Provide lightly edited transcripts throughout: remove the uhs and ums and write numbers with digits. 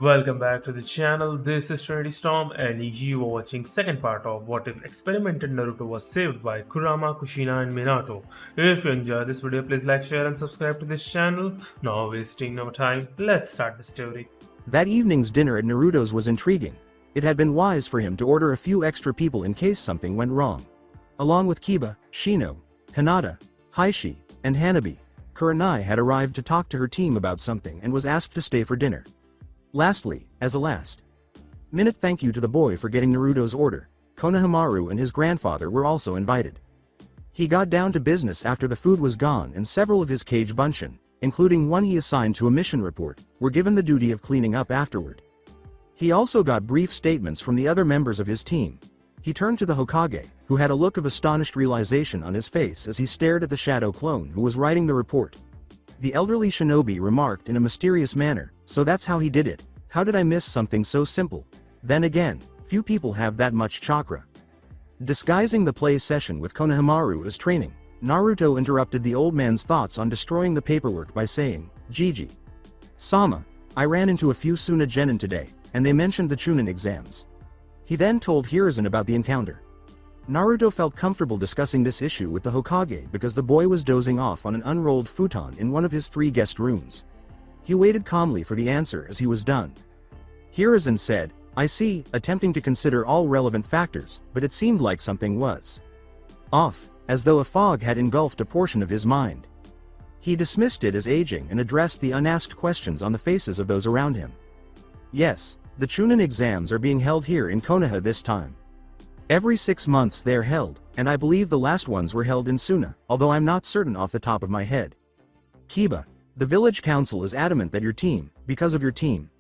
Welcome back to the channel. This is Trinity Storm and you are watching second part of What If Experimented Naruto Was Saved by Kurama, Kushina and Minato. If you enjoyed this video, please like, share and subscribe to this channel. Now wasting no time, let's start the story. That evening's dinner at Naruto's was intriguing. It had been wise for him to order a few extra people in case something went wrong. Along with Kiba, Shino, Hinata, Heishi, and Hanabi, Kurenai had arrived to talk to her team about something and was asked to stay for dinner. Lastly, as a last-minute thank you to the boy for getting Naruto's order, Konohamaru and his grandfather were also invited. He got down to business after the food was gone and several of his Kage Bunshin, including one he assigned to a mission report, were given the duty of cleaning up afterward. He also got brief statements from the other members of his team. He turned to the Hokage, who had a look of astonished realization on his face as he stared at the shadow clone who was writing the report. The elderly shinobi remarked in a mysterious manner, "So that's how he did it. How did I miss something so simple? Then again, few people have that much chakra." Disguising the play session with Konohamaru as training, Naruto interrupted the old man's thoughts on destroying the paperwork by saying, "Gigi. Sama, I ran into a few Suna Jenin today, and they mentioned the Chunin exams." He then told Hiruzen about the encounter. Naruto felt comfortable discussing this issue with the Hokage because the boy was dozing off on an unrolled futon in one of his 3 guest rooms. He waited calmly for the answer as he was done. Hiruzen said, "I see," attempting to consider all relevant factors, but it seemed like something was off, as though a fog had engulfed a portion of his mind. He dismissed it as aging and addressed the unasked questions on the faces of those around him. "Yes, the Chunin exams are being held here in Konoha this time. Every 6 months they are held, and I believe the last ones were held in Suna, although I'm not certain off the top of my head. Kiba, the village council is adamant that your team, because of your team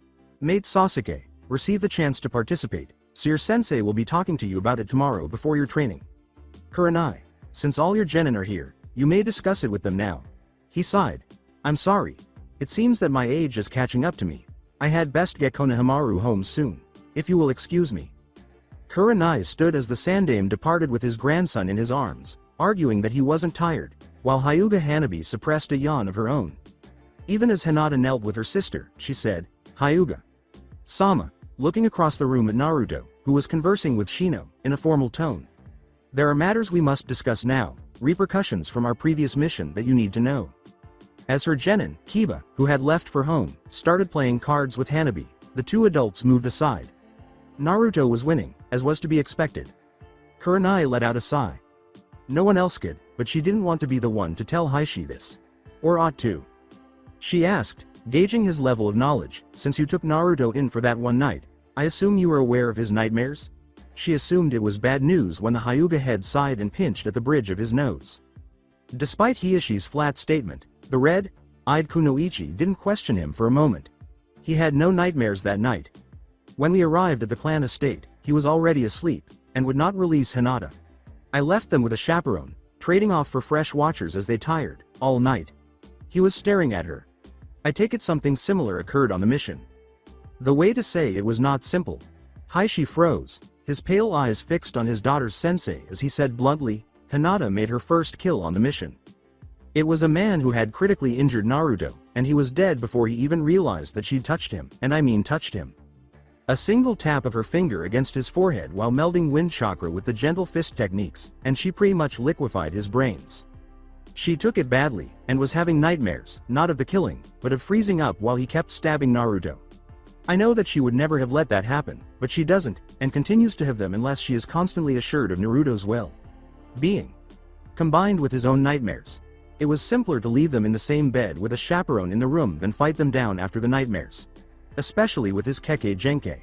mate Sasuke, receive the chance to participate, so your sensei will be talking to you about it tomorrow before your training. Kurenai, since all your genin are here, you may discuss it with them now." He sighed. "I'm sorry. It seems that my age is catching up to me. I had best get Konohamaru home soon, if you will excuse me." Kurenai stood as the Sandaime departed with his grandson in his arms, arguing that he wasn't tired, while Hyuga Hanabi suppressed a yawn of her own. Even as Hinata knelt with her sister, she said, "Hyuga. Sama," looking across the room at Naruto, who was conversing with Shino, in a formal tone. "There are matters we must discuss now, repercussions from our previous mission that you need to know." As her genin, Kiba, who had left for home, started playing cards with Hanabi, the 2 adults moved aside. Naruto was winning, as was to be expected. Kurenai let out a sigh. No one else could, but she didn't want to be the one to tell Heishi this. Or ought to. She asked, gauging his level of knowledge, "Since you took Naruto in for that one night, I assume you were aware of his nightmares?" She assumed it was bad news when the Hyuga head sighed and pinched at the bridge of his nose. Despite Hiishi's flat statement, the red-eyed Kunoichi didn't question him for a moment. He had no nightmares that night. When we arrived at the clan estate, he was already asleep, and would not release Hinata. I left them with a chaperone, trading off for fresh watchers as they tired, all night. He was staring at her. I take it something similar occurred on the mission. The way to say it was not simple. Heishi froze, his pale eyes fixed on his daughter's sensei as he said bluntly, "Hinata made her first kill on the mission. It was a man who had critically injured Naruto, and he was dead before he even realized that she'd touched him, and I mean touched him." A single tap of her finger against his forehead while melding wind chakra with the gentle fist techniques, and she pretty much liquefied his brains. She took it badly, and was having nightmares, not of the killing, but of freezing up while he kept stabbing Naruto. I know that she would never have let that happen, but she doesn't, and continues to have them unless she is constantly assured of Naruto's well-being. Combined with his own nightmares, it was simpler to leave them in the same bed with a chaperone in the room than fight them down after the nightmares. Especially with his Kekkei Genkei.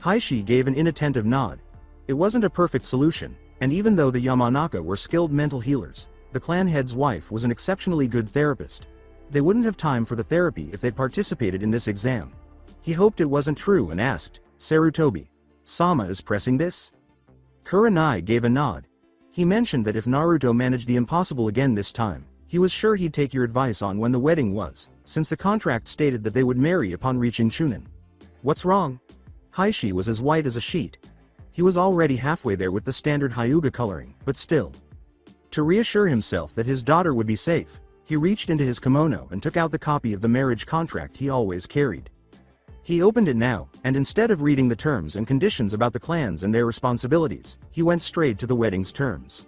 Heishi gave an inattentive nod. It wasn't a perfect solution, and even though the Yamanaka were skilled mental healers, the clan head's wife was an exceptionally good therapist. They wouldn't have time for the therapy if they'd participated in this exam. He hoped it wasn't true and asked, "Sarutobi, Sama is pressing this?" Kurenai gave a nod. He mentioned that if Naruto managed the impossible again this time, he was sure he'd take your advice on when the wedding was, since the contract stated that they would marry upon reaching Chunin. What's wrong? Heishi was as white as a sheet. He was already halfway there with the standard Hyuga coloring, but still. To reassure himself that his daughter would be safe, he reached into his kimono and took out the copy of the marriage contract he always carried. He opened it now, and instead of reading the terms and conditions about the clans and their responsibilities, he went straight to the wedding's terms.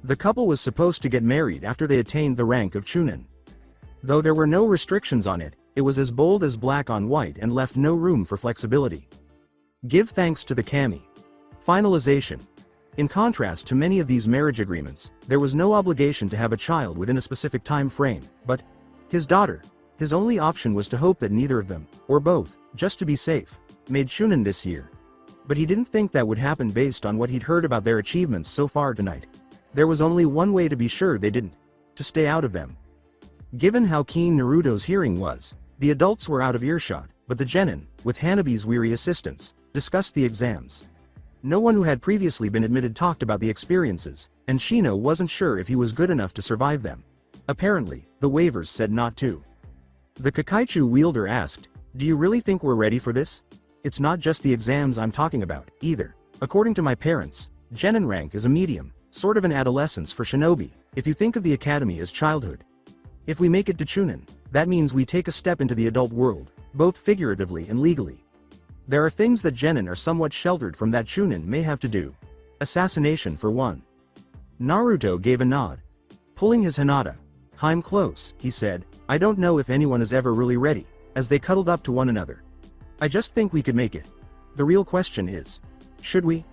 The couple was supposed to get married after they attained the rank of Chunin. Though there were no restrictions on it, it was as bold as black on white and left no room for flexibility. Give thanks to the kami. Finalization. In contrast to many of these marriage agreements, there was no obligation to have a child within a specific time frame, but his daughter, his only option was to hope that neither of them, or both, just to be safe, made Chunin this year. But he didn't think that would happen based on what he'd heard about their achievements so far tonight. There was only one way to be sure they didn't: to stay out of them. Given how keen Naruto's hearing was, the adults were out of earshot, but the Jenin, with Hanabi's weary assistance, discussed the exams. No one who had previously been admitted talked about the experiences, and Shino wasn't sure if he was good enough to survive them. Apparently, the waivers said not to. The Kakaichu wielder asked, "Do you really think we're ready for this? It's not just the exams I'm talking about, either. According to my parents, Jenin rank is a medium, sort of an adolescence for shinobi, if you think of the academy as childhood. If we make it to Chunin, that means we take a step into the adult world, both figuratively and legally. There are things that Jenin are somewhat sheltered from that Chunin may have to do. Assassination for one." Naruto gave a nod. Pulling his Hinata. "I'm close," he said. "I don't know if anyone is ever really ready," as they cuddled up to one another. "I just think we could make it. The real question is, should we?"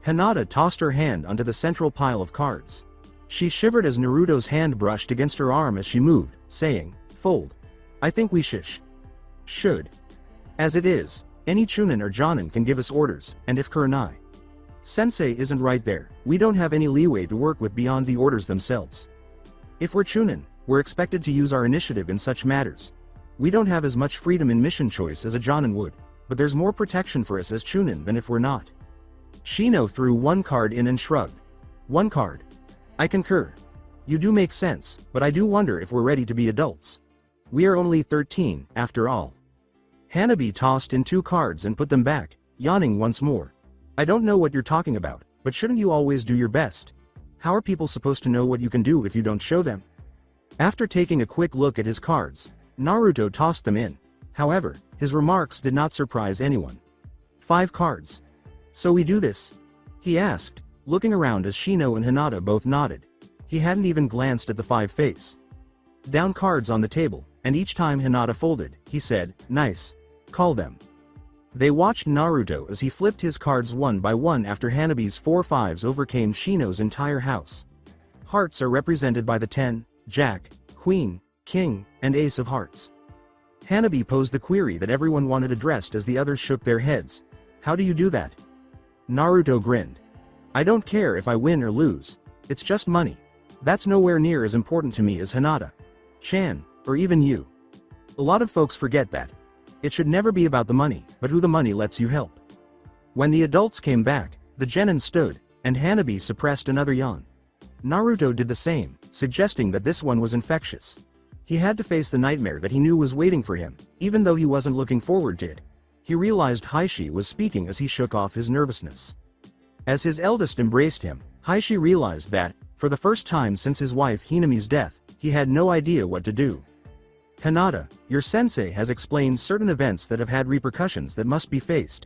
Hinata tossed her hand onto the central pile of cards. She shivered as Naruto's hand brushed against her arm as she moved, saying, "Fold. I think we should. As it is, any Chunin or Jonin can give us orders, and if Kuranai Sensei isn't right there, we don't have any leeway to work with beyond the orders themselves. If we're Chunin, we're expected to use our initiative in such matters. We don't have as much freedom in mission choice as a Jonin would, but there's more protection for us as Chunin than if we're not." Shino threw one card in and shrugged. "One card. I concur. You do make sense, but I do wonder if we're ready to be adults. We are only 13, after all." Hanabi tossed in 2 cards and put them back, yawning once more. "I don't know what you're talking about, but shouldn't you always do your best? How are people supposed to know what you can do if you don't show them?" After taking a quick look at his cards, Naruto tossed them in. However, his remarks did not surprise anyone. 5 cards. "So we do this?" he asked, looking around as Shino and Hinata both nodded. He hadn't even glanced at the 5 face down cards on the table, and each time Hinata folded, he said, "Nice. Call them." They watched Naruto as he flipped his cards one by one after Hanabi's 4 fives overcame Shino's entire house. Hearts are represented by the 10, Jack, Queen, King, and Ace of Hearts. Hanabi posed the query that everyone wanted addressed as the others shook their heads. "How do you do that?" Naruto grinned. "I don't care if I win or lose. It's just money. That's nowhere near as important to me as Hinata, Chan, or even you. A lot of folks forget that. It should never be about the money, but who the money lets you help." When the adults came back, the Jenin stood, and Hanabi suppressed another yawn. Naruto did the same, suggesting that this one was infectious. He had to face the nightmare that he knew was waiting for him, even though he wasn't looking forward to it. He realized Heishi was speaking as he shook off his nervousness. As his eldest embraced him, Heishi realized that, for the first time since his wife Hinami's death, he had no idea what to do. "Hinata, your sensei has explained certain events that have had repercussions that must be faced.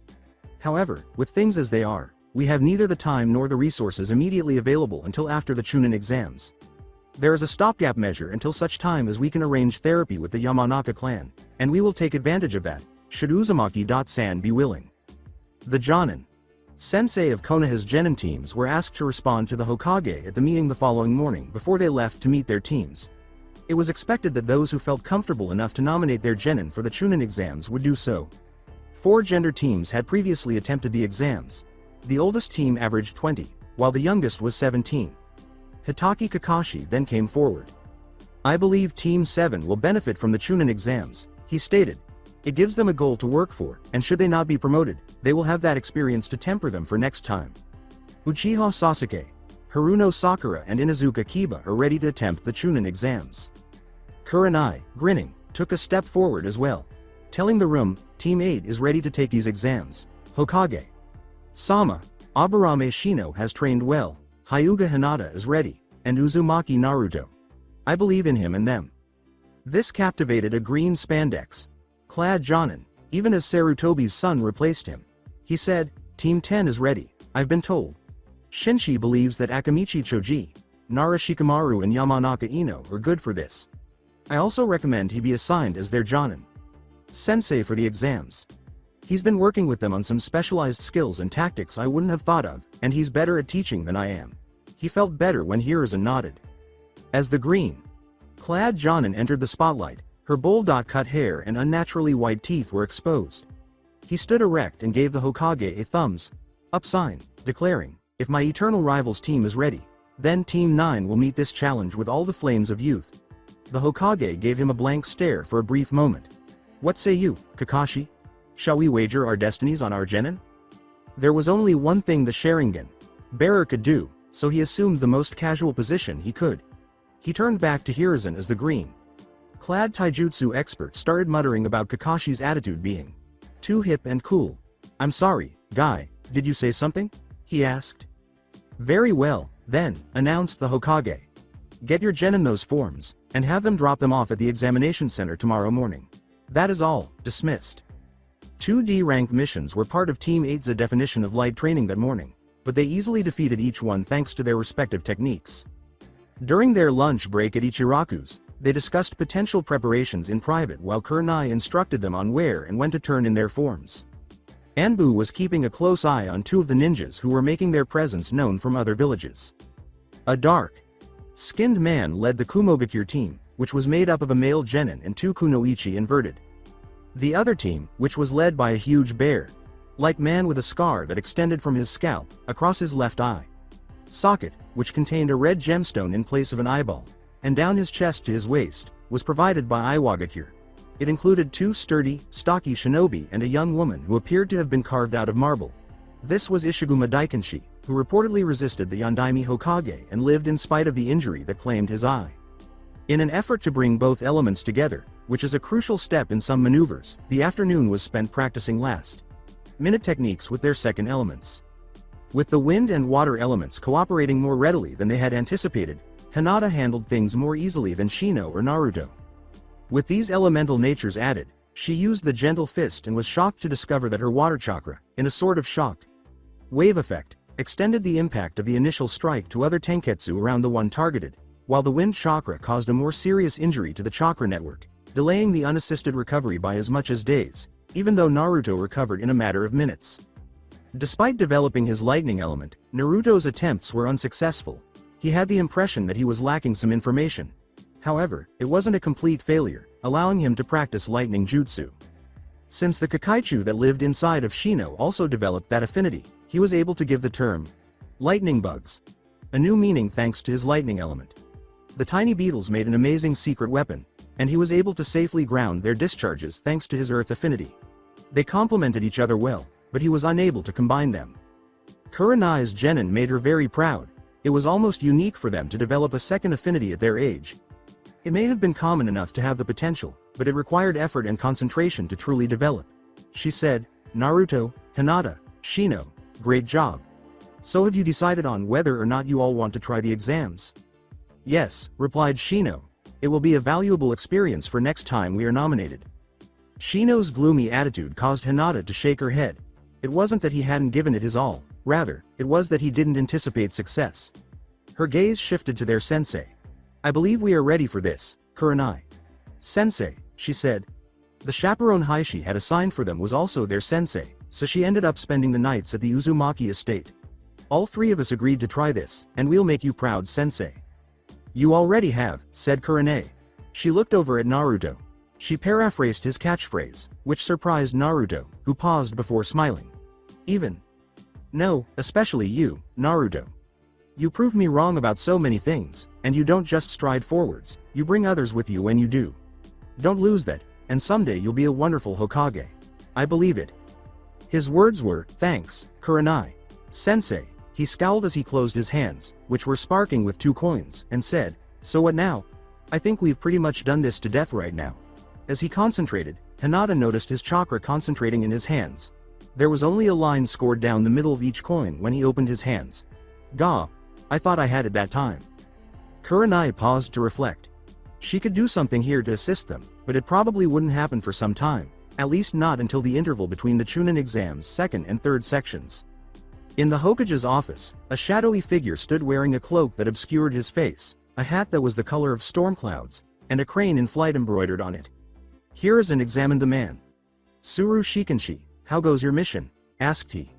However, with things as they are, we have neither the time nor the resources immediately available until after the Chunin exams. There is a stopgap measure until such time as we can arrange therapy with the Yamanaka clan, and we will take advantage of that, should Uzumaki-san be willing." The Jonin Sensei of Konoha's Jenin teams were asked to respond to the Hokage at the meeting the following morning before they left to meet their teams. It was expected that those who felt comfortable enough to nominate their Jenin for the Chunin exams would do so. 4 gender teams had previously attempted the exams. The oldest team averaged 20, while the youngest was 17. Hitaki Kakashi then came forward. "I believe Team 7 will benefit from the Chunin exams," he stated. "It gives them a goal to work for, and should they not be promoted, they will have that experience to temper them for next time." Uchiha Sasuke, Haruno Sakura and Inuzuka Kiba are ready to attempt the Chunin exams. Kuranai, grinning, took a step forward as well, telling the room, Team 8 is ready to take these exams. Hokage Sama, Aburame Shino has trained well, Hyuga Hinata is ready, and Uzumaki Naruto. I believe in him and them. This captivated a green spandex clad Jonin, even as Sarutobi's son replaced him. He said, Team 10 is ready, I've been told. Shinshi believes that Akamichi Choji, Nara Shikamaru and Yamanaka Ino are good for this. I also recommend he be assigned as their Jenin Sensei for the exams. He's been working with them on some specialized skills and tactics I wouldn't have thought of, and he's better at teaching than I am. He felt better when Hiruzen nodded. As the green-clad Jenin entered the spotlight, her bowl-cut hair and unnaturally white teeth were exposed. He stood erect and gave the Hokage a thumbs-up sign, declaring, if my eternal rival's team is ready, then Team 9 will meet this challenge with all the flames of youth. The Hokage gave him a blank stare for a brief moment. What say you, Kakashi? Shall we wager our destinies on our Jenin? There was only one thing the Sharingan bearer could do, so he assumed the most casual position he could. He turned back to Hiruzen as the green-clad taijutsu expert started muttering about Kakashi's attitude being too hip and cool. I'm sorry, guy, did you say something? He asked. Very well, then, announced the Hokage. Get your Jenin those forms, and have them drop them off at the examination center tomorrow morning. That is all, dismissed. 2D rank missions were part of Team 8's definition of light training that morning, but they easily defeated each one thanks to their respective techniques. During their lunch break at Ichiraku's, they discussed potential preparations in private while Kurenai instructed them on where and when to turn in their forms. Anbu was keeping a close eye on two of the ninjas who were making their presence known from other villages. A dark-skinned man led the Kumogakure team, which was made up of a male Jenin and two Kunoichi inverted. The other team, which was led by a huge bear-like man with a scar that extended from his scalp across his left eye socket, which contained a red gemstone in place of an eyeball, and down his chest to his waist, was provided by Iwagakure. It included two sturdy, stocky shinobi and a young woman who appeared to have been carved out of marble. This was Ishiguma Daikenshi, who reportedly resisted the Yondaime Hokage and lived in spite of the injury that claimed his eye. In an effort to bring both elements together, which is a crucial step in some maneuvers, the afternoon was spent practicing last-minute techniques with their second elements. With the wind and water elements cooperating more readily than they had anticipated, Hinata handled things more easily than Shino or Naruto. With these elemental natures added, she used the gentle fist and was shocked to discover that her water chakra, in a sort of shock wave effect, extended the impact of the initial strike to other tenketsu around the one targeted, while the wind chakra caused a more serious injury to the chakra network, delaying the unassisted recovery by as much as days, even though Naruto recovered in a matter of minutes. Despite developing his lightning element, Naruto's attempts were unsuccessful. He had the impression that he was lacking some information. However, it wasn't a complete failure, allowing him to practice lightning jutsu. Since the Kakaichu that lived inside of Shino also developed that affinity, he was able to give the term lightning bugs a new meaning thanks to his lightning element. The tiny beetles made an amazing secret weapon, and he was able to safely ground their discharges thanks to his earth affinity. They complemented each other well, but he was unable to combine them. Kurenai's Jenin made her very proud. It was almost unique for them to develop a second affinity at their age. It may have been common enough to have the potential, but it required effort and concentration to truly develop. She said, Naruto, Hinata, Shino, great job. So have you decided on whether or not you all want to try the exams? Yes, replied Shino. It will be a valuable experience for next time we are nominated. Shino's gloomy attitude caused Hinata to shake her head. It wasn't that he hadn't given it his all, rather, it was that he didn't anticipate success. Her gaze shifted to their sensei. I believe we are ready for this, Kurenai. Sensei, she said. The chaperone Heishi had assigned for them was also their sensei, so she ended up spending the nights at the Uzumaki estate. All three of us agreed to try this, and we'll make you proud, sensei. You already have, said Kurenai. She looked over at Naruto. She paraphrased his catchphrase, which surprised Naruto, who paused before smiling. Even. No, especially you, Naruto. You prove me wrong about so many things, and you don't just stride forwards, you bring others with you when you do. Don't lose that, and someday you'll be a wonderful Hokage. I believe it. His words were, thanks, Kurenai. Sensei, he scowled as he closed his hands, which were sparking with 2 coins, and said, so what now? I think we've pretty much done this to death right now. As he concentrated, Hinata noticed his chakra concentrating in his hands. There was only a line scored down the middle of each coin when he opened his hands. Gah, I thought I had it that time. Kurenai paused to reflect. She could do something here to assist them, but it probably wouldn't happen for some time. at least not until the interval between the Chunin exam's second and third sections. In the Hokage's office, a shadowy figure stood wearing a cloak that obscured his face, a hat that was the color of storm clouds, and a crane in flight embroidered on it. Hiruzen examined the man. "Suru Shikanshi, how goes your mission?" asked he.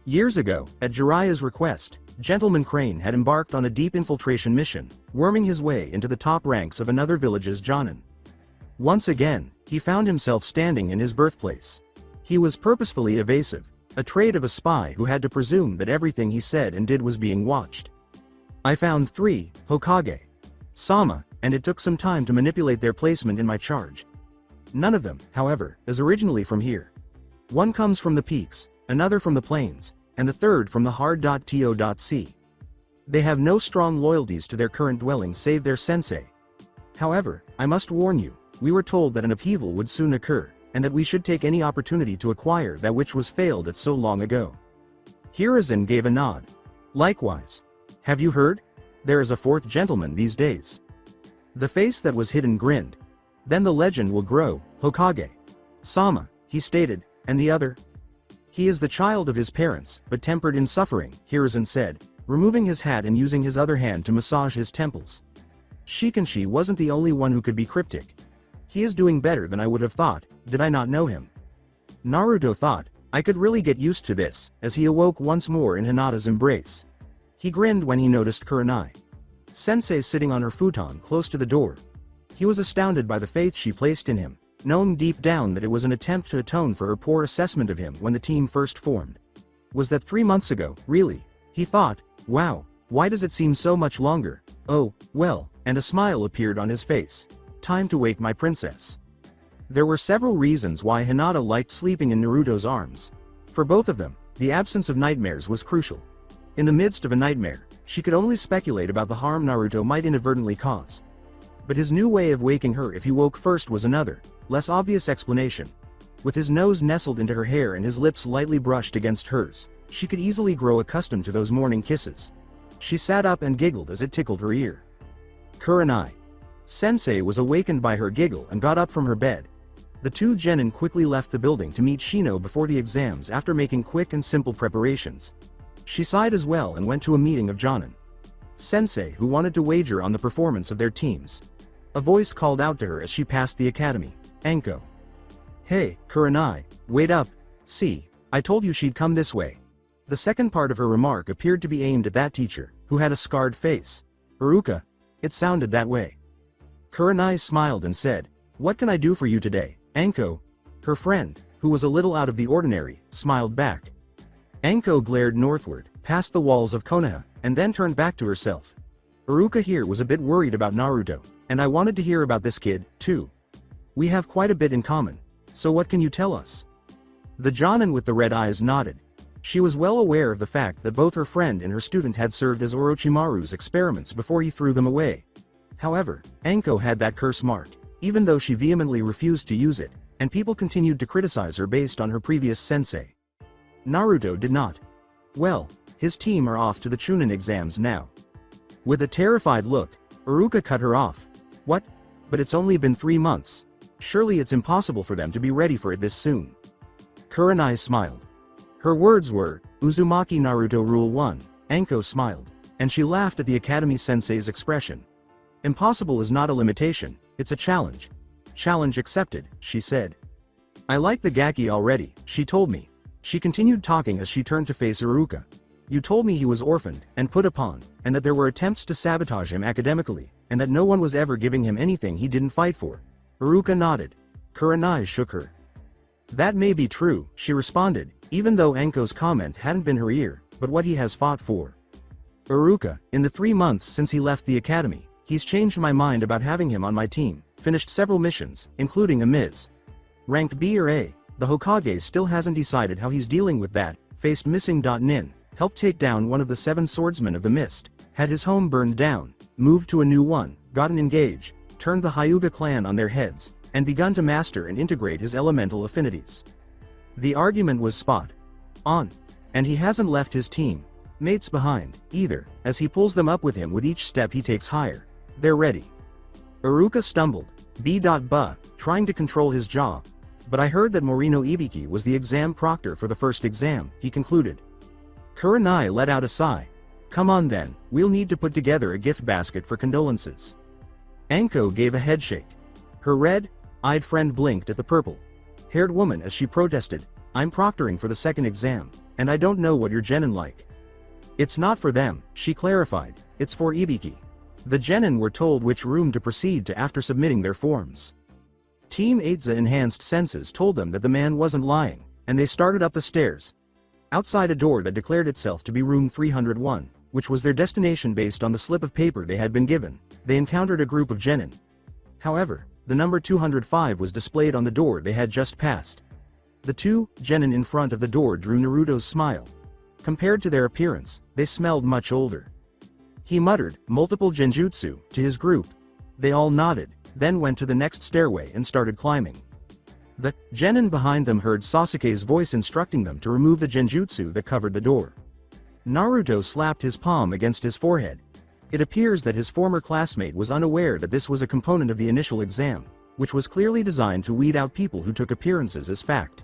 Years ago, at Jiraiya's request, Gentleman Crane had embarked on a deep infiltration mission, worming his way into the top ranks of another village's Jenin. Once again, he found himself standing in his birthplace. He was purposefully evasive, a trait of a spy who had to presume that everything he said and did was being watched. "I found 3, Hokage. Sama, and it took some time to manipulate their placement in my charge. None of them, however, is originally from here. One comes from the peaks, another from the plains, and the third from the hard.to.c. They have no strong loyalties to their current dwellings save their sensei. However, I must warn you, we were told that an upheaval would soon occur, and that we should take any opportunity to acquire that which was failed at so long ago." Hiruzen gave a nod. "Likewise. Have you heard? There is a 4th gentleman these days." The face that was hidden grinned. "Then the legend will grow, Hokage. Sama," he stated, "and the other?" "He is the child of his parents, but tempered in suffering," Hiruzen said, removing his hat and using his other hand to massage his temples. "Shikanshi wasn't the only one who could be cryptic. He is doing better than I would have thought, did I not know him." Naruto thought, "I could really get used to this," as he awoke once more in Hinata's embrace. He grinned when he noticed Kuranai Sensei sitting on her futon close to the door. He was astounded by the faith she placed in him, knowing deep down that it was an attempt to atone for her poor assessment of him when the team first formed. Was that 3 months ago, really? He thought, wow, why does it seem so much longer? Oh, well, and a smile appeared on his face. "Time to wake my princess." There were several reasons why Hinata liked sleeping in Naruto's arms. For both of them, the absence of nightmares was crucial. In the midst of a nightmare, she could only speculate about the harm Naruto might inadvertently cause. But his new way of waking her if he woke first was another, less obvious explanation. With his nose nestled into her hair and his lips lightly brushed against hers, she could easily grow accustomed to those morning kisses. She sat up and giggled as it tickled her ear. Kuranai Sensei was awakened by her giggle and got up from her bed. The 2 genin quickly left the building to meet Shino before the exams after making quick and simple preparations. She sighed as well and went to a meeting of Jenin Sensei who wanted to wager on the performance of their teams. A voice called out to her as she passed the academy, "Anko." "Hey, Kuranai, wait up, see, I told you she'd come this way." The second part of her remark appeared to be aimed at that teacher, who had a scarred face. "Iruka, it sounded that way." Kuranai smiled and said, "What can I do for you today, Anko?" Her friend, who was a little out of the ordinary, smiled back. Anko glared northward, past the walls of Konoha, and then turned back to herself. "Iruka here was a bit worried about Naruto, and I wanted to hear about this kid, too. We have quite a bit in common, so what can you tell us?" The Jonin with the red eyes nodded. She was well aware of the fact that both her friend and her student had served as Orochimaru's experiments before he threw them away. However, Anko had that curse marked, even though she vehemently refused to use it, and people continued to criticize her based on her previous sensei. Naruto did not. Well, his team are off to the Chunin exams now. With a terrified look, Iruka cut her off. "What? But it's only been 3 months. Surely it's impossible for them to be ready for it this soon." Kuranai smiled. Her words were, "Uzumaki Naruto Rule 1, Anko smiled, and she laughed at the Academy Sensei's expression. "Impossible is not a limitation, it's a challenge. Challenge accepted," she said. "I like the Gaki already," she told me. She continued talking as she turned to face Iruka. "You told me he was orphaned and put upon, and that there were attempts to sabotage him academically, and that no one was ever giving him anything he didn't fight for." Iruka nodded. Kuranai shook her. "That may be true," she responded, even though Anko's comment hadn't been her ear, "but what he has fought for. Iruka, in the 3 months since he left the academy, he's changed my mind about having him on my team, finished several missions, including a Ms. Ranked B or A, the Hokage still hasn't decided how he's dealing with that, faced missing Nin, helped take down one of the 7 swordsmen of the mist, had his home burned down, moved to a new one, gotten engaged, turned the Hyuga clan on their heads, and begun to master and integrate his elemental affinities. The argument was spot on, and he hasn't left his team mates behind, either, as he pulls them up with him with each step he takes higher. They're ready." Iruka stumbled, trying to control his jaw. But I heard that Morino Ibiki was the exam proctor for the first exam, he concluded. Kurenai let out a sigh. Come on then, we'll need to put together a gift basket for condolences. Anko gave a headshake. Her red-eyed friend blinked at the purple-haired woman as she protested, I'm proctoring for the second exam, and I don't know what your Jenin like. It's not for them, she clarified, it's for Ibiki. The Jenin were told which room to proceed to after submitting their forms. Team 8's enhanced senses told them that the man wasn't lying, and they started up the stairs. Outside a door that declared itself to be room 301, which was their destination based on the slip of paper they had been given, they encountered a group of Jenin. However, the number 205 was displayed on the door they had just passed. The two Jenin in front of the door drew Naruto's smile. Compared to their appearance, they smelled much older. He muttered multiple genjutsu to his group. They all nodded, then went to the next stairway and started climbing. The Jenin behind them heard Sasuke's voice instructing them to remove the genjutsu that covered the door. Naruto slapped his palm against his forehead. It appears that his former classmate was unaware that this was a component of the initial exam, which was clearly designed to weed out people who took appearances as fact.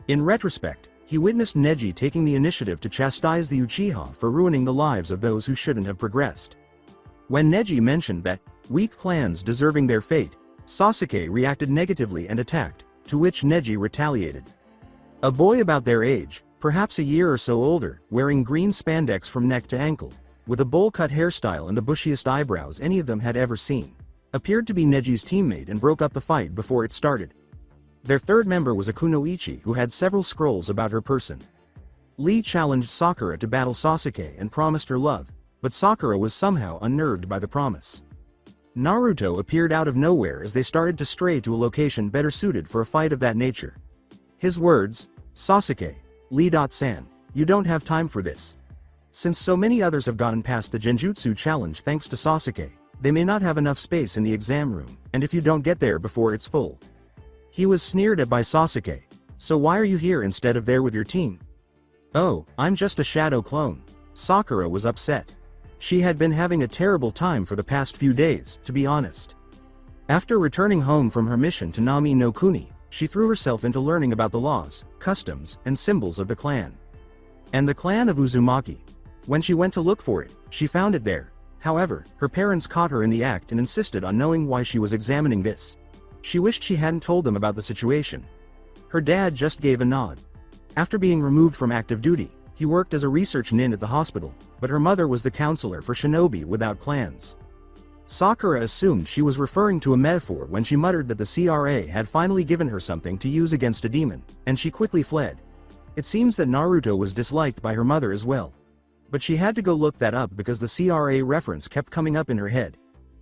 In retrospect, he witnessed Neji taking the initiative to chastise the Uchiha for ruining the lives of those who shouldn't have progressed. When Neji mentioned that weak clans deserving their fate, Sasuke reacted negatively and attacked, to which Neji retaliated. A boy about their age, perhaps a year or so older, wearing green spandex from neck to ankle, with a bowl-cut hairstyle and the bushiest eyebrows any of them had ever seen, appeared to be Neji's teammate and broke up the fight before it started. Their third member was a Kunoichi who had several scrolls about her person. Lee challenged Sakura to battle Sasuke and promised her love, but Sakura was somehow unnerved by the promise. Naruto appeared out of nowhere as they started to stray to a location better suited for a fight of that nature. His words, Sasuke, Lee.san, you don't have time for this. Since so many others have gotten past the Genjutsu challenge thanks to Sasuke, they may not have enough space in the exam room, and if you don't get there before it's full. He was sneered at by Sasuke. So why are you here instead of there with your team? Oh, I'm just a shadow clone. Sakura was upset. She had been having a terrible time for the past few days, to be honest. After returning home from her mission to Nami no Kuni, she threw herself into learning about the laws, customs, and symbols of the clan. And the clan of Uzumaki. When she went to look for it, she found it there. However, her parents caught her in the act and insisted on knowing why she was examining this. She wished she hadn't told them about the situation. Her dad just gave a nod. After being removed from active duty, he worked as a research nin at the hospital, but her mother was the counselor for shinobi without clans. Sakura assumed she was referring to a metaphor when she muttered that the CRA had finally given her something to use against a demon, and she quickly fled. It seems that Naruto was disliked by her mother as well. But she had to go look that up because the CRA reference kept coming up in her head,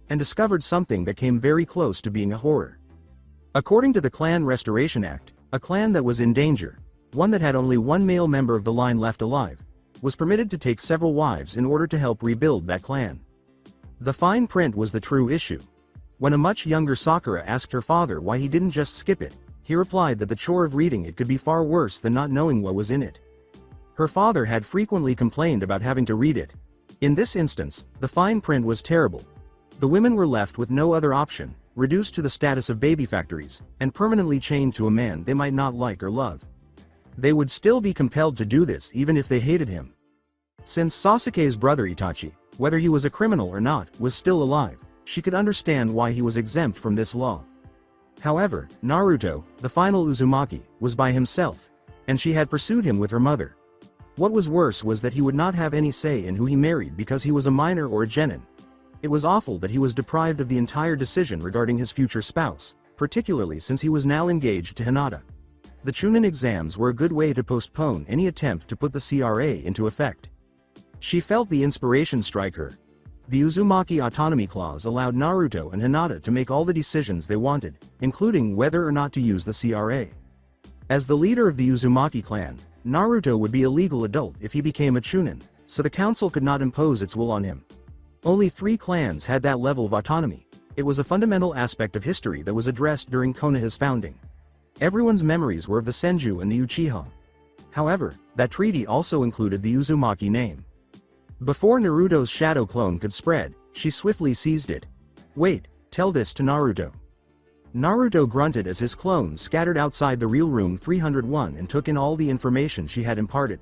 and discovered something that came very close to being a horror. According to the Clan Restoration Act, a clan that was in danger, one that had only one male member of the line left alive, was permitted to take several wives in order to help rebuild that clan. The fine print was the true issue. When a much younger Sakura asked her father why he didn't just skip it, he replied that the chore of reading it could be far worse than not knowing what was in it. Her father had frequently complained about having to read it. In this instance, the fine print was terrible. The women were left with no other option, reduced to the status of baby factories, and permanently chained to a man they might not like or love. They would still be compelled to do this even if they hated him. Since Sasuke's brother Itachi, whether he was a criminal or not, was still alive, she could understand why he was exempt from this law. However, Naruto, the final Uzumaki, was by himself, and she had pursued him with her mother. What was worse was that he would not have any say in who he married because he was a minor or a genin. It was awful that he was deprived of the entire decision regarding his future spouse, particularly since he was now engaged to Hinata. The Chunin exams were a good way to postpone any attempt to put the CRA into effect. She felt the inspiration strike her. The Uzumaki Autonomy Clause allowed Naruto and Hinata to make all the decisions they wanted, including whether or not to use the CRA. As the leader of the Uzumaki clan, Naruto would be a legal adult if he became a Chunin, so the council could not impose its will on him. Only 3 clans had that level of autonomy. It was a fundamental aspect of history that was addressed during Konoha's founding. Everyone's memories were of the Senju and the Uchiha. However, that treaty also included the Uzumaki name. Before Naruto's shadow clone could spread, she swiftly seized it. Wait, tell this to Naruto. Naruto grunted as his clone scattered outside the real room 301 and took in all the information she had imparted.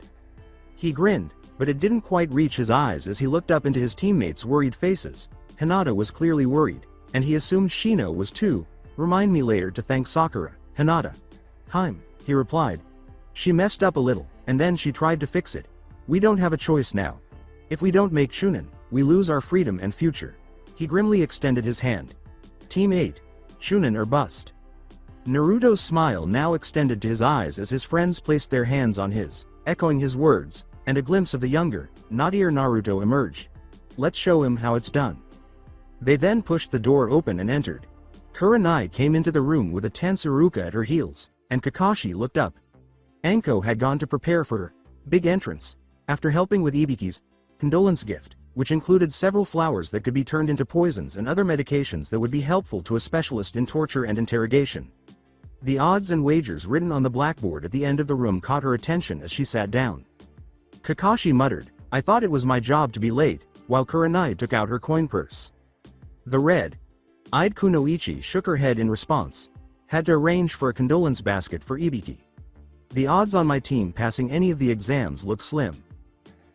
He grinned, but it didn't quite reach his eyes as he looked up into his teammates' worried faces. Hinata was clearly worried, and he assumed Shino was too. Remind me later to thank Sakura, Hinata. Time, he replied. She messed up a little, and then she tried to fix it. We don't have a choice now. If we don't make Chunin, we lose our freedom and future. He grimly extended his hand. Team 8. Chunin or bust. Naruto's smile now extended to his eyes as his friends placed their hands on his, echoing his words, and a glimpse of the younger, naughtier Naruto emerged. Let's show him how it's done. They then pushed the door open and entered. Kuranai came into the room with a tense Iruka at her heels, and Kakashi looked up. Anko had gone to prepare for her big entrance, after helping with Ibiki's condolence gift, which included several flowers that could be turned into poisons and other medications that would be helpful to a specialist in torture and interrogation. The odds and wagers written on the blackboard at the end of the room caught her attention as she sat down. Kakashi muttered, I thought it was my job to be late, while Kuranai took out her coin purse. The red-eyed Kunoichi shook her head in response. Had to arrange for a condolence basket for Ibiki. The odds on my team passing any of the exams look slim.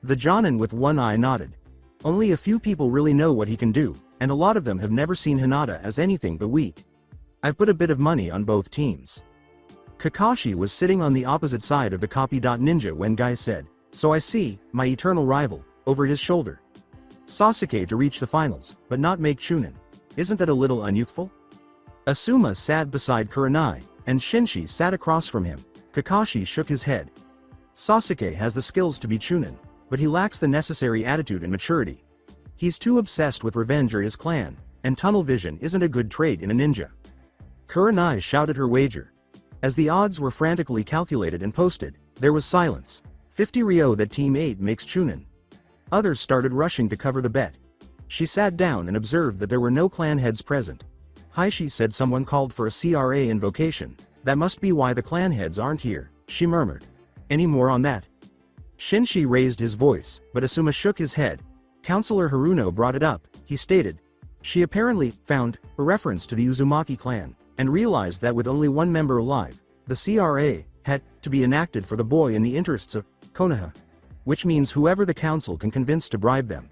The Jenin with one eye nodded. Only a few people really know what he can do, and a lot of them have never seen Hinata as anything but weak. I've put a bit of money on both teams. Kakashi was sitting on the opposite side of the copy. Ninja when Guy said, so I see, my eternal rival, over his shoulder. Sasuke to reach the finals, but not make Chunin. Isn't that a little unyouthful? Asuma sat beside Kuranai, and Shinji sat across from him. Kakashi shook his head. Sasuke has the skills to be Chunin, but he lacks the necessary attitude and maturity. He's too obsessed with revenge or his clan, and tunnel vision isn't a good trait in a ninja. Kuranai shouted her wager. As the odds were frantically calculated and posted, there was silence. 50 Ryo that Team 8 makes Chunin. Others started rushing to cover the bet. She sat down and observed that there were no clan heads present. Haishi said someone called for a CRA invocation. That must be why the clan heads aren't here, she murmured. Any more on that? Shinji raised his voice, but Asuma shook his head. Counselor Haruno brought it up, he stated. She apparently found a reference to the Uzumaki clan, and realized that with only one member alive, the CRA had to be enacted for the boy in the interests of Konoha. Which means whoever the council can convince to bribe them.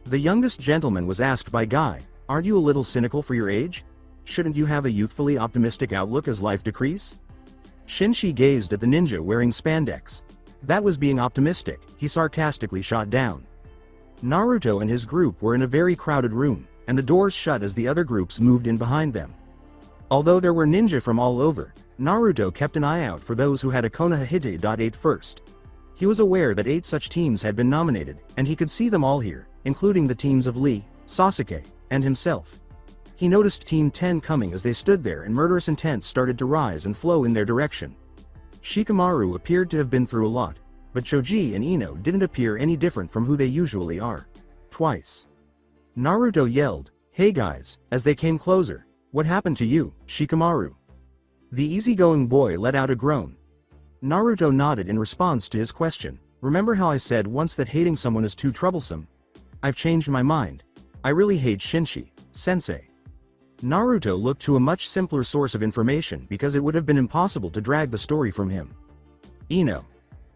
The youngest gentleman was asked by Guy, aren't you a little cynical for your age? Shouldn't you have a youthfully optimistic outlook as life decrees? Shinji gazed at the ninja wearing spandex. That was being optimistic, he sarcastically shot down. Naruto and his group were in a very crowded room, and the doors shut as the other groups moved in behind them. Although there were ninja from all over, Naruto kept an eye out for those who had a Konoha Hite. 8 first. He was aware that 8 such teams had been nominated, and he could see them all here, including the teams of Lee, Sasuke, and himself. He noticed Team 10 coming as they stood there and murderous intent started to rise and flow in their direction. Shikamaru appeared to have been through a lot, but Choji and Ino didn't appear any different from who they usually are. Twice. Naruto yelled, hey guys, as they came closer, what happened to you, Shikamaru? The easygoing boy let out a groan. Naruto nodded in response to his question. Remember how I said once that hating someone is too troublesome? I've changed my mind. I really hate Shinji, Sensei. Naruto looked to a much simpler source of information because it would have been impossible to drag the story from him. Ino.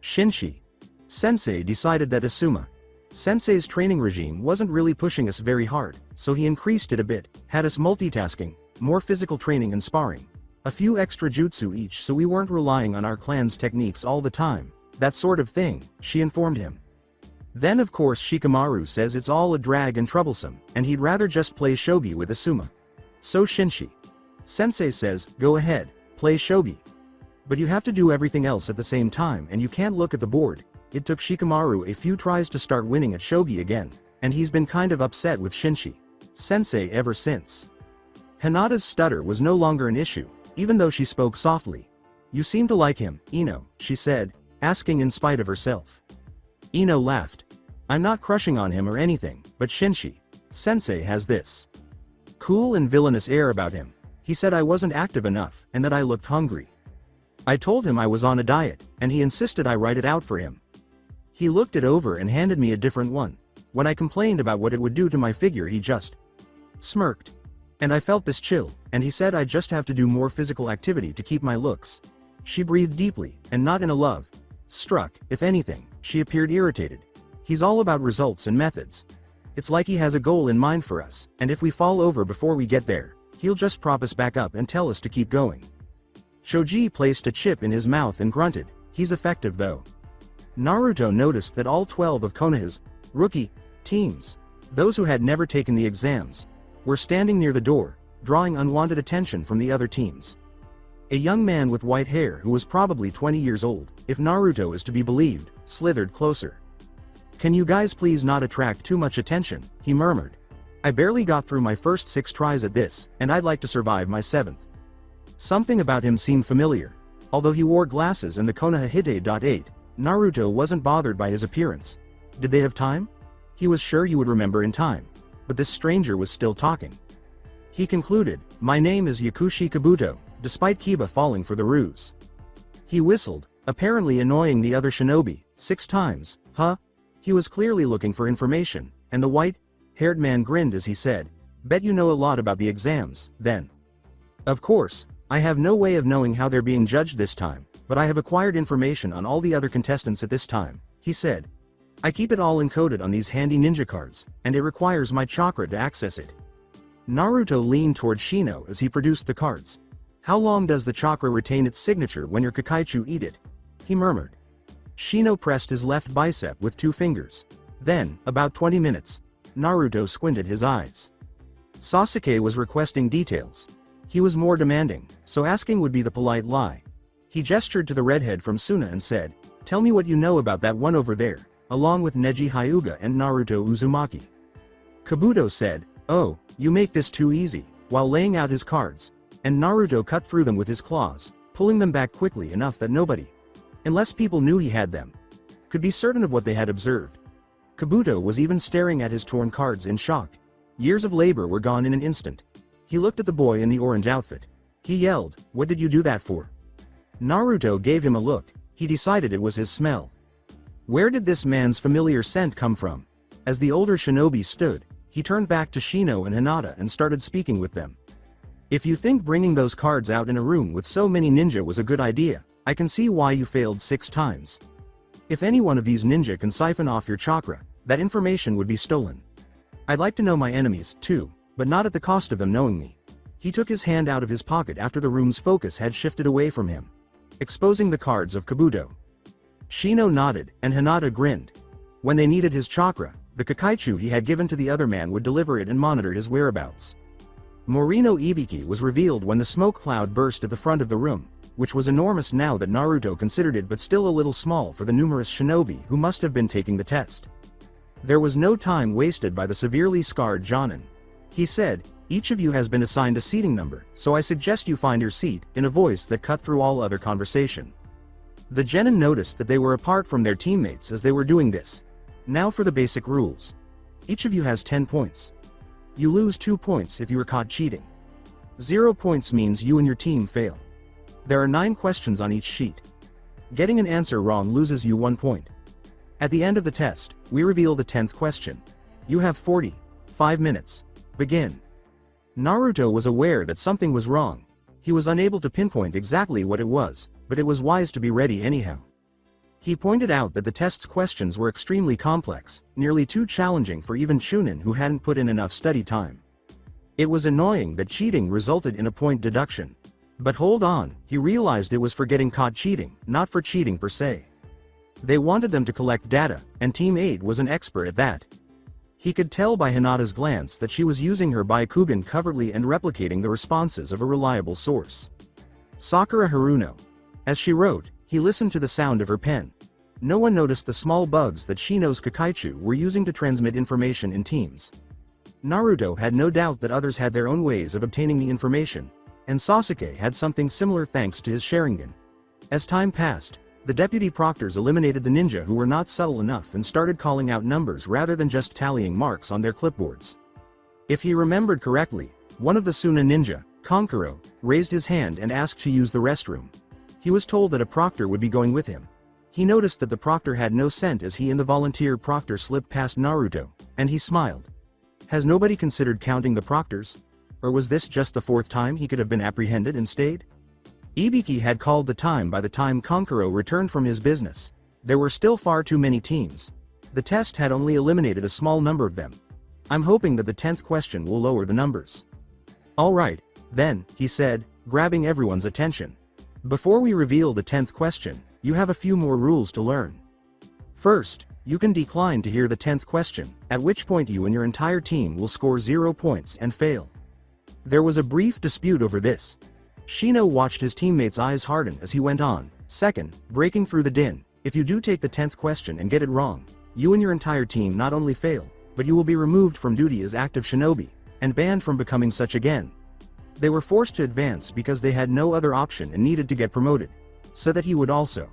Shinji. Sensei decided that Asuma. Sensei's training regime wasn't really pushing us very hard, so he increased it a bit, had us multitasking, more physical training and sparring. A few extra jutsu each so we weren't relying on our clan's techniques all the time, that sort of thing, she informed him. Then of course Shikamaru says it's all a drag and troublesome, and he'd rather just play shogi with Asuma. So Shinji. Sensei says, go ahead, play shogi. But you have to do everything else at the same time and you can't look at the board. It took Shikamaru a few tries to start winning at shogi again, and he's been kind of upset with Shinji. Sensei ever since. Hinata's stutter was no longer an issue, even though she spoke softly. You seem to like him, Ino, she said, asking in spite of herself. Ino laughed. I'm not crushing on him or anything, but Shinji. Sensei has this cool and villainous air about him. He said I wasn't active enough, and that I looked hungry. I told him I was on a diet, and he insisted I write it out for him. He looked it over and handed me a different one. When I complained about what it would do to my figure he just smirked. And I felt this chill, and he said I just have to do more physical activity to keep my looks. She breathed deeply, and not in a love struck. If anything, she appeared irritated. He's all about results and methods. It's like he has a goal in mind for us, and if we fall over before we get there, he'll just prop us back up and tell us to keep going. Shoji placed a chip in his mouth and grunted. He's effective though. Naruto noticed that all 12 of Konoha's rookie teams, those who had never taken the exams, were standing near the door, drawing unwanted attention from the other teams. A young man with white hair who was probably 20 years old, if Naruto is to be believed, slithered closer. "Can you guys please not attract too much attention?" he murmured. "I barely got through my first 6 tries at this, and I'd like to survive my 7th. Something about him seemed familiar. Although he wore glasses and the Konoha Hide.8, Naruto wasn't bothered by his appearance. Did they have time? He was sure he would remember in time. But this stranger was still talking. He concluded, "My name is Yakushi Kabuto," despite Kiba falling for the ruse. He whistled, apparently annoying the other shinobi, 6 times. "Huh?" He was clearly looking for information, and the white-haired man grinned as he said, "Bet you know a lot about the exams, then." "Of course, I have no way of knowing how they're being judged this time, but I have acquired information on all the other contestants at this time," he said. "I keep it all encoded on these handy ninja cards, and it requires my chakra to access it." Naruto leaned toward Shino as he produced the cards. "How long does the chakra retain its signature when your Kakaichu eat it?" he murmured. Shino pressed his left bicep with 2 fingers. "Then, about 20 minutes. Naruto squinted his eyes. Sasuke was requesting details. He was more demanding, so asking would be the polite lie. He gestured to the redhead from Suna and said, "Tell me what you know about that one over there," along with Neji Hyuga and Naruto Uzumaki. Kabuto said, "Oh, you make this too easy," while laying out his cards, and Naruto cut through them with his claws, pulling them back quickly enough that nobody, unless people knew he had them, could be certain of what they had observed. Kabuto was even staring at his torn cards in shock. Years of labor were gone in an instant. He looked at the boy in the orange outfit. He yelled, "What did you do that for?" Naruto gave him a look. He decided it was his smell. Where did this man's familiar scent come from? As the older shinobi stood, he turned back to Shino and Hinata and started speaking with them. "If you think bringing those cards out in a room with so many ninja was a good idea, I can see why you failed 6 times. If any one of these ninja can siphon off your chakra, that information would be stolen. I'd like to know my enemies, too, but not at the cost of them knowing me." He took his hand out of his pocket after the room's focus had shifted away from him, exposing the cards of Kabuto. Shino nodded, and Hinata grinned. When they needed his chakra, the Kakaichu he had given to the other man would deliver it and monitor his whereabouts. Morino Ibiki was revealed when the smoke cloud burst at the front of the room, which was enormous now that Naruto considered it but still a little small for the numerous shinobi who must have been taking the test. There was no time wasted by the severely scarred Jenin. He said, "Each of you has been assigned a seating number, so I suggest you find your seat," in a voice that cut through all other conversation. The Jenin noticed that they were apart from their teammates as they were doing this. Now for the basic rules. Each of you has 10 points. You lose 2 points if you are caught cheating. 0 points means you and your team fail. There are 9 questions on each sheet. Getting an answer wrong loses you 1 point. At the end of the test, we reveal the 10th question. You have 45 minutes. Begin. Naruto was aware that something was wrong. He was unable to pinpoint exactly what it was, but it was wise to be ready anyhow. He pointed out that the test's questions were extremely complex, nearly too challenging for even Chunin who hadn't put in enough study time. It was annoying that cheating resulted in a point deduction. But hold on, he realized it was for getting caught cheating, not for cheating per se. They wanted them to collect data, and Team 8 was an expert at that. He could tell by Hinata's glance that she was using her Byakugan covertly and replicating the responses of a reliable source. Sakura Haruno. As she wrote, he listened to the sound of her pen. No one noticed the small bugs that Shino's Kakaichu were using to transmit information in teams. Naruto had no doubt that others had their own ways of obtaining the information, and Sasuke had something similar thanks to his Sharingan. As time passed, the deputy proctors eliminated the ninja who were not subtle enough and started calling out numbers rather than just tallying marks on their clipboards. If he remembered correctly, one of the Suna ninja, Konkuro, raised his hand and asked to use the restroom. He was told that a proctor would be going with him. He noticed that the proctor had no scent as he and the volunteer proctor slipped past Naruto, and he smiled. Has nobody considered counting the proctors? Or was this just the fourth time he could have been apprehended and stayed? Ibiki had called the time by the time Konkuro returned from his business. There were still far too many teams. The test had only eliminated a small number of them. I'm hoping that the 10th question will lower the numbers. Alright, then, he said, grabbing everyone's attention. Before we reveal the 10th question, you have a few more rules to learn. First, you can decline to hear the 10th question, at which point you and your entire team will score 0 points and fail. There was a brief dispute over this. Shino watched his teammates' eyes harden as he went on. Second, breaking through the din, if you do take the 10th question and get it wrong, you and your entire team not only fail, but you will be removed from duty as active shinobi, and banned from becoming such again. They were forced to advance because they had no other option and needed to get promoted, so that he would also.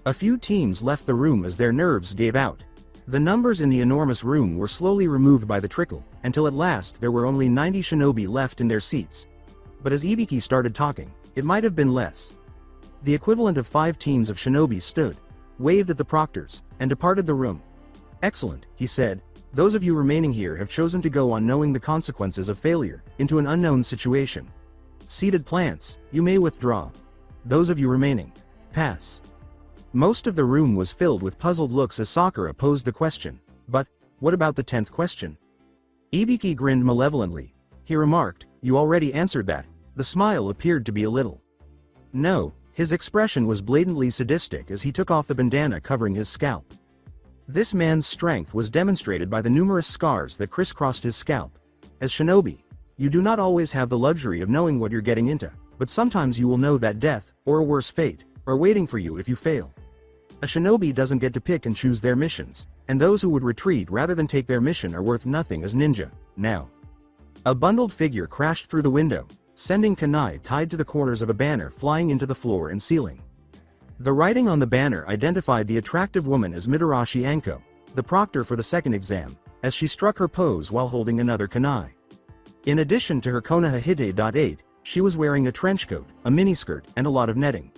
A few teams left the room as their nerves gave out. The numbers in the enormous room were slowly removed by the trickle, until at last there were only 90 shinobi left in their seats. But as Ibiki started talking, it might have been less. The equivalent of 5 teams of shinobi stood, waved at the proctors, and departed the room. Excellent, he said. Those of you remaining here have chosen to go on knowing the consequences of failure, into an unknown situation. Seated plants, you may withdraw. Those of you remaining, pass. Most of the room was filled with puzzled looks as Sakura posed the question. But, what about the 10th question? Ibiki grinned malevolently. He remarked, you already answered that. The smile appeared to be a little. No, his expression was blatantly sadistic as he took off the bandana covering his scalp. This man's strength was demonstrated by the numerous scars that crisscrossed his scalp. As shinobi, you do not always have the luxury of knowing what you're getting into, but sometimes you will know that death, or a worse fate, are waiting for you if you fail. A shinobi doesn't get to pick and choose their missions, and those who would retreat rather than take their mission are worth nothing as ninja. Now. A bundled figure crashed through the window, sending kunai tied to the corners of a banner flying into the floor and ceiling. The writing on the banner identified the attractive woman as Mitarashi Anko, the proctor for the second exam, as she struck her pose while holding another kunai. In addition to her Konoha Hite.8, she was wearing a trench coat, a miniskirt, and a lot of netting.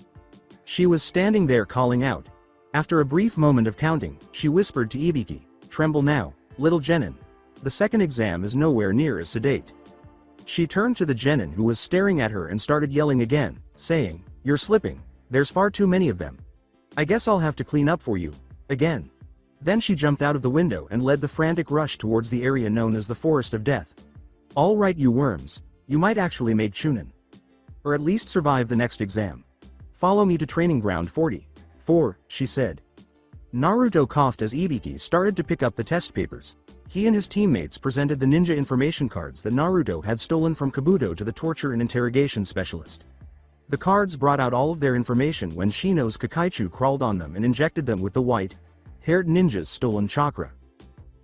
She was standing there calling out. After a brief moment of counting, she whispered to Ibiki, "Tremble now, little Jenin. The second exam is nowhere near as sedate." She turned to the Jenin who was staring at her and started yelling again, saying, "You're slipping. There's far too many of them. I guess I'll have to clean up for you. Again." Then she jumped out of the window and led the frantic rush towards the area known as the Forest of Death. "All right, you worms. You might actually make Chunin. Or at least survive the next exam. Follow me to training ground 44, she said. Naruto coughed as Ibiki started to pick up the test papers. He and his teammates presented the ninja information cards that Naruto had stolen from Kabuto to the torture and interrogation specialist. The cards brought out all of their information when Shino's Kakaichu crawled on them and injected them with the white-haired ninja's stolen chakra.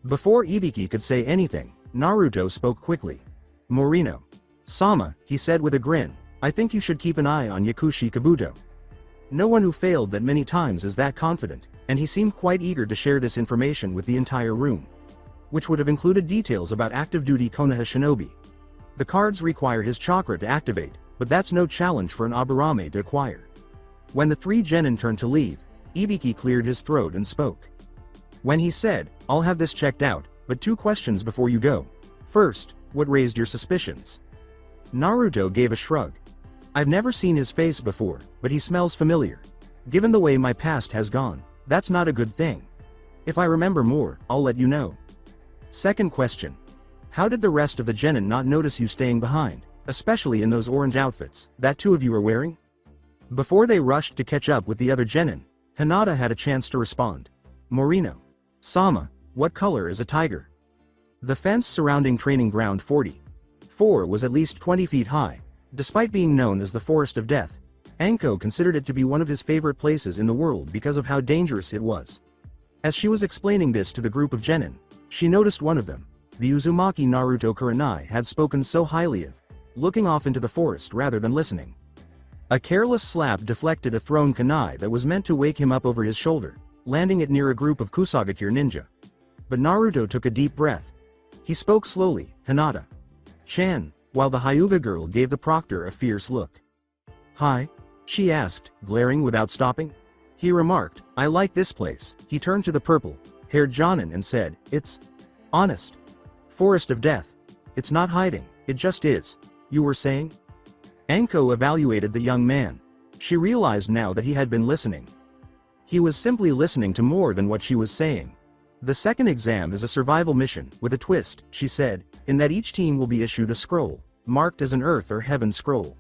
Before Ibiki could say anything, Naruto spoke quickly. "Morino. Sama," he said with a grin, "I think you should keep an eye on Yakushi Kabuto." No one who failed that many times is that confident, and he seemed quite eager to share this information with the entire room, which would have included details about active-duty Konoha shinobi. The cards require his chakra to activate, but that's no challenge for an Aburame to acquire. When the 3 genin turned to leave, Ibiki cleared his throat and spoke. When he said, "I'll have this checked out, but 2 questions before you go. First, what raised your suspicions?" Naruto gave a shrug. "I've never seen his face before, but he smells familiar. Given the way my past has gone, that's not a good thing. If I remember more, I'll let you know." Second question. How did the rest of the genin not notice you staying behind, especially in those orange outfits that 2 of you are wearing? Before they rushed to catch up with the other genin, Hinata had a chance to respond. "Morino. Sama, what color is a tiger?" The fence surrounding training ground 44 was at least 20 feet high. Despite being known as the Forest of Death, Anko considered it to be one of his favorite places in the world because of how dangerous it was. As she was explaining this to the group of genin, she noticed one of them, the Uzumaki Naruto Kurenai, had spoken so highly of, looking off into the forest rather than listening. A careless slap deflected a thrown kunai that was meant to wake him up over his shoulder, landing it near a group of Kusagakure ninja. But Naruto took a deep breath. He spoke slowly, "Hinata. Chan," while the Hyuga girl gave the proctor a fierce look. "Hi?" she asked, glaring without stopping. He remarked, "I like this place." He turned to the purple-haired Jonin and said, "It's honest. Forest of Death. It's not hiding." It just is. You were saying? Anko evaluated the young man. She realized now that he had been listening. He was simply listening to more than what she was saying. The second exam is a survival mission, with a twist, she said, in that each team will be issued a scroll, marked as an Earth or Heaven scroll.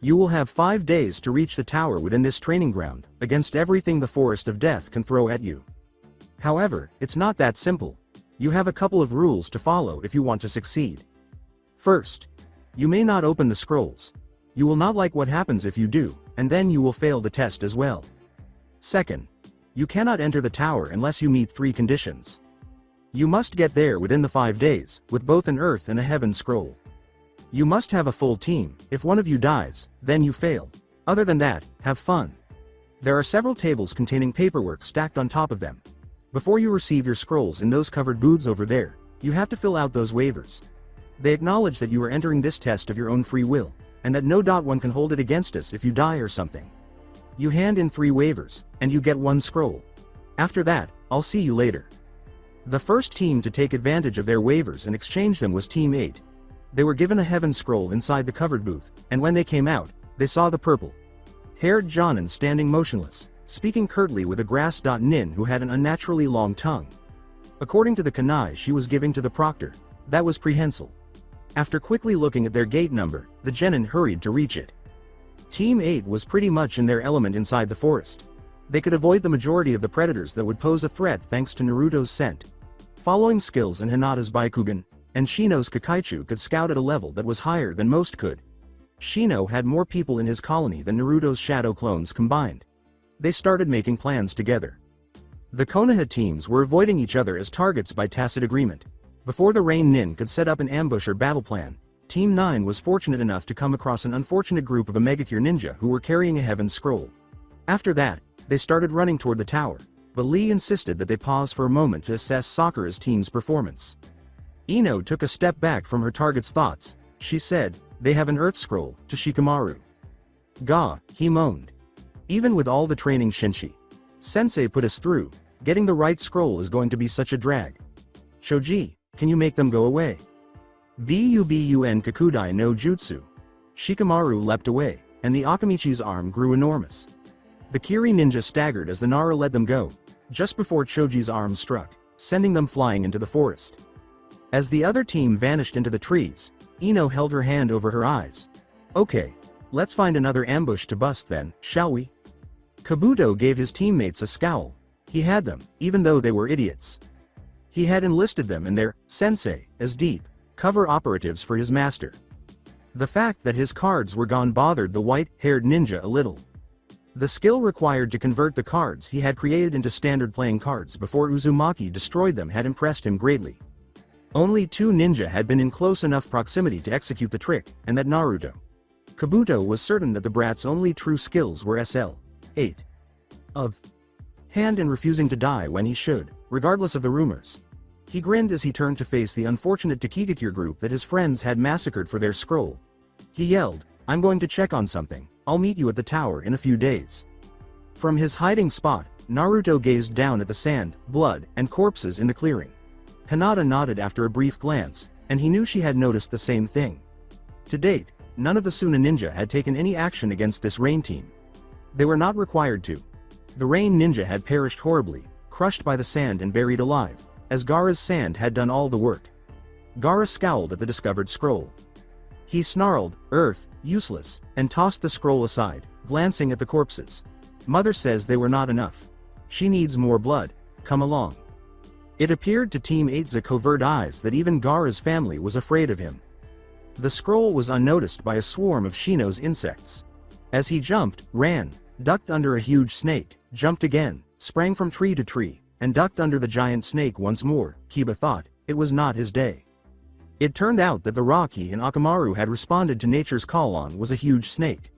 You will have 5 days to reach the tower within this training ground, against everything the Forest of Death can throw at you. However, it's not that simple. You have a couple of rules to follow if you want to succeed. First, you may not open the scrolls. You will not like what happens if you do, and then you will fail the test as well. Second, you cannot enter the tower unless you meet 3 conditions. You must get there within the 5 days, with both an Earth and a Heaven scroll. You must have a full team. If one of you dies, then you fail. Other than that, have fun. There are several tables containing paperwork stacked on top of them. Before you receive your scrolls in those covered booths over there, you have to fill out those waivers. They acknowledge that you are entering this test of your own free will, and that no one can hold it against us if you die or something. You hand in 3 waivers, and you get 1 scroll. After that, I'll see you later. The first team to take advantage of their waivers and exchange them was Team 8. They were given a Heaven scroll inside the covered booth, and when they came out, they saw the purple-haired Jenin standing motionless, speaking curtly with a grass nin who had an unnaturally long tongue. According to the kanai she was giving to the proctor, that was prehensile. After quickly looking at their gate number, the Jenin hurried to reach it. Team 8 was pretty much in their element inside the forest. They could avoid the majority of the predators that would pose a threat thanks to Naruto's scent. Following skills and Hinata's Baikugan, and Shino's Kakaichu could scout at a level that was higher than most could. Shino had more people in his colony than Naruto's shadow clones combined. They started making plans together. The Konoha teams were avoiding each other as targets by tacit agreement. Before the Rain Nin could set up an ambush or battle plan, Team 9 was fortunate enough to come across an unfortunate group of Omega-tier ninja who were carrying a Heaven scroll. After that, they started running toward the tower, but Lee insisted that they pause for a moment to assess Sakura's team's performance. Ino took a step back from her target's thoughts. She said, "They have an Earth scroll," to Shikamaru. "Gah," he moaned. "Even with all the training Shinshi Sensei put us through, getting the right scroll is going to be such a drag. Choji, can you make them go away?" Bubun Kakudai no Jutsu. Shikamaru leapt away, and the Akamichi's arm grew enormous. The Kiri ninja staggered as the Nara let them go, just before Choji's arm struck, sending them flying into the forest. As the other team vanished into the trees, Ino held her hand over her eyes. "Okay, let's find another ambush to bust then, shall we?" Kabuto gave his teammates a scowl. He had them, even though they were idiots. He had enlisted them and their sensei as deep cover operatives for his master. The fact that his cards were gone bothered the white-haired ninja a little. The skill required to convert the cards he had created into standard playing cards before Uzumaki destroyed them had impressed him greatly. Only 2 ninja had been in close enough proximity to execute the trick, and that Naruto. Kabuto was certain that the brat's only true skills were SL8 of hand and refusing to die when he should, regardless of the rumors. He grinned as he turned to face the unfortunate Takigakure group that his friends had massacred for their scroll. He yelled, "I'm going to check on something. I'll meet you at the tower in a few days." From his hiding spot, Naruto gazed down at the sand, blood, and corpses in the clearing. Hinata nodded after a brief glance, and he knew she had noticed the same thing. To date, none of the Suna ninja had taken any action against this Rain team. They were not required to. The Rain ninja had perished horribly, crushed by the sand and buried alive, as Gaara's sand had done all the work. Gaara scowled at the discovered scroll. He snarled, "Earth, useless," and tossed the scroll aside, glancing at the corpses. "Mother says they were not enough. She needs more blood. Come along." It appeared to Team 8's covert eyes that even Gaara's family was afraid of him. The scroll was unnoticed by a swarm of Shino's insects. As he jumped, ran, ducked under a huge snake, jumped again, sprang from tree to tree, and ducked under the giant snake once more, Kiba thought, it was not his day. It turned out that the rock he and Akamaru had responded to nature's call on was a huge snake.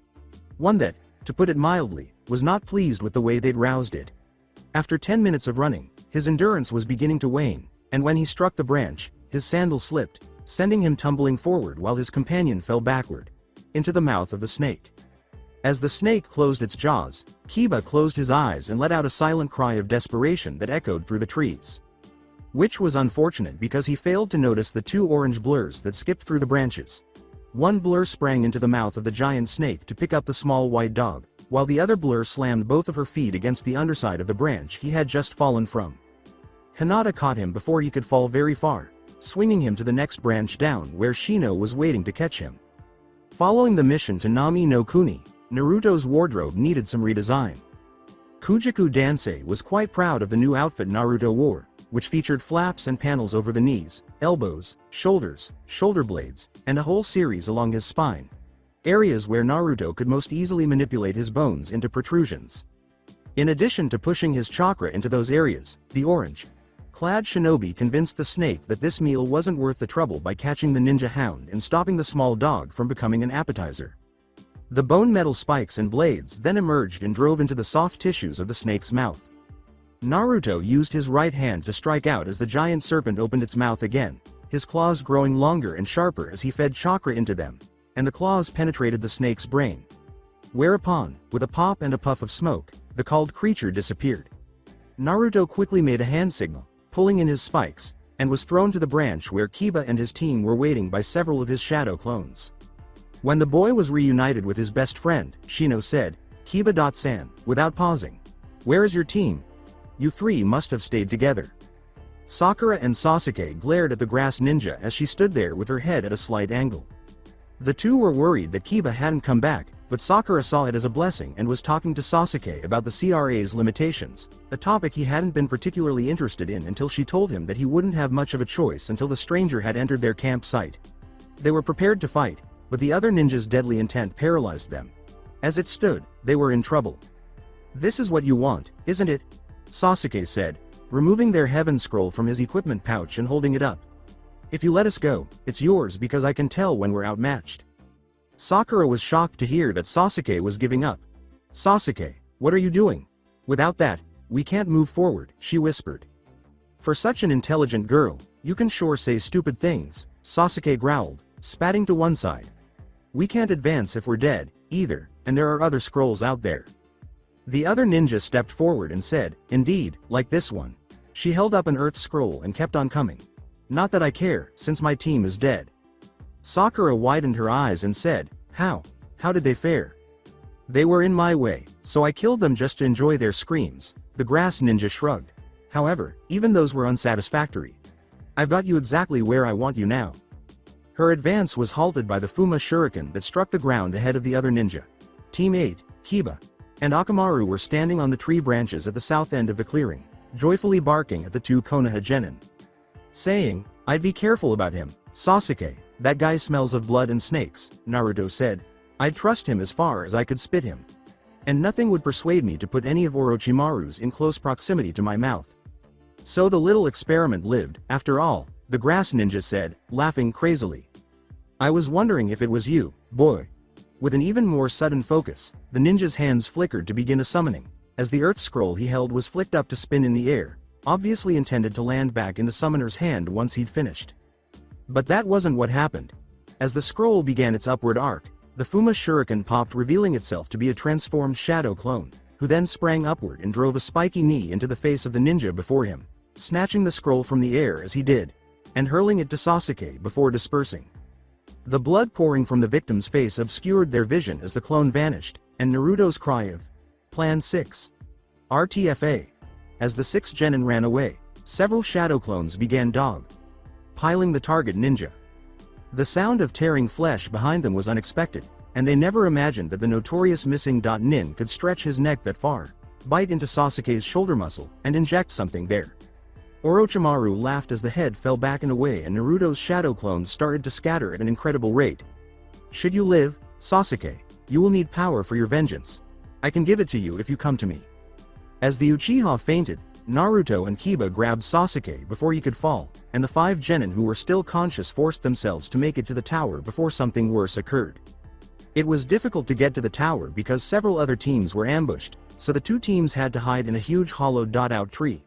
One that, to put it mildly, was not pleased with the way they'd roused it. After 10 minutes of running, his endurance was beginning to wane, and when he struck the branch, his sandal slipped, sending him tumbling forward while his companion fell backward, into the mouth of the snake. As the snake closed its jaws, Kiba closed his eyes and let out a silent cry of desperation that echoed through the trees. which was unfortunate because he failed to notice the two orange blurs that skipped through the branches. One blur sprang into the mouth of the giant snake to pick up the small white dog, while the other blur slammed both of her feet against the underside of the branch he had just fallen from. Hinata caught him before he could fall very far, swinging him to the next branch down where Shino was waiting to catch him. Following the mission to Nami no Kuni, Naruto's wardrobe needed some redesign. Kujaku Dansei was quite proud of the new outfit Naruto wore, which featured flaps and panels over the knees, elbows, shoulders, shoulder blades, and a whole series along his spine. Areas where Naruto could most easily manipulate his bones into protrusions. In addition to pushing his chakra into those areas, the orange-clad shinobi convinced the snake that this meal wasn't worth the trouble by catching the ninja hound and stopping the small dog from becoming an appetizer. The bone metal spikes and blades then emerged and drove into the soft tissues of the snake's mouth. Naruto used his right hand to strike out as the giant serpent opened its mouth again, his claws growing longer and sharper as he fed chakra into them, and the claws penetrated the snake's brain. Whereupon, with a pop and a puff of smoke, the called creature disappeared. Naruto quickly made a hand signal, pulling in his spikes, and was thrown to the branch where Kiba and his team were waiting by several of his shadow clones. When the boy was reunited with his best friend, Shino said, "Kiba-san," without pausing. "Where is your team? You three must have stayed together." Sakura and Sasuke glared at the grass ninja as she stood there with her head at a slight angle. The two were worried that Kiba hadn't come back, but Sakura saw it as a blessing and was talking to Sasuke about the CRA's limitations, a topic he hadn't been particularly interested in until she told him that he wouldn't have much of a choice until the stranger had entered their campsite. They were prepared to fight, but the other ninja's deadly intent paralyzed them. As it stood, they were in trouble. "This is what you want, isn't it?" Sasuke said, removing their heaven scroll from his equipment pouch and holding it up. "If you let us go, it's yours because I can tell when we're outmatched." Sakura was shocked to hear that Sasuke was giving up. "Sasuke, what are you doing? Without that, we can't move forward," she whispered. "For such an intelligent girl, you can sure say stupid things," Sasuke growled, spatting to one side. "We can't advance if we're dead, either, and there are other scrolls out there." The other ninja stepped forward and said, "Indeed, like this one." She held up an earth scroll and kept on coming. "Not that I care, since my team is dead." Sakura widened her eyes and said, How did they fare?" "They were in my way, so I killed them just to enjoy their screams," the grass ninja shrugged. "However, even those were unsatisfactory. I've got you exactly where I want you now." Her advance was halted by the Fuma Shuriken that struck the ground ahead of the other ninja. Team 8, Kiba, and Akamaru were standing on the tree branches at the south end of the clearing, joyfully barking at the two Konoha Jenin. Saying, "I'd be careful about him, Sasuke, that guy smells of blood and snakes," Naruto said. "I'd trust him as far as I could spit him. And nothing would persuade me to put any of Orochimaru's in close proximity to my mouth." So the little experiment lived, after all, the grass ninja said, laughing crazily. "I was wondering if it was you, boy." With an even more sudden focus, the ninja's hands flickered to begin a summoning, as the earth scroll he held was flicked up to spin in the air, obviously intended to land back in the summoner's hand once he'd finished. But that wasn't what happened. As the scroll began its upward arc, the Fuma Shuriken popped, revealing itself to be a transformed shadow clone, who then sprang upward and drove a spiky knee into the face of the ninja before him, snatching the scroll from the air as he did, and hurling it to Sasuke before dispersing. The blood pouring from the victim's face obscured their vision as the clone vanished, and Naruto's cry of Plan 6. RTFA. As the 6 Jenin ran away, several shadow clones began piling the target ninja. The sound of tearing flesh behind them was unexpected, and they never imagined that the notorious missing Nin could stretch his neck that far, bite into Sasuke's shoulder muscle, and inject something there. Orochimaru laughed as the head fell back and away, and Naruto's shadow clones started to scatter at an incredible rate. "Should you live, Sasuke, you will need power for your vengeance. I can give it to you if you come to me." As the Uchiha fainted, Naruto and Kiba grabbed Sasuke before he could fall, and the 5 Jenin who were still conscious forced themselves to make it to the tower before something worse occurred. It was difficult to get to the tower because several other teams were ambushed, so the two teams had to hide in a huge hollowed-out tree.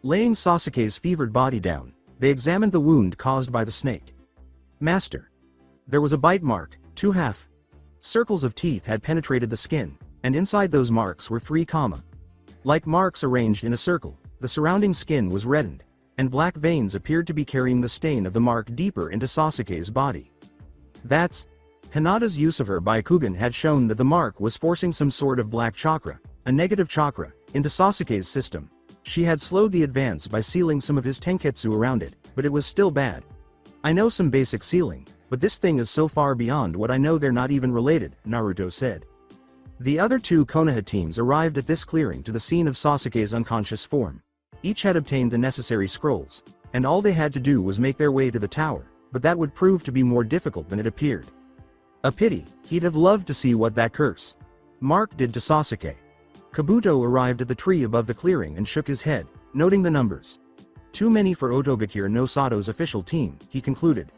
Laying Sasuke's fevered body down, they examined the wound caused by the snake. "Master." There was a bite mark, 2 circles of teeth had penetrated the skin, and inside those marks were 3 like marks arranged in a circle. The surrounding skin was reddened. and black veins appeared to be carrying the stain of the mark deeper into Sasuke's body. Hinata's use of her Byakugan had shown that the mark was forcing some sort of black chakra, a negative chakra, into Sasuke's system. She had slowed the advance by sealing some of his tenketsu around it, but it was still bad. I know some basic sealing, but this thing is so far beyond what I know they're not even related, Naruto said. The other two Konoha teams arrived at this clearing to the scene of Sasuke's unconscious form. Each had obtained the necessary scrolls, and all they had to do was make their way to the tower, but that would prove to be more difficult than it appeared. A pity, he'd have loved to see what that curse mark did to Sasuke. Kabuto arrived at the tree above the clearing and shook his head, noting the numbers. Too many for Otogakure no Sato's official team, he concluded.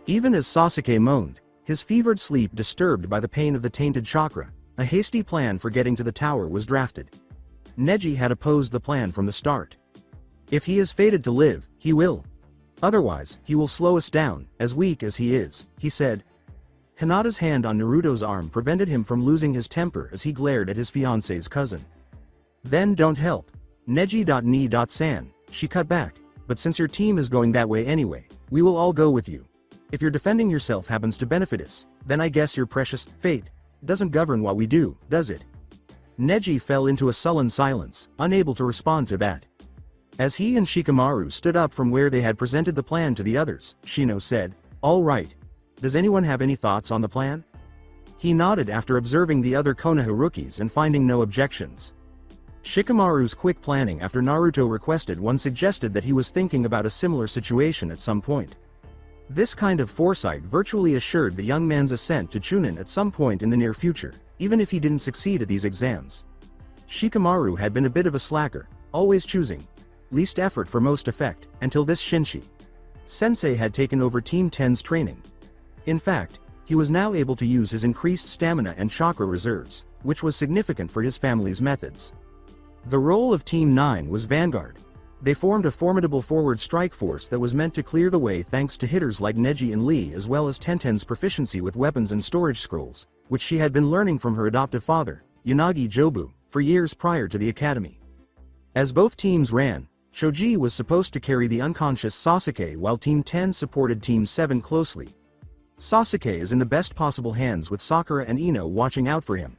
Even as Sasuke moaned, his fevered sleep disturbed by the pain of the tainted chakra, a hasty plan for getting to the tower was drafted. Neji had opposed the plan from the start. If he is fated to live, he will. Otherwise, he will slow us down, as weak as he is, he said. Hinata's hand on Naruto's arm prevented him from losing his temper as he glared at his fiancé's cousin. Then don't help. Neji.ni.san, she cut back, but since your team is going that way anyway, we will all go with you. If your defending yourself happens to benefit us, then I guess your precious fate doesn't govern what we do, does it? Neji fell into a sullen silence, unable to respond to that. As he and Shikamaru stood up from where they had presented the plan to the others, Shino said, "All right. Does anyone have any thoughts on the plan?" He nodded after observing the other Konoha rookies and finding no objections. Shikamaru's quick planning after Naruto requested one suggested that he was thinking about a similar situation at some point. This kind of foresight virtually assured the young man's ascent to Chunin at some point in the near future, even if he didn't succeed at these exams. Shikamaru had been a bit of a slacker, always choosing least effort for most effect, until this Shinshi Sensei had taken over Team 10's training. In fact, he was now able to use his increased stamina and chakra reserves, which was significant for his family's methods. The role of Team 9 was Vanguard. They formed a formidable forward strike force that was meant to clear the way thanks to hitters like Neji and Lee as well as Tenten's proficiency with weapons and storage scrolls, which she had been learning from her adoptive father, Yanagi Jobu, for years prior to the academy. As both teams ran, Choji was supposed to carry the unconscious Sasuke while Team 10 supported Team 7 closely. Sasuke is in the best possible hands with Sakura and Ino watching out for him.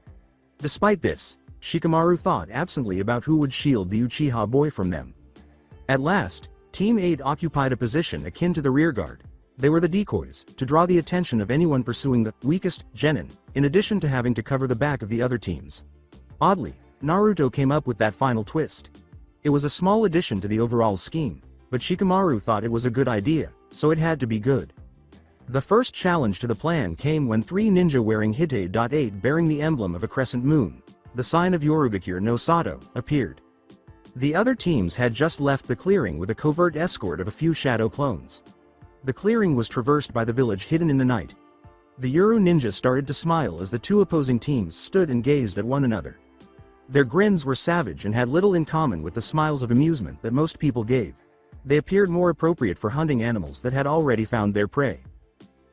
Despite this, Shikamaru thought absently about who would shield the Uchiha boy from them. At last, Team 8 occupied a position akin to the rearguard. They were the decoys, to draw the attention of anyone pursuing the weakest Jenin, in addition to having to cover the back of the other teams. Oddly, Naruto came up with that final twist. It was a small addition to the overall scheme, but Shikamaru thought it was a good idea, so it had to be good. The first challenge to the plan came when three ninja wearing Hite.8 bearing the emblem of a crescent moon, the sign of Yorugakure no Sato, appeared. The other teams had just left the clearing with a covert escort of a few shadow clones. The clearing was traversed by the village hidden in the night. The Yuru ninja started to smile as the two opposing teams stood and gazed at one another. Their grins were savage and had little in common with the smiles of amusement that most people gave. They appeared more appropriate for hunting animals that had already found their prey.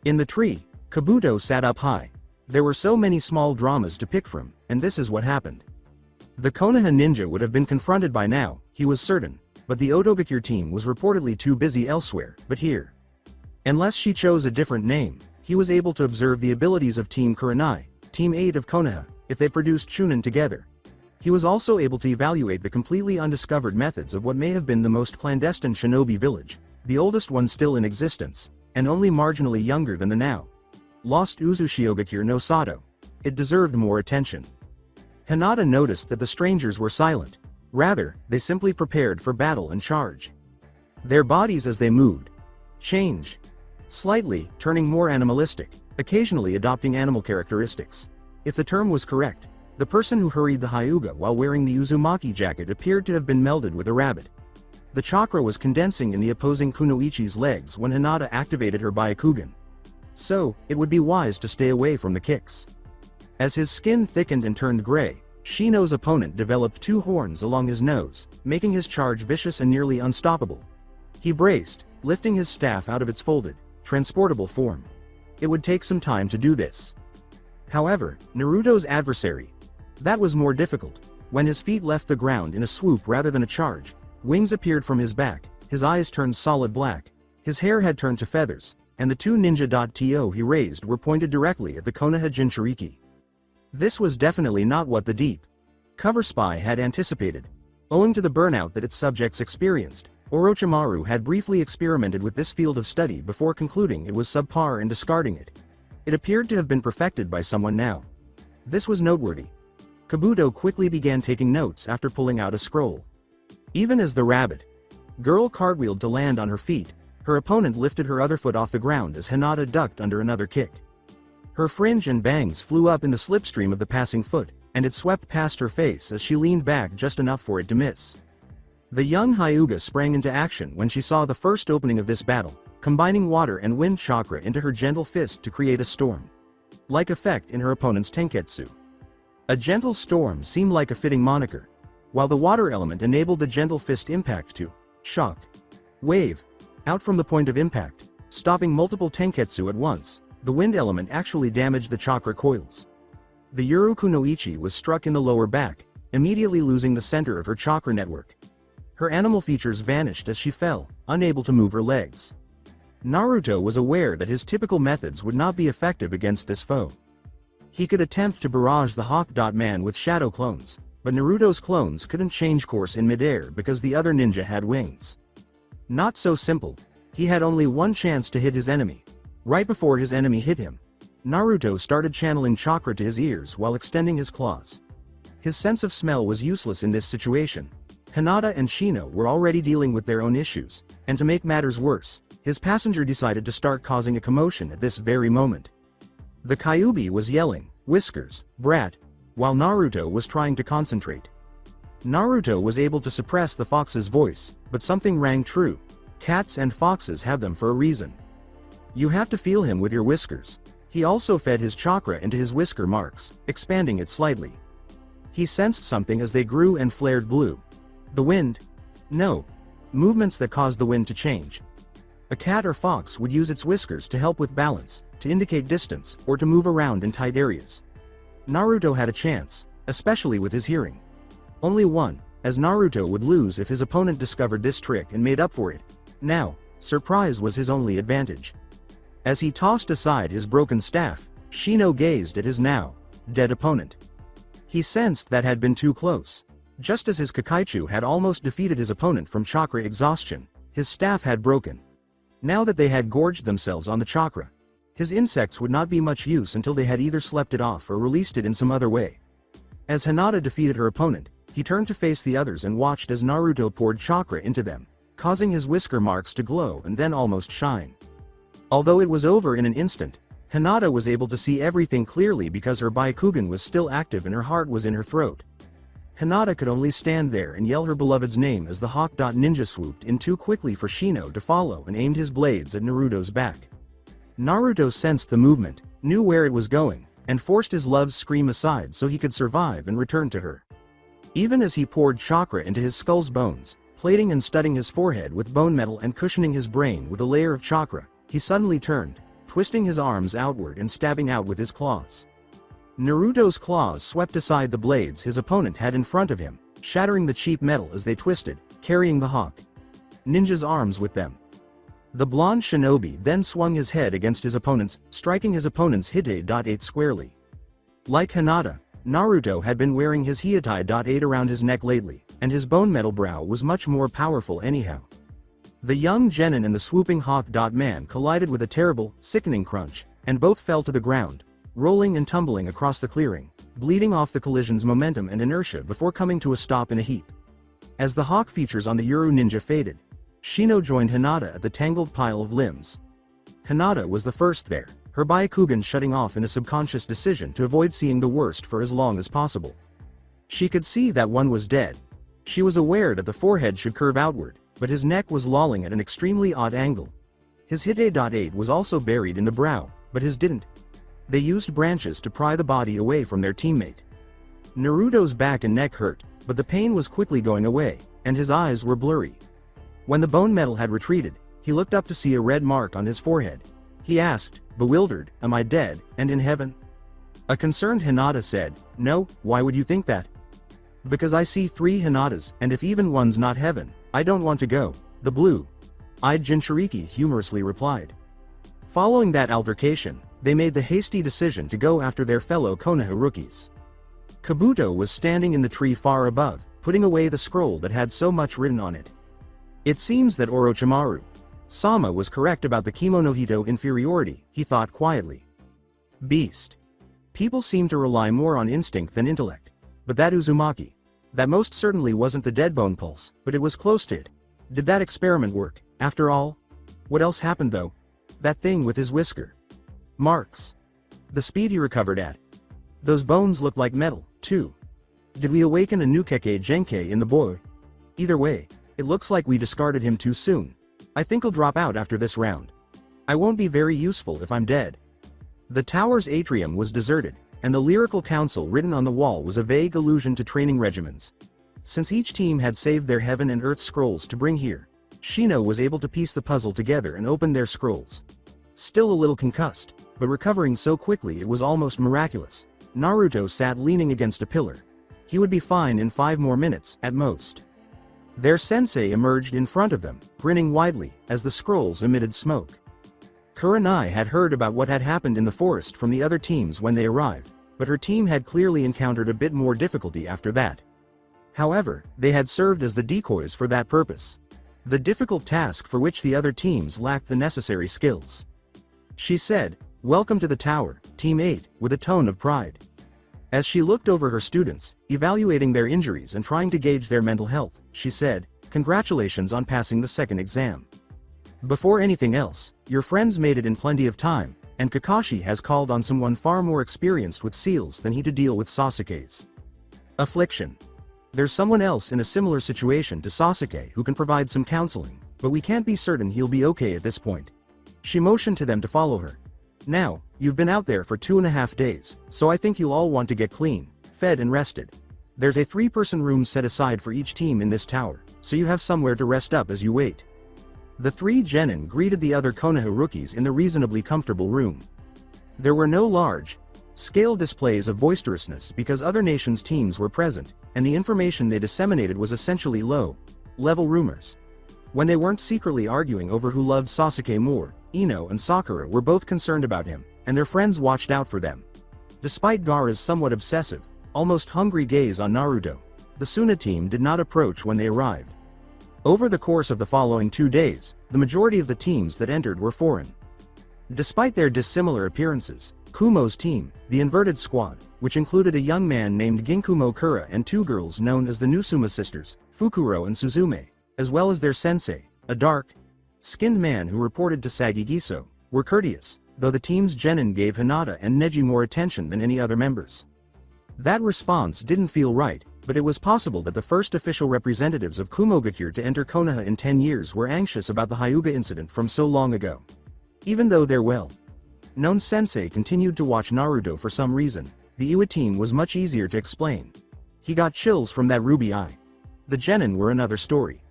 In the tree, Kabuto sat up high. There were so many small dramas to pick from, and this is what happened. The Konoha ninja would have been confronted by now, he was certain, but the Otogakure team was reportedly too busy elsewhere, but here. Unless she chose a different name, he was able to observe the abilities of Team Kurenai, Team 8 of Konoha, if they produced Chunin together. He was also able to evaluate the completely undiscovered methods of what may have been the most clandestine shinobi village, the oldest one still in existence, and only marginally younger than the now lost Uzushiogakure no Sato. It deserved more attention. Hinata noticed that the strangers were silent. Rather, they simply prepared for battle and charge. Their bodies as they moved changed slightly, turning more animalistic, occasionally adopting animal characteristics. If the term was correct, the person who hurried the Hyuga while wearing the Uzumaki jacket appeared to have been melded with a rabbit. The chakra was condensing in the opposing Kunoichi's legs when Hinata activated her Byakugan. So, it would be wise to stay away from the kicks. As his skin thickened and turned gray, Shino's opponent developed two horns along his nose, making his charge vicious and nearly unstoppable. He braced, lifting his staff out of its folded, transportable form. It would take some time to do this. However, Naruto's adversary, that was more difficult. When his feet left the ground in a swoop rather than a charge, wings appeared from his back, his eyes turned solid black, his hair had turned to feathers, and the two ninja.to he raised were pointed directly at the Konoha Jinchuriki. This was definitely not what the deep cover spy had anticipated. Owing to the burnout that its subjects experienced, Orochimaru had briefly experimented with this field of study before concluding it was subpar and discarding it. It appeared to have been perfected by someone now. This was noteworthy. Kabuto quickly began taking notes after pulling out a scroll. Even as the rabbit girl cartwheeled to land on her feet, her opponent lifted her other foot off the ground as Hinata ducked under another kick. Her fringe and bangs flew up in the slipstream of the passing foot, and it swept past her face as she leaned back just enough for it to miss. The young Hyuga sprang into action when she saw the first opening of this battle, combining water and wind chakra into her gentle fist to create a storm-like effect in her opponent's tenketsu. A gentle storm seemed like a fitting moniker, while the water element enabled the gentle fist impact to shock wave out from the point of impact, stopping multiple tenketsu at once. The wind element actually damaged the chakra coils. The Yuruku no Ichi was struck in the lower back, immediately losing the center of her chakra network. Her animal features vanished as she fell, unable to move her legs. Naruto was aware that his typical methods would not be effective against this foe. He could attempt to barrage the Hawk-Man with shadow clones, but Naruto's clones couldn't change course in midair because the other ninja had wings. Not so simple. He had only one chance to hit his enemy. Right before his enemy hit him, Naruto started channeling chakra to his ears while extending his claws. His sense of smell was useless in this situation. Hinata and Shino were already dealing with their own issues, and to make matters worse, his passenger decided to start causing a commotion at this very moment. The Kyuubi was yelling, "Whiskers, brat," while Naruto was trying to concentrate. Naruto was able to suppress the fox's voice, but something rang true. Cats and foxes have them for a reason. You have to feel him with your whiskers. He also fed his chakra into his whisker marks, expanding it slightly. He sensed something as they grew and flared blue. The wind? No. Movements that caused the wind to change. A cat or fox would use its whiskers to help with balance, to indicate distance, or to move around in tight areas. Naruto had a chance, especially with his hearing. Only one, as Naruto would lose if his opponent discovered this trick and made up for it. Now, surprise was his only advantage. As he tossed aside his broken staff, Shino gazed at his now dead opponent. He sensed that had been too close. Just as his Kakaichu had almost defeated his opponent from chakra exhaustion, his staff had broken. Now that they had gorged themselves on the chakra, his insects would not be much use until they had either slept it off or released it in some other way. As Hinata defeated her opponent, he turned to face the others and watched as Naruto poured chakra into them, causing his whisker marks to glow and then almost shine. Although it was over in an instant, Hinata was able to see everything clearly because her Byakugan was still active and her heart was in her throat. Hinata could only stand there and yell her beloved's name as the Hawk Ninja swooped in too quickly for Shino to follow and aimed his blades at Naruto's back. Naruto sensed the movement, knew where it was going, and forced his love's scream aside so he could survive and return to her. Even as he poured chakra into his skull's bones, plating and studding his forehead with bone metal and cushioning his brain with a layer of chakra, he suddenly turned, twisting his arms outward and stabbing out with his claws. Naruto's claws swept aside the blades his opponent had in front of him, shattering the cheap metal as they twisted, carrying the Hawk Ninja's arms with them. The blonde shinobi then swung his head against his opponent's, striking his opponent's Hite.8 squarely. Like Hinata, Naruto had been wearing his Hite.8 around his neck lately, and his bone metal brow was much more powerful anyhow. The young Jenin and the swooping Hawk-Man collided with a terrible, sickening crunch, and both fell to the ground, rolling and tumbling across the clearing, bleeding off the collision's momentum and inertia before coming to a stop in a heap. As the Hawk features on the Yuru ninja faded, Shino joined Hinata at the tangled pile of limbs. Hinata was the first there, her Byakugan shutting off in a subconscious decision to avoid seeing the worst for as long as possible. She could see that one was dead. She was aware that the forehead should curve outward, but his neck was lolling at an extremely odd angle. His Hite.8 was also buried in the brow, but his didn't. They used branches to pry the body away from their teammate. Naruto's back and neck hurt, but the pain was quickly going away, and his eyes were blurry. When the bone metal had retreated, he looked up to see a red mark on his forehead. He asked, bewildered, "Am I dead, and in heaven?" A concerned Hinata said, "No, why would you think that?" "Because I see 3 Hinatas, and if even one's not heaven, I don't want to go," The blue-eyed Jinchuriki humorously replied. Following that altercation, they made the hasty decision to go after their fellow Konoha rookies. Kabuto was standing in the tree far above, putting away the scroll that had so much written on it. It seems that Orochimaru-sama was correct about the Kimonohito inferiority, he thought quietly. Beast. People seem to rely more on instinct than intellect. But that Uzumaki. That most certainly wasn't the Deadbone Pulse, but it was close to it. Did that experiment work, after all? What else happened though? That thing with his whisker. Marks. The speed he recovered at. Those bones looked like metal, too. Did we awaken a Nukeke Genkei in the boy? Either way, it looks like we discarded him too soon. I think he'll drop out after this round. I won't be very useful if I'm dead. The tower's atrium was deserted, and the lyrical council written on the wall was a vague allusion to training regimens. Since each team had saved their heaven and earth scrolls to bring here, Shino was able to piece the puzzle together and open their scrolls. Still a little concussed, but recovering so quickly it was almost miraculous, Naruto sat leaning against a pillar. He would be fine in 5 more minutes, at most. Their sensei emerged in front of them, grinning widely, as the scrolls emitted smoke. Kuranai had heard about what had happened in the forest from the other teams when they arrived, but her team had clearly encountered a bit more difficulty after that. However, they had served as the decoys for that purpose. The difficult task for which the other teams lacked the necessary skills. She said, "Welcome to the tower, Team 8, with a tone of pride." As she looked over her students, evaluating their injuries and trying to gauge their mental health, she said, "Congratulations on passing the second exam. Before anything else, your friends made it in plenty of time, and Kakashi has called on someone far more experienced with seals than he to deal with Sasuke's affliction. There's someone else in a similar situation to Sasuke who can provide some counseling, but we can't be certain he'll be okay at this point." She motioned to them to follow her. "Now, you've been out there for 2.5 days, so I think you'll all want to get clean, fed and rested. There's a 3-person room set aside for each team in this tower, so you have somewhere to rest up as you wait." The 3 Jenin greeted the other Konoha rookies in the reasonably comfortable room. There were no large-scale displays of boisterousness because other nations' teams were present, and the information they disseminated was essentially low-level rumors. When they weren't secretly arguing over who loved Sasuke more, Ino and Sakura were both concerned about him, and their friends watched out for them. Despite Gaara's somewhat obsessive, almost hungry gaze on Naruto, the Suna team did not approach when they arrived. Over the course of the following 2 days, the majority of the teams that entered were foreign. Despite their dissimilar appearances, Kumo's team, the Inverted Squad, which included a young man named Ginkumo Kura and 2 girls known as the Nusuma sisters, Fukuro and Suzume, as well as their sensei, a dark-skinned man who reported to Sagigiso, were courteous, though the team's Jenin gave Hinata and Neji more attention than any other members. That response didn't feel right, but it was possible that the first official representatives of Kumogakure to enter Konoha in 10 years were anxious about the Hyuga incident from so long ago. Even though their well-known sensei continued to watch Naruto for some reason, the Iwa team was much easier to explain. He got chills from that ruby eye. The Jenin were another story.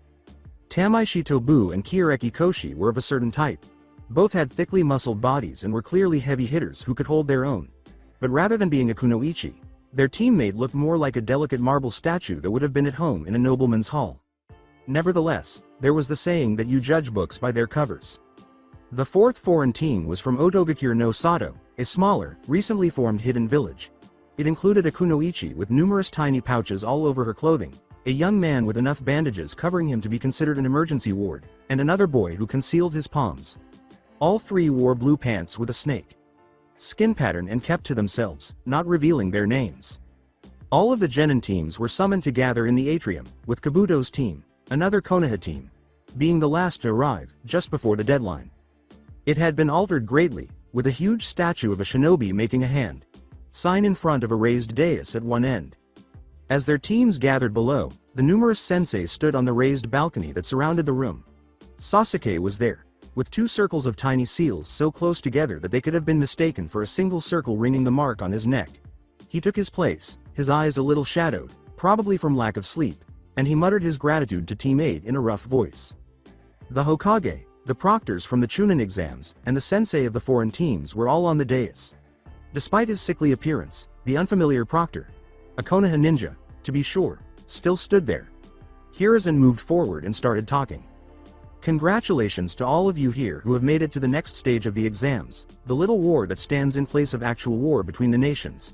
Tamaishi Tobu and Kiyareki Koshi were of a certain type. Both had thickly muscled bodies and were clearly heavy hitters who could hold their own. But rather than being a kunoichi, their teammate looked more like a delicate marble statue that would have been at home in a nobleman's hall. Nevertheless, there was the saying that you judge books by their covers. The 4th foreign team was from Otogakure no Sato, a smaller, recently formed hidden village. It included a kunoichi with numerous tiny pouches all over her clothing, a young man with enough bandages covering him to be considered an emergency ward, and another boy who concealed his palms. All 3 wore blue pants with a snake skin pattern and kept to themselves, not revealing their names. All of the Jenin teams were summoned to gather in the atrium, with Kabuto's team, another Konoha team, being the last to arrive, just before the deadline. It had been altered greatly, with a huge statue of a shinobi making a hand sign in front of a raised dais at one end. As their teams gathered below, the numerous sensei stood on the raised balcony that surrounded the room. Sasuke was there, with 2 circles of tiny seals so close together that they could have been mistaken for a single circle ringing the mark on his neck. He took his place, his eyes a little shadowed, probably from lack of sleep, and he muttered his gratitude to Team 8 in a rough voice. The Hokage, the proctors from the Chunin exams, and the sensei of the foreign teams were all on the dais. Despite his sickly appearance, the unfamiliar proctor, a Konoha ninja, to be sure, still stood there. Hiruzen moved forward and started talking. Congratulations to all of you here who have made it to the next stage of the exams, the little war that stands in place of actual war between the nations.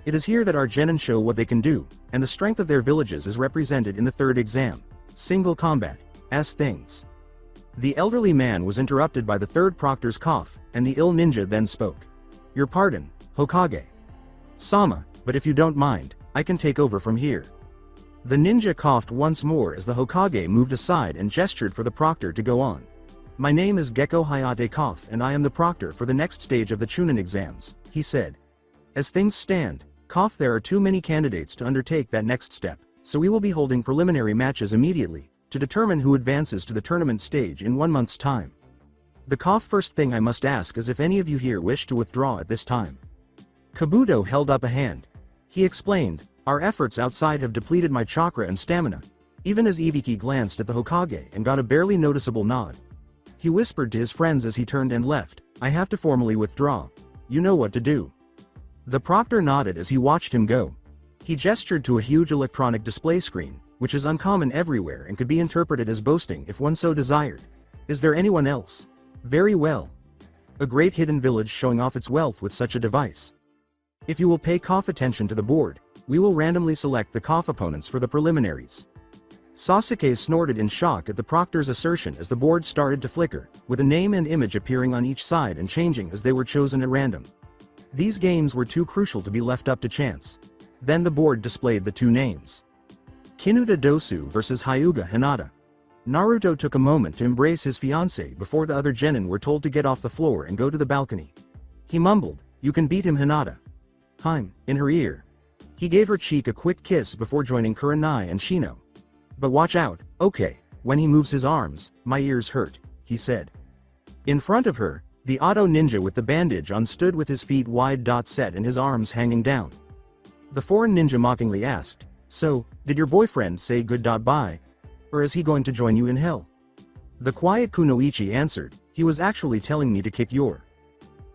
It is here that our Jenin show what they can do, and the strength of their villages is represented in the third exam, single combat, as things. The elderly man was interrupted by the third proctor's cough, and the ill ninja then spoke. Your pardon, Hokage. Sama, but if you don't mind, I can take over from here. The ninja coughed once more as the Hokage moved aside and gestured for the proctor to go on. My name is Gekko Hayate Koff and I am the proctor for the next stage of the Chunin exams, he said. As things stand, Koff, there are too many candidates to undertake that next step, so we will be holding preliminary matches immediately, to determine who advances to the tournament stage in 1 month's time. The Koff, first thing I must ask is if any of you here wish to withdraw at this time. Kabuto held up a hand. He explained, our efforts outside have depleted my chakra and stamina, even as Ibiki glanced at the Hokage and got a barely noticeable nod. He whispered to his friends as he turned and left, I have to formally withdraw. You know what to do. The proctor nodded as he watched him go. He gestured to a huge electronic display screen, which is uncommon everywhere and could be interpreted as boasting if one so desired. Is there anyone else? Very well. A great hidden village showing off its wealth with such a device. If you will pay Koff attention to the board, we will randomly select the Koff opponents for the preliminaries. Sasuke snorted in shock at the proctor's assertion as the board started to flicker, with a name and image appearing on each side and changing as they were chosen at random. These games were too crucial to be left up to chance. Then the board displayed the two names. Kinuta Dosu versus Hyuga Hinata. Naruto took a moment to embrace his fiancée before the other genin were told to get off the floor and go to the balcony. He mumbled, you can beat him, Hinata. In her ear. He gave her cheek a quick kiss before joining Kurenai and Shino. But watch out, okay, when he moves his arms, my ears hurt, he said. In front of her, the auto ninja with the bandage on stood with his feet wide set and his arms hanging down. The foreign ninja mockingly asked, so, did your boyfriend say goodbye? Or is he going to join you in hell? The quiet Kunoichi answered, he was actually telling me to kick your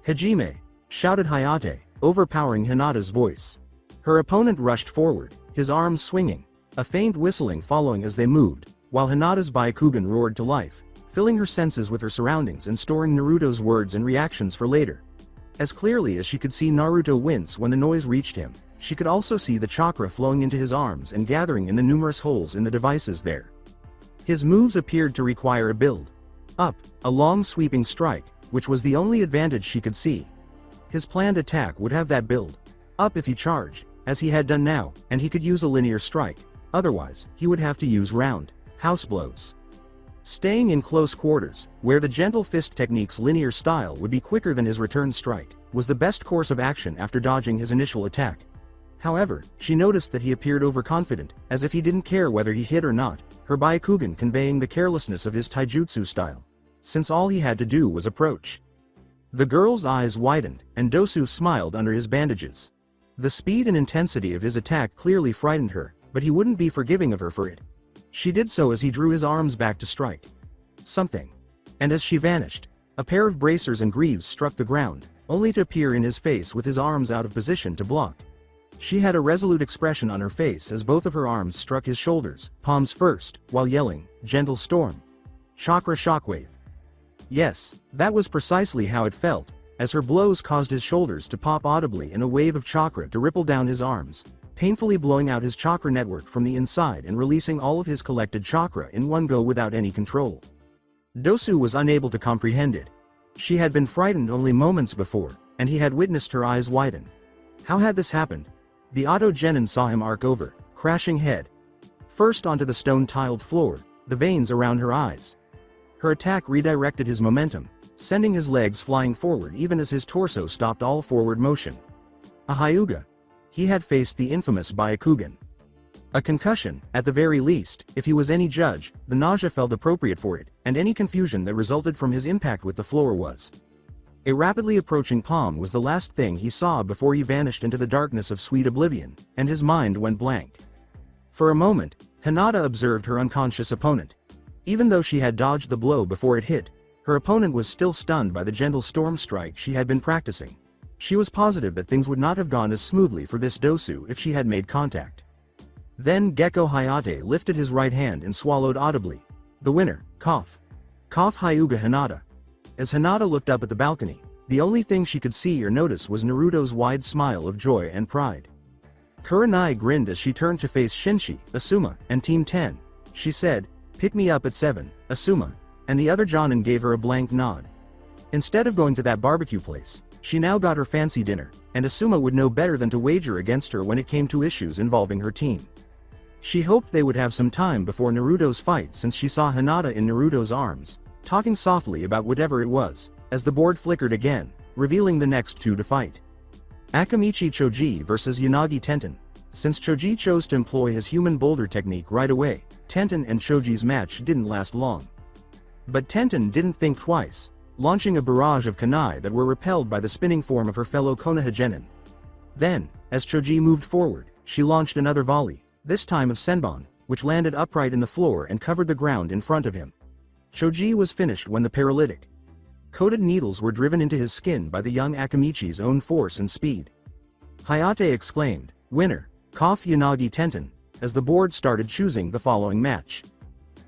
Hajime, shouted Hayate, overpowering Hinata's voice. Her opponent rushed forward, his arms swinging, a faint whistling following as they moved, while Hinata's Byakugan roared to life, filling her senses with her surroundings and storing Naruto's words and reactions for later. As clearly as she could see Naruto wince when the noise reached him, she could also see the chakra flowing into his arms and gathering in the numerous holes in the devices there. His moves appeared to require a build. Up, a long sweeping strike, which was the only advantage she could see. His planned attack would have that build. Up if he charged, as he had done now, and he could use a linear strike, otherwise, he would have to use round, house blows. Staying in close quarters, where the gentle fist technique's linear style would be quicker than his return strike, was the best course of action after dodging his initial attack. However, she noticed that he appeared overconfident, as if he didn't care whether he hit or not, her Byakugan conveying the carelessness of his taijutsu style. Since all he had to do was approach. The girl's eyes widened, and Dosu smiled under his bandages. The speed and intensity of his attack clearly frightened her, but he wouldn't be forgiving of her for it. She did so as he drew his arms back to strike. Something. And as she vanished, a pair of bracers and greaves struck the ground, only to appear in his face with his arms out of position to block. She had a resolute expression on her face as both of her arms struck his shoulders, palms first, while yelling, gentle storm. Chakra shockwave. Yes, that was precisely how it felt, as her blows caused his shoulders to pop audibly and a wave of chakra to ripple down his arms, painfully blowing out his chakra network from the inside and releasing all of his collected chakra in one go without any control. Dosu was unable to comprehend it. She had been frightened only moments before, and he had witnessed her eyes widen. How had this happened? The Auto Genin saw him arc over, crashing head first onto the stone-tiled floor, the veins around her eyes. Her attack redirected his momentum, sending his legs flying forward even as his torso stopped all forward motion. A Hyuga. He had faced the infamous Byakugan. A concussion, at the very least, if he was any judge, the nausea felt appropriate for it, and any confusion that resulted from his impact with the floor was. A rapidly approaching palm was the last thing he saw before he vanished into the darkness of sweet oblivion, and his mind went blank. For a moment, Hinata observed her unconscious opponent. Even though she had dodged the blow before it hit, her opponent was still stunned by the gentle storm strike she had been practicing. She was positive that things would not have gone as smoothly for this Dosu if she had made contact. Then Gekko Hayate lifted his right hand and swallowed audibly. The winner, cough. Cough Hyuga Hinata. As Hinata looked up at the balcony, the only thing she could see or notice was Naruto's wide smile of joy and pride. Kurenai grinned as she turned to face Shinji, Asuma, and Team 10. She said, "Pick me up at 7, Asuma," and the other Jonin gave her a blank nod. Instead of going to that barbecue place, she now got her fancy dinner, and Asuma would know better than to wager against her when it came to issues involving her team. She hoped they would have some time before Naruto's fight since she saw Hinata in Naruto's arms, talking softly about whatever it was, as the board flickered again, revealing the next two to fight. Akamichi Choji vs Yanagi Tenten. Since Choji chose to employ his human boulder technique right away, Tenten and Choji's match didn't last long. But Tenten didn't think twice, launching a barrage of kunai that were repelled by the spinning form of her fellow Konoha Jenin. Then, as Choji moved forward, she launched another volley, this time of Senbon, which landed upright in the floor and covered the ground in front of him. Choji was finished when the paralytic coated needles were driven into his skin by the young Akamichi's own force and speed. Hayate exclaimed, "Winner, Cough Yanagi Tenten," as the board started choosing the following match.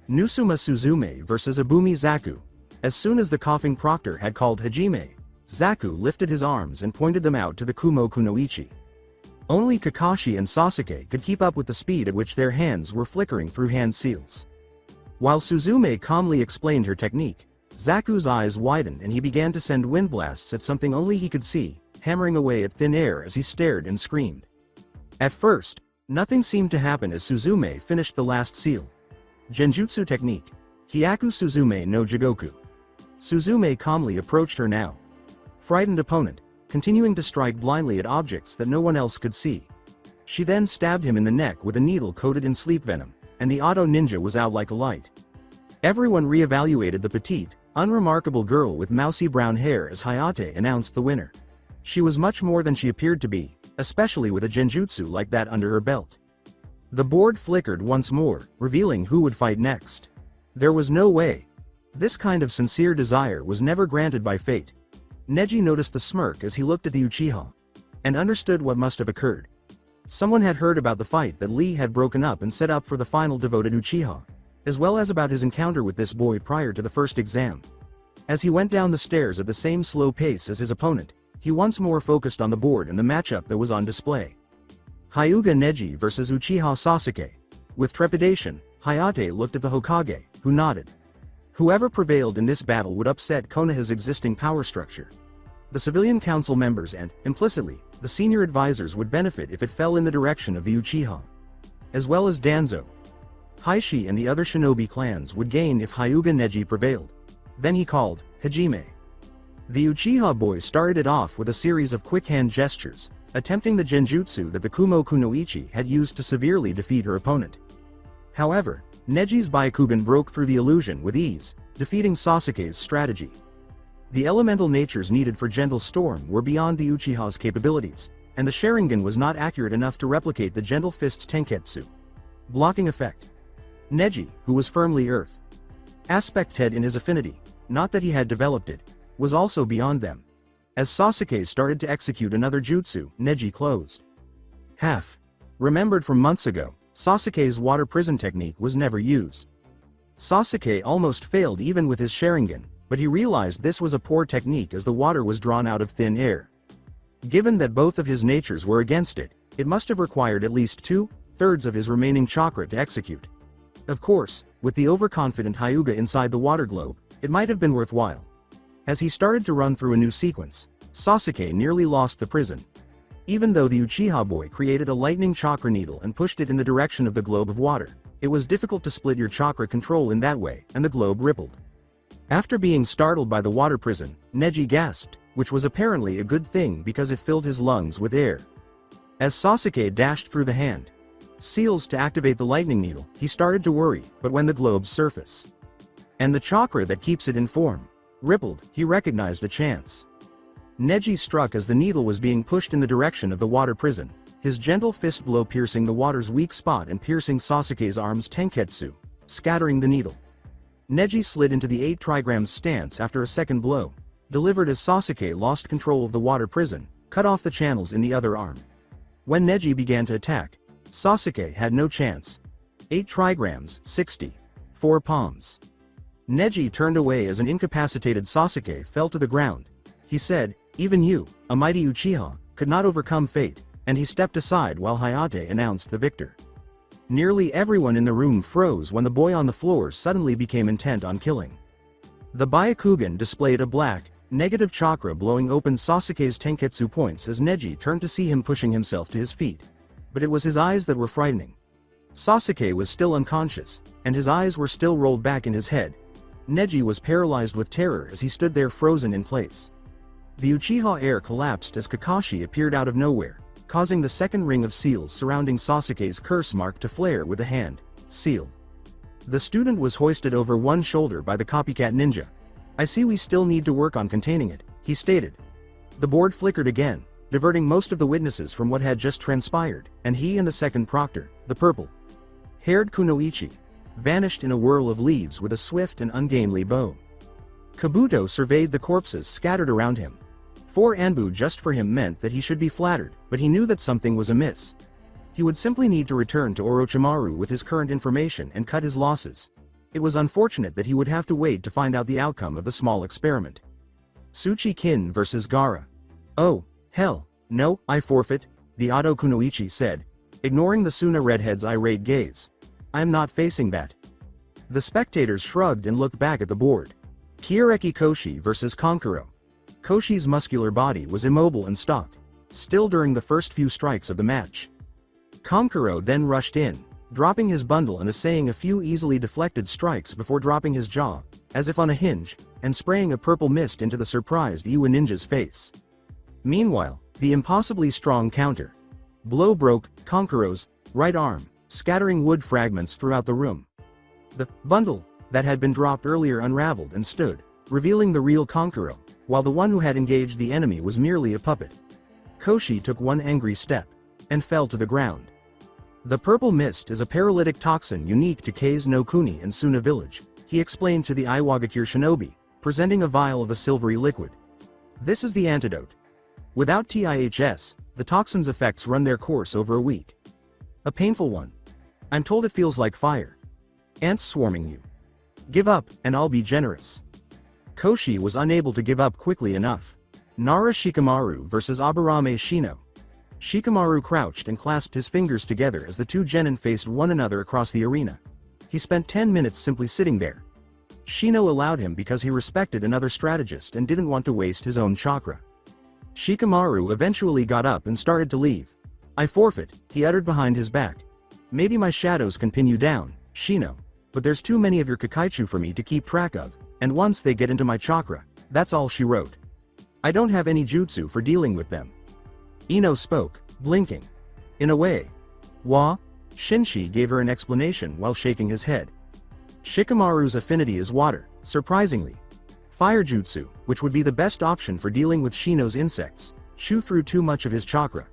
Nusuma Suzume vs Abumi Zaku. As soon as the coughing proctor had called Hajime, Zaku lifted his arms and pointed them out to the Kumo Kunoichi. Only Kakashi and Sasuke could keep up with the speed at which their hands were flickering through hand seals. While Suzume calmly explained her technique, Zaku's eyes widened and he began to send wind blasts at something only he could see, hammering away at thin air as he stared and screamed. At first, nothing seemed to happen as Suzume finished the last seal. Genjutsu technique. Hyaku Suzume no Jigoku. Suzume calmly approached her now frightened opponent, continuing to strike blindly at objects that no one else could see. She then stabbed him in the neck with a needle coated in sleep venom, and the auto ninja was out like a light. Everyone re-evaluated the petite, unremarkable girl with mousy brown hair as Hayate announced the winner. She was much more than she appeared to be, especially with a genjutsu like that under her belt. The board flickered once more, revealing who would fight next. There was no way. This kind of sincere desire was never granted by fate. Neji noticed the smirk as he looked at the Uchiha, and understood what must have occurred. Someone had heard about the fight that Lee had broken up and set up for the final devoted Uchiha, as well as about his encounter with this boy prior to the first exam. As he went down the stairs at the same slow pace as his opponent, he once more focused on the board and the matchup that was on display. Hyuga Neji vs Uchiha Sasuke. With trepidation, Hayate looked at the Hokage, who nodded. Whoever prevailed in this battle would upset Konoha's existing power structure. The civilian council members and, implicitly, the senior advisors would benefit if it fell in the direction of the Uchiha. As well as Danzo. Heishi and the other shinobi clans would gain if Hyuga Neji prevailed. Then he called, Hajime. The Uchiha boy started it off with a series of quick hand gestures, attempting the genjutsu that the Kumo Kunoichi had used to severely defeat her opponent. However, Neji's Byakugan broke through the illusion with ease, defeating Sasuke's strategy. The elemental natures needed for Gentle Storm were beyond the Uchiha's capabilities, and the Sharingan was not accurate enough to replicate the Gentle Fist's Tenketsu. Blocking effect. Neji, who was firmly Earth aspect-head in his affinity, not that he had developed it, was also beyond them. As Sasuke started to execute another jutsu, Neji closed. Half. Remembered from months ago, Sasuke's water prison technique was never used. Sasuke almost failed even with his Sharingan, but he realized this was a poor technique as the water was drawn out of thin air. Given that both of his natures were against it, it must have required at least 2/3 of his remaining chakra to execute. Of course, with the overconfident Hyuga inside the water globe, it might have been worthwhile. As he started to run through a new sequence, Sasuke nearly lost the prison. Even though the Uchiha boy created a lightning chakra needle and pushed it in the direction of the globe of water, it was difficult to split your chakra control in that way, and the globe rippled. After being startled by the water prison, Neji gasped, which was apparently a good thing because it filled his lungs with air. As Sasuke dashed through the hand seals to activate the lightning needle, he started to worry, but when the globe's surface and the chakra that keeps it in form rippled, he recognized a chance. Neji struck as the needle was being pushed in the direction of the water prison, his gentle fist blow piercing the water's weak spot and piercing Sasuke's arm's tenketsu, scattering the needle. Neji slid into the 8 trigrams stance after a second blow, delivered as Sasuke lost control of the water prison, cut off the channels in the other arm. When Neji began to attack, Sasuke had no chance. 8 trigrams, 60. 4 palms. Neji turned away as an incapacitated Sasuke fell to the ground. He said, "Even you, a mighty Uchiha, could not overcome fate," and he stepped aside while Hayate announced the victor. Nearly everyone in the room froze when the boy on the floor suddenly became intent on killing. The Byakugan displayed a black, negative chakra blowing open Sasuke's Tenketsu points as Neji turned to see him pushing himself to his feet. But it was his eyes that were frightening. Sasuke was still unconscious, and his eyes were still rolled back in his head. Neji was paralyzed with terror as he stood there frozen in place. The Uchiha air collapsed as Kakashi appeared out of nowhere, causing the second ring of seals surrounding Sasuke's curse mark to flare with a hand seal. The student was hoisted over one shoulder by the copycat ninja. "I see we still need to work on containing it," he stated. The board flickered again, diverting most of the witnesses from what had just transpired, and he and the second proctor, the purple-haired Kunoichi, vanished in a whirl of leaves with a swift and ungainly bow. Kabuto surveyed the corpses scattered around him. 4 Anbu just for him meant that he should be flattered, but he knew that something was amiss. He would simply need to return to Orochimaru with his current information and cut his losses. It was unfortunate that he would have to wait to find out the outcome of the small experiment. Tsuchi-kin versus Gara. "Oh, hell, no, I forfeit," the Oto Kunoichi said, ignoring the Suna redhead's irate gaze. "I am not facing that." The spectators shrugged and looked back at the board. Kyoreki Koshi versus Kankuro. Koshi's muscular body was immobile and stopped, still during the first few strikes of the match. Kankuro then rushed in, dropping his bundle and essaying a few easily deflected strikes before dropping his jaw, as if on a hinge, and spraying a purple mist into the surprised Iwa ninja's face. Meanwhile, the impossibly strong counter blow broke Kankuro's right arm, scattering wood fragments throughout the room. The bundle that had been dropped earlier unraveled and stood, revealing the real Kankuro, while the one who had engaged the enemy was merely a puppet. Koshi took one angry step, and fell to the ground. The purple mist is a paralytic toxin unique to Kei's no Kuni and Suna village, he explained to the Iwagakure shinobi, presenting a vial of a silvery liquid. "This is the antidote. Without TIHS, the toxin's effects run their course over a week. A painful one. I'm told it feels like fire. Ants swarming you. Give up, and I'll be generous." Koshi was unable to give up quickly enough. Nara Shikamaru versus Aburame Shino. Shikamaru crouched and clasped his fingers together as the two genin faced one another across the arena. He spent 10 minutes simply sitting there. Shino allowed him because he respected another strategist and didn't want to waste his own chakra. Shikamaru eventually got up and started to leave. "I forfeit," he uttered behind his back. "Maybe my shadows can pin you down, Shino, but there's too many of your Kakaichu for me to keep track of, and once they get into my chakra, that's all," she wrote. "I don't have any jutsu for dealing with them." Ino spoke, blinking. "In a way." "Wa?" Shinshi gave her an explanation while shaking his head. Shikamaru's affinity is water, surprisingly. Fire jutsu, which would be the best option for dealing with Shino's insects, chew through too much of his chakra.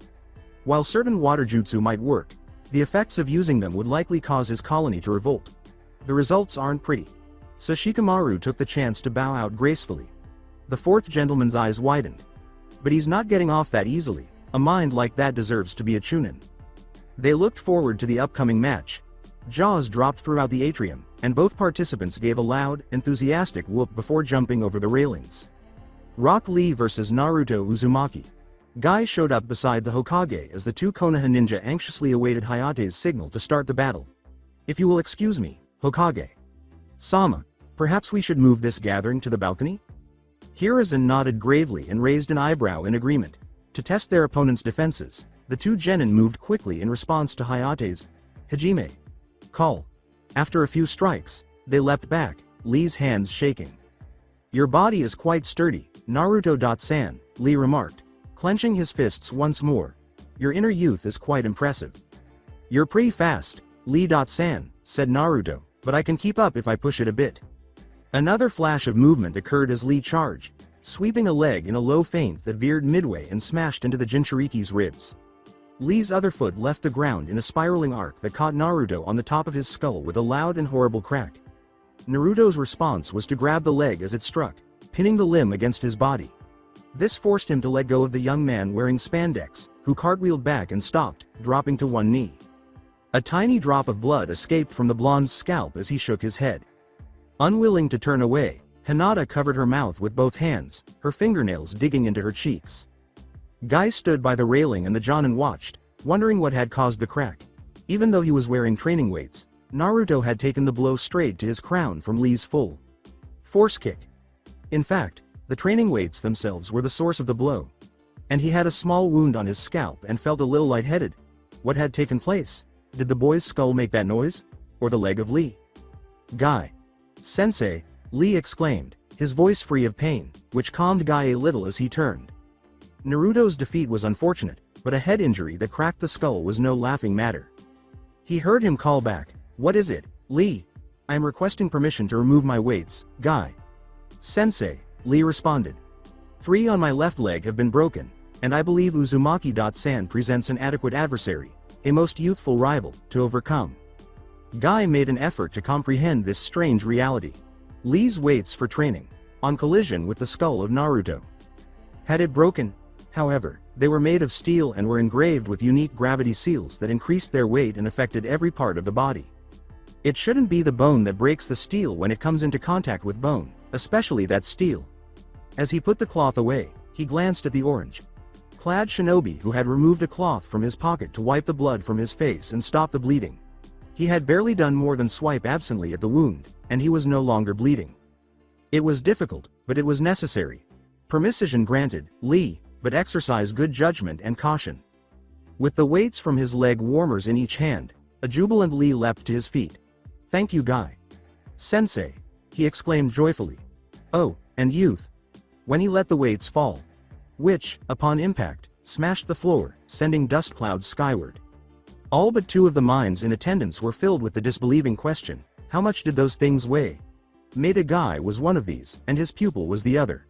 While certain water jutsu might work, the effects of using them would likely cause his colony to revolt. The results aren't pretty. So Shikamaru took the chance to bow out gracefully. The fourth gentleman's eyes widened. But he's not getting off that easily. A mind like that deserves to be a chunin. They looked forward to the upcoming match. Jaws dropped throughout the atrium, and both participants gave a loud, enthusiastic whoop before jumping over the railings. Rock Lee versus Naruto Uzumaki. Guy showed up beside the Hokage as the two Konoha ninja anxiously awaited Hayate's signal to start the battle. "If you will excuse me, Hokage. Sama, perhaps we should move this gathering to the balcony?" Hiruzen nodded gravely and raised an eyebrow in agreement. To test their opponent's defenses, the two genin moved quickly in response to Hayate's Hajime call. After a few strikes, they leapt back, Lee's hands shaking. "Your body is quite sturdy, Naruto-san," Lee remarked, clenching his fists once more. "Your inner youth is quite impressive." "You're pretty fast, Lee-san," said Naruto, "but I can keep up if I push it a bit." Another flash of movement occurred as Lee charged, sweeping a leg in a low feint that veered midway and smashed into the Jinchuriki's ribs. Lee's other foot left the ground in a spiraling arc that caught Naruto on the top of his skull with a loud and horrible crack. Naruto's response was to grab the leg as it struck, pinning the limb against his body. This forced him to let go of the young man wearing spandex, who cartwheeled back and stopped, dropping to one knee. A tiny drop of blood escaped from the blonde's scalp as he shook his head. Unwilling to turn away, Hinata covered her mouth with both hands, her fingernails digging into her cheeks. Guy stood by the railing and the Jonin watched, wondering what had caused the crack. Even though he was wearing training weights, Naruto had taken the blow straight to his crown from Lee's full force kick. In fact, the training weights themselves were the source of the blow. And he had a small wound on his scalp and felt a little lightheaded. What had taken place? Did the boy's skull make that noise? Or the leg of Lee? Guy. Sensei, Lee exclaimed, his voice free of pain, which calmed Guy a little as he turned. Naruto's defeat was unfortunate, but a head injury that cracked the skull was no laughing matter. He heard him call back, "What is it, Lee? I am requesting permission to remove my weights, Guy." "Sensei," Lee responded. "3 on my left leg have been broken, and I believe Uzumaki-san presents an adequate adversary, a most youthful rival, to overcome." Guy made an effort to comprehend this strange reality. Lee's weights for training, on collision with the skull of Naruto. Had it broken? However, they were made of steel and were engraved with unique gravity seals that increased their weight and affected every part of the body. It shouldn't be the bone that breaks the steel when it comes into contact with bone, especially that steel. As he put the cloth away, he glanced at the orange-clad shinobi who had removed a cloth from his pocket to wipe the blood from his face and stop the bleeding. He had barely done more than swipe absently at the wound, and he was no longer bleeding. It was difficult, but it was necessary. Permission granted, Lee, but exercise good judgment and caution. With the weights from his leg warmers in each hand, a jubilant Lee leapt to his feet. "Thank you, Guy. Sensei," he exclaimed joyfully. "Oh, and youth." When he let the weights fall, which, upon impact, smashed the floor, sending dust clouds skyward. All but 2 of the minds in attendance were filled with the disbelieving question, how much did those things weigh? Maeda Guy was one of these, and his pupil was the other.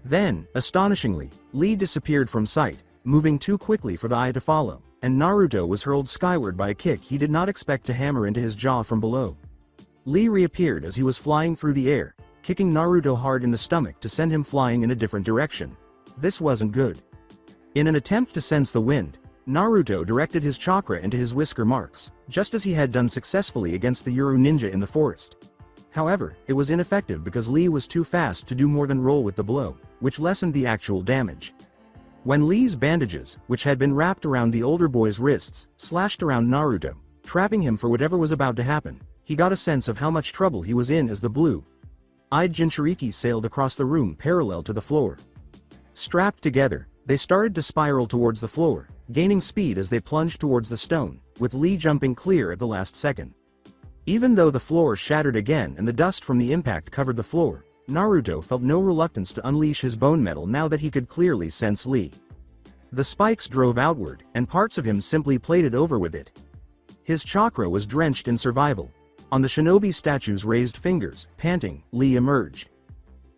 Then, astonishingly, Lee disappeared from sight, moving too quickly for the eye to follow, and Naruto was hurled skyward by a kick he did not expect to hammer into his jaw from below. Lee reappeared as he was flying through the air, kicking Naruto hard in the stomach to send him flying in a different direction. This wasn't good. In an attempt to sense the wind, Naruto directed his chakra into his whisker marks, just as he had done successfully against the Uru ninja in the forest. However, it was ineffective because Lee was too fast to do more than roll with the blow, which lessened the actual damage. When Lee's bandages, which had been wrapped around the older boy's wrists, slashed around Naruto, trapping him for whatever was about to happen, he got a sense of how much trouble he was in as the blue-eyed Jinchuriki sailed across the room parallel to the floor. Strapped together, they started to spiral towards the floor, gaining speed as they plunged towards the stone, with Lee jumping clear at the last second. Even though the floor shattered again and the dust from the impact covered the floor, Naruto felt no reluctance to unleash his bone metal now that he could clearly sense Lee. The spikes drove outward, and parts of him simply plated over with it. His chakra was drenched in survival. On the shinobi statue's raised fingers, panting, Lee emerged.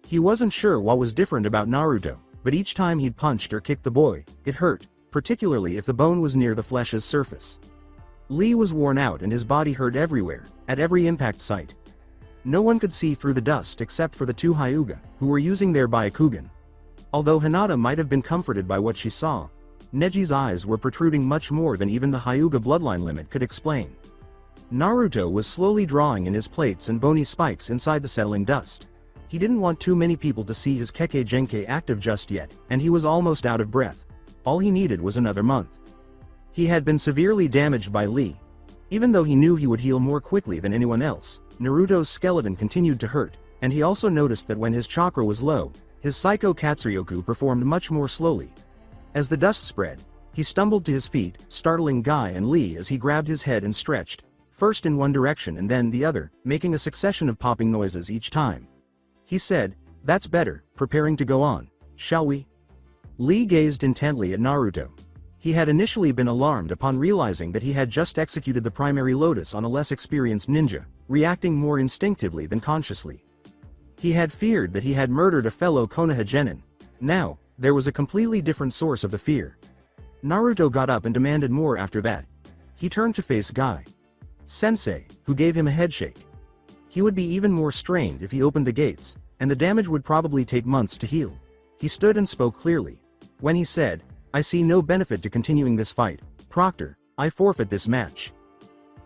He wasn't sure what was different about Naruto, but each time he'd punched or kicked the boy, it hurt, particularly if the bone was near the flesh's surface. Lee was worn out and his body hurt everywhere, at every impact site. No one could see through the dust except for the 2 Hyuga, who were using their Byakugan. Although Hinata might have been comforted by what she saw, Neji's eyes were protruding much more than even the Hyuga bloodline limit could explain. Naruto was slowly drawing in his plates and bony spikes inside the settling dust. He didn't want too many people to see his Kekkei Genkai active just yet, and he was almost out of breath. All he needed was another month. He had been severely damaged by Lee. Even though he knew he would heal more quickly than anyone else, Naruto's skeleton continued to hurt, and he also noticed that when his chakra was low, his Psycho Katsuryoku performed much more slowly. As the dust spread, he stumbled to his feet, startling Guy and Lee as he grabbed his head and stretched, first in one direction and then the other, making a succession of popping noises each time. He said, "That's better, preparing to go on, shall we?" Lee gazed intently at Naruto. He had initially been alarmed upon realizing that he had just executed the primary lotus on a less experienced ninja, reacting more instinctively than consciously. He had feared that he had murdered a fellow Konoha Jenin. Now, there was a completely different source of the fear. Naruto got up and demanded more after that. He turned to face Guy Sensei, who gave him a headshake. He would be even more strained if he opened the gates, and the damage would probably take months to heal. He stood and spoke clearly. When he said, "I see no benefit to continuing this fight, Proctor, I forfeit this match."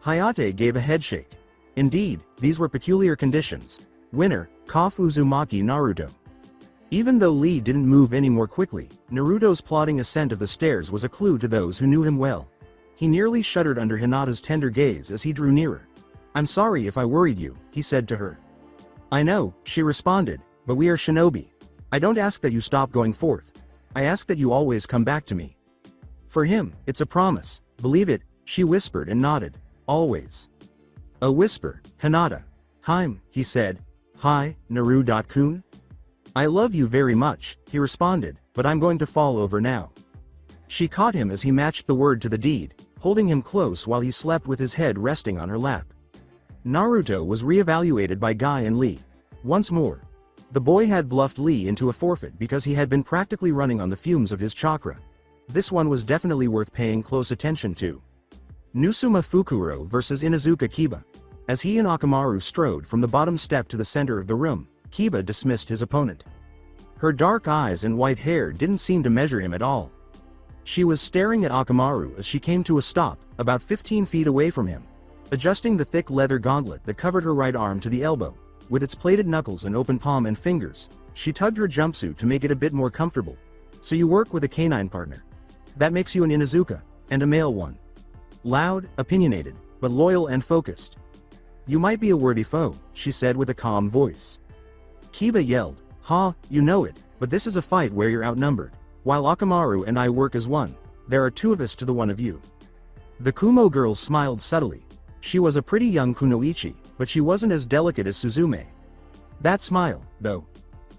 Hayate gave a headshake. Indeed, these were peculiar conditions. Winner, Cough Uzumaki Naruto. Even though Lee didn't move any more quickly, Naruto's plodding ascent of the stairs was a clue to those who knew him well. He nearly shuddered under Hinata's tender gaze as he drew nearer. "I'm sorry if I worried you," he said to her. "I know," she responded, "but we are shinobi. I don't ask that you stop going forth. I ask that you always come back to me." For him, it's a promise. "Believe it," she whispered and nodded. "Always." A whisper, Hinata. "Hime," he said. "Hi, Naru-kun? I love you very much," he responded, "but I'm going to fall over now." She caught him as he matched the word to the deed, holding him close while he slept with his head resting on her lap. Naruto was re-evaluated by Guy and Lee. Once more. The boy had bluffed Lee into a forfeit because he had been practically running on the fumes of his chakra. This one was definitely worth paying close attention to. Nusuma Fukuro vs Inuzuka Kiba. As he and Akamaru strode from the bottom step to the center of the room, Kiba dismissed his opponent. Her dark eyes and white hair didn't seem to measure him at all. She was staring at Akamaru as she came to a stop, about 15 feet away from him. Adjusting the thick leather gauntlet that covered her right arm to the elbow, with its plated knuckles and open palm and fingers, she tugged her jumpsuit to make it a bit more comfortable. "So you work with a canine partner. That makes you an Inuzuka, and a male one. Loud, opinionated, but loyal and focused. You might be a worthy foe," she said with a calm voice. Kiba yelled, "Ha, you know it, but this is a fight where you're outnumbered. While Akamaru and I work as one, there are two of us to the one of you." The Kumo girl smiled subtly. She was a pretty young kunoichi, but she wasn't as delicate as Suzume. That smile, though.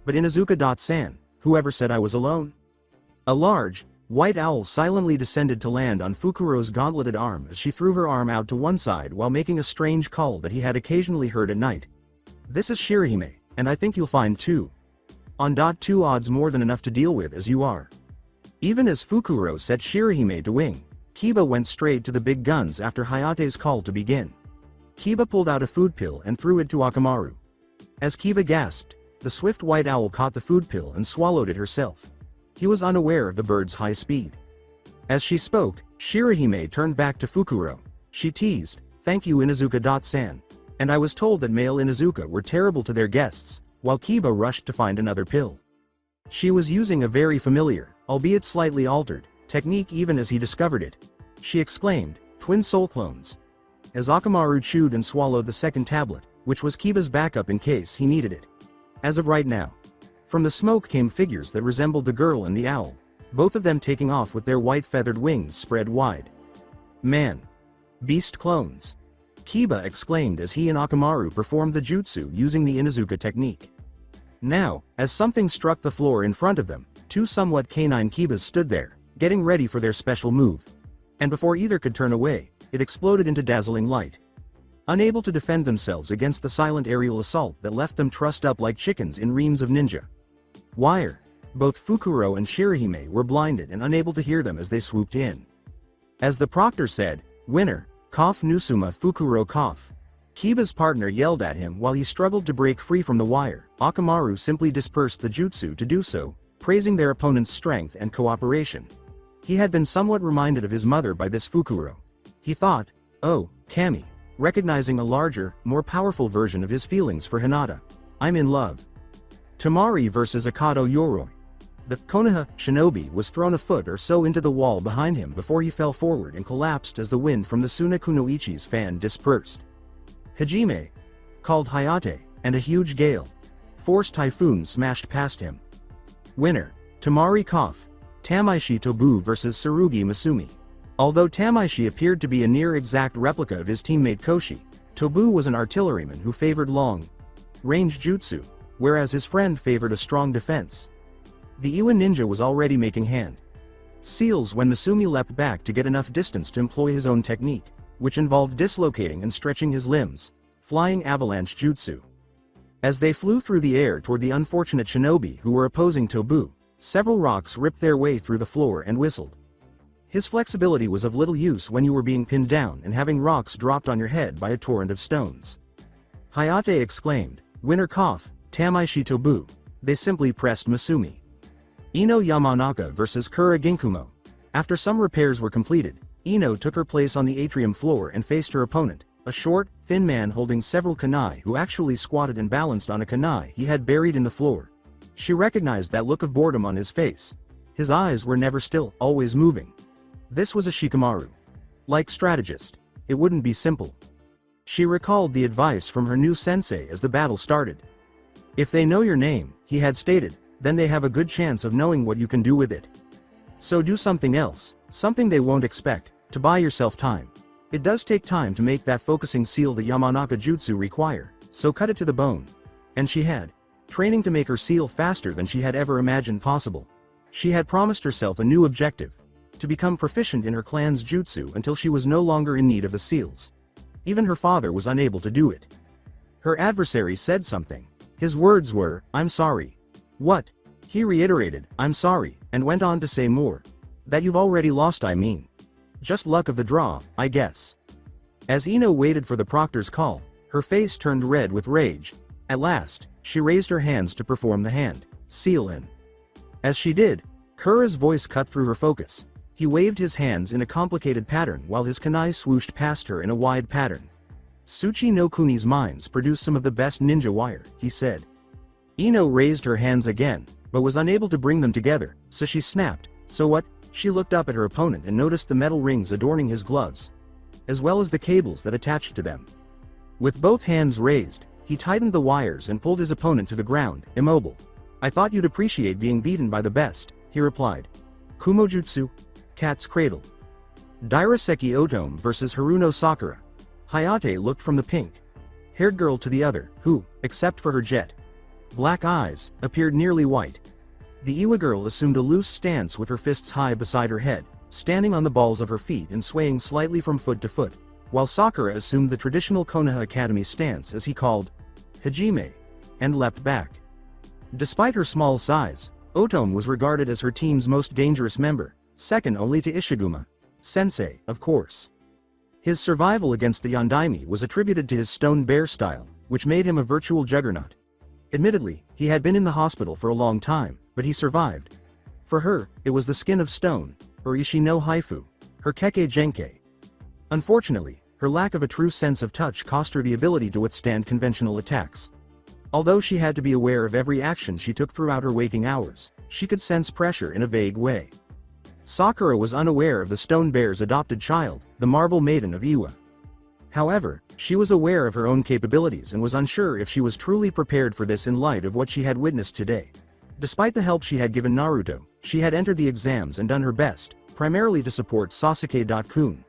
"But Inuzuka-san, whoever said I was alone?" A large, white owl silently descended to land on Fukuro's gauntleted arm as she threw her arm out to one side while making a strange call that he had occasionally heard at night. "This is Shirahime, and I think you'll find two. On .2 odds more than enough to deal with as you are." Even as Fukuro set Shirahime to wing, Kiba went straight to the big guns after Hayate's call to begin. Kiba pulled out a food pill and threw it to Akamaru. As Kiba gasped, the swift white owl caught the food pill and swallowed it herself. He was unaware of the bird's high speed. As she spoke, Shirahime turned back to Fukuro. She teased, "Thank you Inuzuka-san. And I was told that male Inuzuka were terrible to their guests," while Kiba rushed to find another pill. She was using a very familiar, albeit slightly altered, technique even as he discovered it. She exclaimed, "Twin soul clones." As Akamaru chewed and swallowed the second tablet, which was Kiba's backup in case he needed it. As of right now. From the smoke came figures that resembled the girl and the owl, both of them taking off with their white feathered wings spread wide. "Man. Beast clones." Kiba exclaimed as he and Akamaru performed the jutsu using the Inuzuka technique. Now, as something struck the floor in front of them, two somewhat canine Kibas stood there, getting ready for their special move. And before either could turn away, it exploded into dazzling light. Unable to defend themselves against the silent aerial assault that left them trussed up like chickens in reams of ninja wire, both Fukuro and Shirahime were blinded and unable to hear them as they swooped in. As the proctor said, "Winner, Cough Nusuma Fukuro Cough." Kiba's partner yelled at him while he struggled to break free from the wire. Akamaru simply dispersed the jutsu to do so, praising their opponent's strength and cooperation. He had been somewhat reminded of his mother by this Fukuro. He thought, "Oh, Kami," recognizing a larger, more powerful version of his feelings for Hinata. "I'm in love." Tamari vs Akado Yoroi. The Konoha shinobi was thrown a foot or so into the wall behind him before he fell forward and collapsed as the wind from the Suna Kunoichi's fan dispersed. Hajime, called Hayate, and a huge gale, force typhoon smashed past him. Winner, Tamari Koff. Tamaishi Tobu vs Tsurugi Masumi. Although Tamaishi appeared to be a near-exact replica of his teammate Koshi, Tobu was an artilleryman who favored long-range jutsu, whereas his friend favored a strong defense. The Iwa ninja was already making hand-seals when Masumi leapt back to get enough distance to employ his own technique, which involved dislocating and stretching his limbs, flying avalanche jutsu. As they flew through the air toward the unfortunate shinobi who were opposing Tobu, several rocks ripped their way through the floor and whistled. His flexibility was of little use when you were being pinned down and having rocks dropped on your head by a torrent of stones. Hayate exclaimed, "Winner Koff, Tamaishi Tobu." They simply pressed Masumi. Ino Yamanaka vs Kura Ginkumo. After some repairs were completed, Ino took her place on the atrium floor and faced her opponent, A short, thin man holding several kunai who actually squatted and balanced on a kunai he had buried in the floor. She recognized that look of boredom on his face. His eyes were never still, always moving. This was a Shikamaru. Like strategist, it wouldn't be simple. She recalled the advice from her new sensei as the battle started. If they know your name, he had stated, then they have a good chance of knowing what you can do with it. So do something else, something they won't expect, to buy yourself time. It does take time to make that focusing seal the Yamanaka jutsu require, so cut it to the bone. And she had training to make her seal faster than she had ever imagined possible. She had promised herself a new objective, to become proficient in her clan's jutsu until she was no longer in need of the seals. Even her father was unable to do it. Her adversary said something. His words were, "I'm sorry." What? He reiterated, "I'm sorry," and went on to say more. "That you've already lost, I mean. Just luck of the draw, I guess." As Ino waited for the proctor's call, her face turned red with rage. At last, she raised her hands to perform the hand seal in. As she did, Kura's voice cut through her focus. He waved his hands in a complicated pattern while his kunai swooshed past her in a wide pattern. "Tsuchi no Kuni's mines produce some of the best ninja wire," he said. Ino raised her hands again, but was unable to bring them together, so she snapped, "So what?" She looked up at her opponent and noticed the metal rings adorning his gloves, as well as the cables that attached to them. With both hands raised, he tightened the wires and pulled his opponent to the ground, immobile. "I thought you'd appreciate being beaten by the best," he replied. Kumojutsu? Cat's Cradle. Dairaseki Otome vs Haruno Sakura. Hayate looked from the pink-haired girl to the other, who, except for her jet black eyes, appeared nearly white. The Iwa girl assumed a loose stance with her fists high beside her head, standing on the balls of her feet and swaying slightly from foot to foot, while Sakura assumed the traditional Konoha Academy stance as he called Hajime, and leapt back. Despite her small size, Otome was regarded as her team's most dangerous member, second only to Ishiguma. Sensei, of course. His survival against the Yondaime was attributed to his stone bear style, which made him a virtual juggernaut. Admittedly, he had been in the hospital for a long time, but he survived. For her, it was the skin of stone, or Ishi no Haifu, her Keke Genkai. Unfortunately, her lack of a true sense of touch cost her the ability to withstand conventional attacks. Although she had to be aware of every action she took throughout her waking hours, she could sense pressure in a vague way. Sakura was unaware of the stone bear's adopted child, the marble maiden of Iwa. However, she was aware of her own capabilities and was unsure if she was truly prepared for this in light of what she had witnessed today. Despite the help she had given Naruto, she had entered the exams and done her best, primarily to support Sasuke-kun.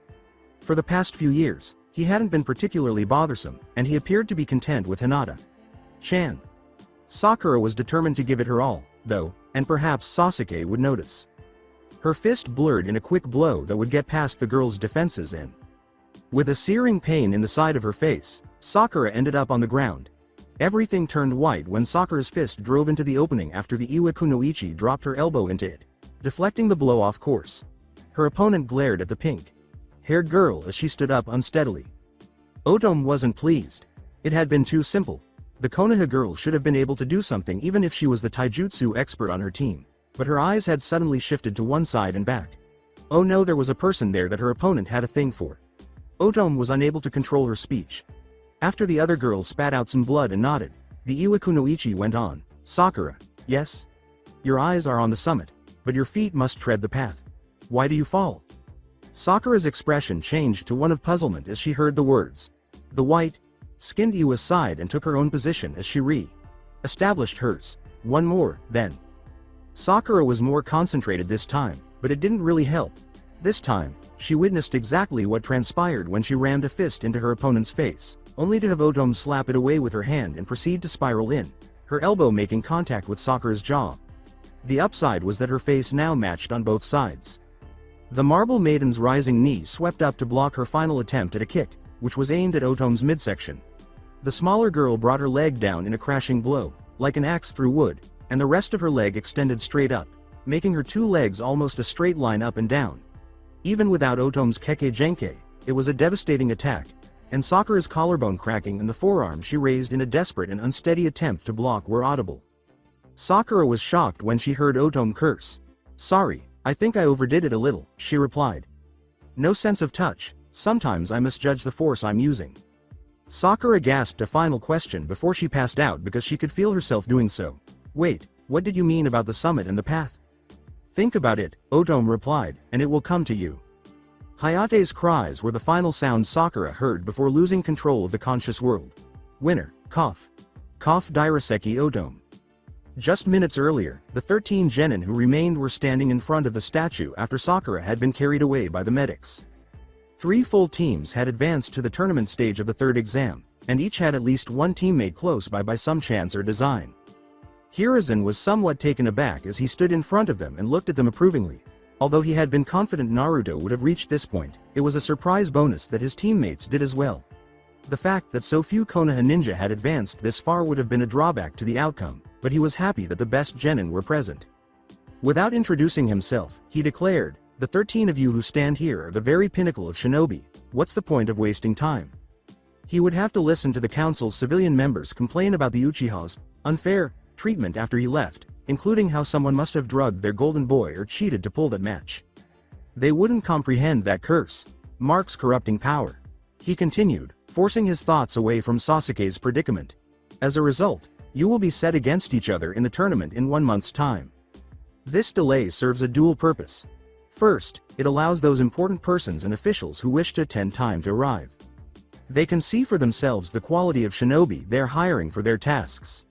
For the past few years, he hadn't been particularly bothersome, and he appeared to be content with Hinata-chan. Sakura was determined to give it her all, though, and perhaps Sasuke would notice. Her fist blurred in a quick blow that would get past the girl's defenses and, with a searing pain in the side of her face, Sakura ended up on the ground. Everything turned white when Sakura's fist drove into the opening after the Iwa Kunoichi dropped her elbow into it, deflecting the blow off course. Her opponent glared at the pink-haired girl as she stood up unsteadily. Otome wasn't pleased. It had been too simple. The Konoha girl should have been able to do something even if she was the taijutsu expert on her team, but her eyes had suddenly shifted to one side and back. Oh no, there was a person there that her opponent had a thing for. Otome was unable to control her speech. After the other girl spat out some blood and nodded, the Iwa Kunoichi went on, "Sakura, yes? Your eyes are on the summit, but your feet must tread the path. Why do you fall?" Sakura's expression changed to one of puzzlement as she heard the words. The white-skinned Iwa sighed and took her own position as she re-established hers. One more, then. Sakura was more concentrated this time, but it didn't really help. This time, she witnessed exactly what transpired when she rammed a fist into her opponent's face, only to have Otome slap it away with her hand and proceed to spiral in, her elbow making contact with Sakura's jaw. The upside was that her face now matched on both sides. The marble maiden's rising knee swept up to block her final attempt at a kick, which was aimed at Otome's midsection. The smaller girl brought her leg down in a crashing blow, like an axe through wood, and the rest of her leg extended straight up, making her two legs almost a straight line up and down. Even without Otome's Keke Genkai, it was a devastating attack, and Sakura's collarbone cracking and the forearm she raised in a desperate and unsteady attempt to block were audible. Sakura was shocked when she heard Otome curse. "Sorry, I think I overdid it a little," she replied. "No sense of touch. Sometimes I misjudge the force I'm using. Sakura gasped a final question before she passed out because she could feel herself doing so. Wait, what did you mean about the summit and the path? Think about it, Otome replied, and it will come to you. Hayate's cries were the final sound Sakura heard before losing control of the conscious world. Winner, cough. Cough Dairaseki Otome. Just minutes earlier, the 13 genin who remained were standing in front of the statue after Sakura had been carried away by the medics. 3 full teams had advanced to the tournament stage of the 3rd exam, and each had at least one teammate close by some chance or design. Hiruzen was somewhat taken aback as he stood in front of them and looked at them approvingly. Although he had been confident Naruto would have reached this point, it was a surprise bonus that his teammates did as well. The fact that so few Konoha ninja had advanced this far would have been a drawback to the outcome, but he was happy that the best genin were present. Without introducing himself, he declared, "The 13 of you who stand here are the very pinnacle of shinobi. What's the point of wasting time?" He would have to listen to the council's civilian members complain about the Uchiha's unfair treatment after he left, including how someone must have drugged their golden boy or cheated to pull that match. They wouldn't comprehend that curse mark's corrupting power. He continued, forcing his thoughts away from Sasuke's predicament. As a result, you will be set against each other in the tournament in 1 month's time. This delay serves a dual purpose. First, it allows those important persons and officials who wish to attend time to arrive. They can see for themselves the quality of shinobi they're hiring for their tasks.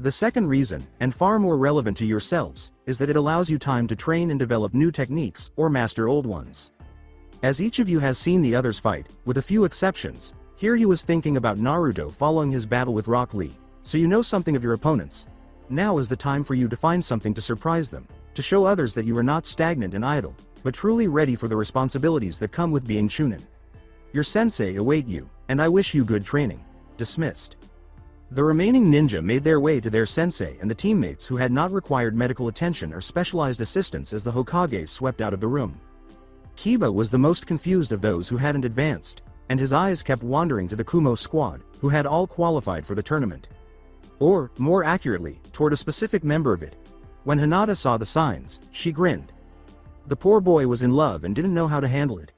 The second reason, and far more relevant to yourselves, is that it allows you time to train and develop new techniques or master old ones. As each of you has seen the others fight, with a few exceptions, here he was thinking about Naruto following his battle with Rock Lee, so you know something of your opponents. Now is the time for you to find something to surprise them, to show others that you are not stagnant and idle, but truly ready for the responsibilities that come with being Chunin. Your sensei await you, and I wish you good training. Dismissed. The remaining ninja made their way to their sensei and the teammates who had not required medical attention or specialized assistance as the Hokage swept out of the room. Kiba was the most confused of those who hadn't advanced, and his eyes kept wandering to the Kumo squad, who had all qualified for the tournament. Or, more accurately, toward a specific member of it. When Hinata saw the signs, she grinned. The poor boy was in love and didn't know how to handle it.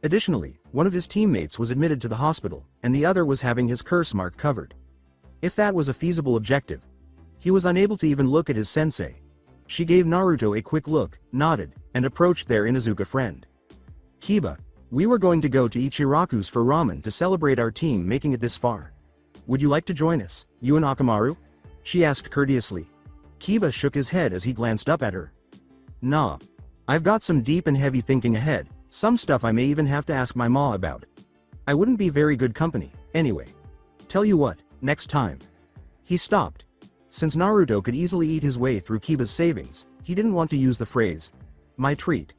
Additionally, one of his teammates was admitted to the hospital, and the other was having his curse mark covered. If that was a feasible objective. He was unable to even look at his sensei. She gave Naruto a quick look, nodded, and approached their Inuzuka friend. Kiba, we were going to go to Ichiraku's for ramen to celebrate our team making it this far. Would you like to join us, you and Akamaru? She asked courteously. Kiba shook his head as he glanced up at her. Nah. I've got some deep and heavy thinking ahead, some stuff I may even have to ask my ma about. I wouldn't be very good company, anyway. Tell you what, next time. He stopped. Since Naruto could easily eat his way through Kiba's savings, he didn't want to use the phrase, my treat.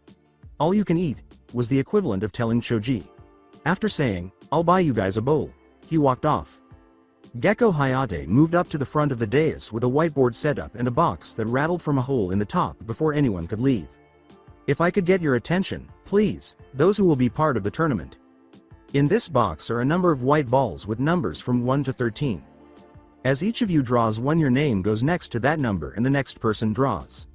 All you can eat, was the equivalent of telling Choji. After saying, I'll buy you guys a bowl, he walked off. Gecko Hayate moved up to the front of the dais with a whiteboard set up and a box that rattled from a hole in the top before anyone could leave. If I could get your attention, please, those who will be part of the tournament. In this box are a number of white balls with numbers from 1 to 13. As each of you draws one, your name goes next to that number and the next person draws.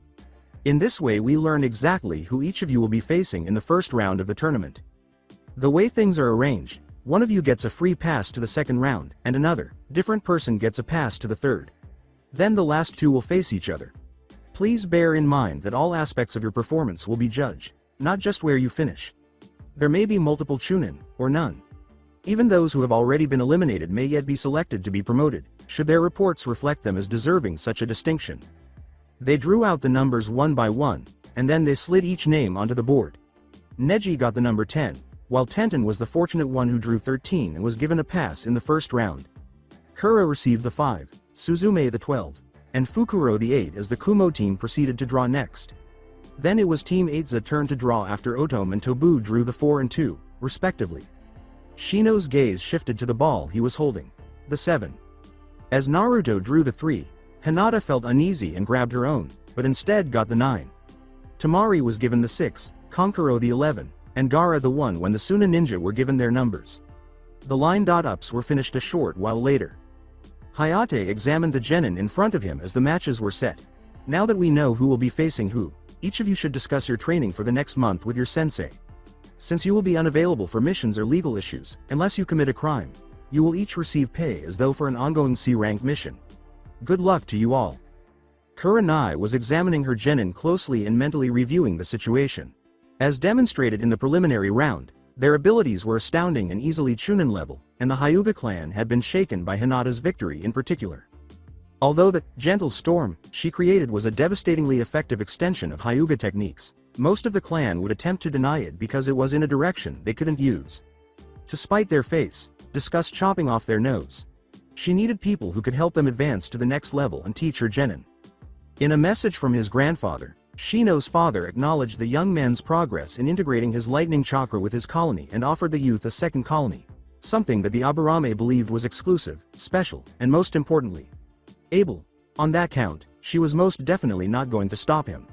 In this way we learn exactly who each of you will be facing in the first round of the tournament. The way things are arranged, one of you gets a free pass to the second round, and another, different person gets a pass to the third. Then the last two will face each other. Please bear in mind that all aspects of your performance will be judged, not just where you finish. There may be multiple Chunin, or none. Even those who have already been eliminated may yet be selected to be promoted, should their reports reflect them as deserving such a distinction. They drew out the numbers one by one, and then they slid each name onto the board. Neji got the number 10, while Tenten was the fortunate one who drew 13 and was given a pass in the first round. Kura received the 5, Suzume the 12, and Fukuro the 8 as the Kumo team proceeded to draw next. Then it was Team 8's turn to draw after Otome and Tobu drew the 4 and 2, respectively. Shino's gaze shifted to the ball he was holding, the 7. As Naruto drew the 3, Hinata felt uneasy and grabbed her own, but instead got the 9. Tamari was given the 6, Kankuro the 11, and Gara the 1 when the Suna ninja were given their numbers. The line-ups were finished a short while later. Hayate examined the genin in front of him as the matches were set. Now that we know who will be facing who, each of you should discuss your training for the next month with your sensei. Since you will be unavailable for missions or legal issues, unless you commit a crime, you will each receive pay as though for an ongoing C-rank mission. Good luck to you all. Kuranai was examining her Jenin closely and mentally reviewing the situation. As demonstrated in the preliminary round, their abilities were astounding and easily Chunin level, and the Hyuga clan had been shaken by Hinata's victory in particular. Although the gentle storm she created was a devastatingly effective extension of Hyuga techniques, most of the clan would attempt to deny it because it was in a direction they couldn't use. To spite their face, discuss chopping off their nose. She needed people who could help them advance to the next level and teach her Jenin. In a message from his grandfather, Shino's father acknowledged the young man's progress in integrating his lightning chakra with his colony and offered the youth a second colony, something that the Aburame believed was exclusive, special, and most importantly, able. On that count, she was most definitely not going to stop him.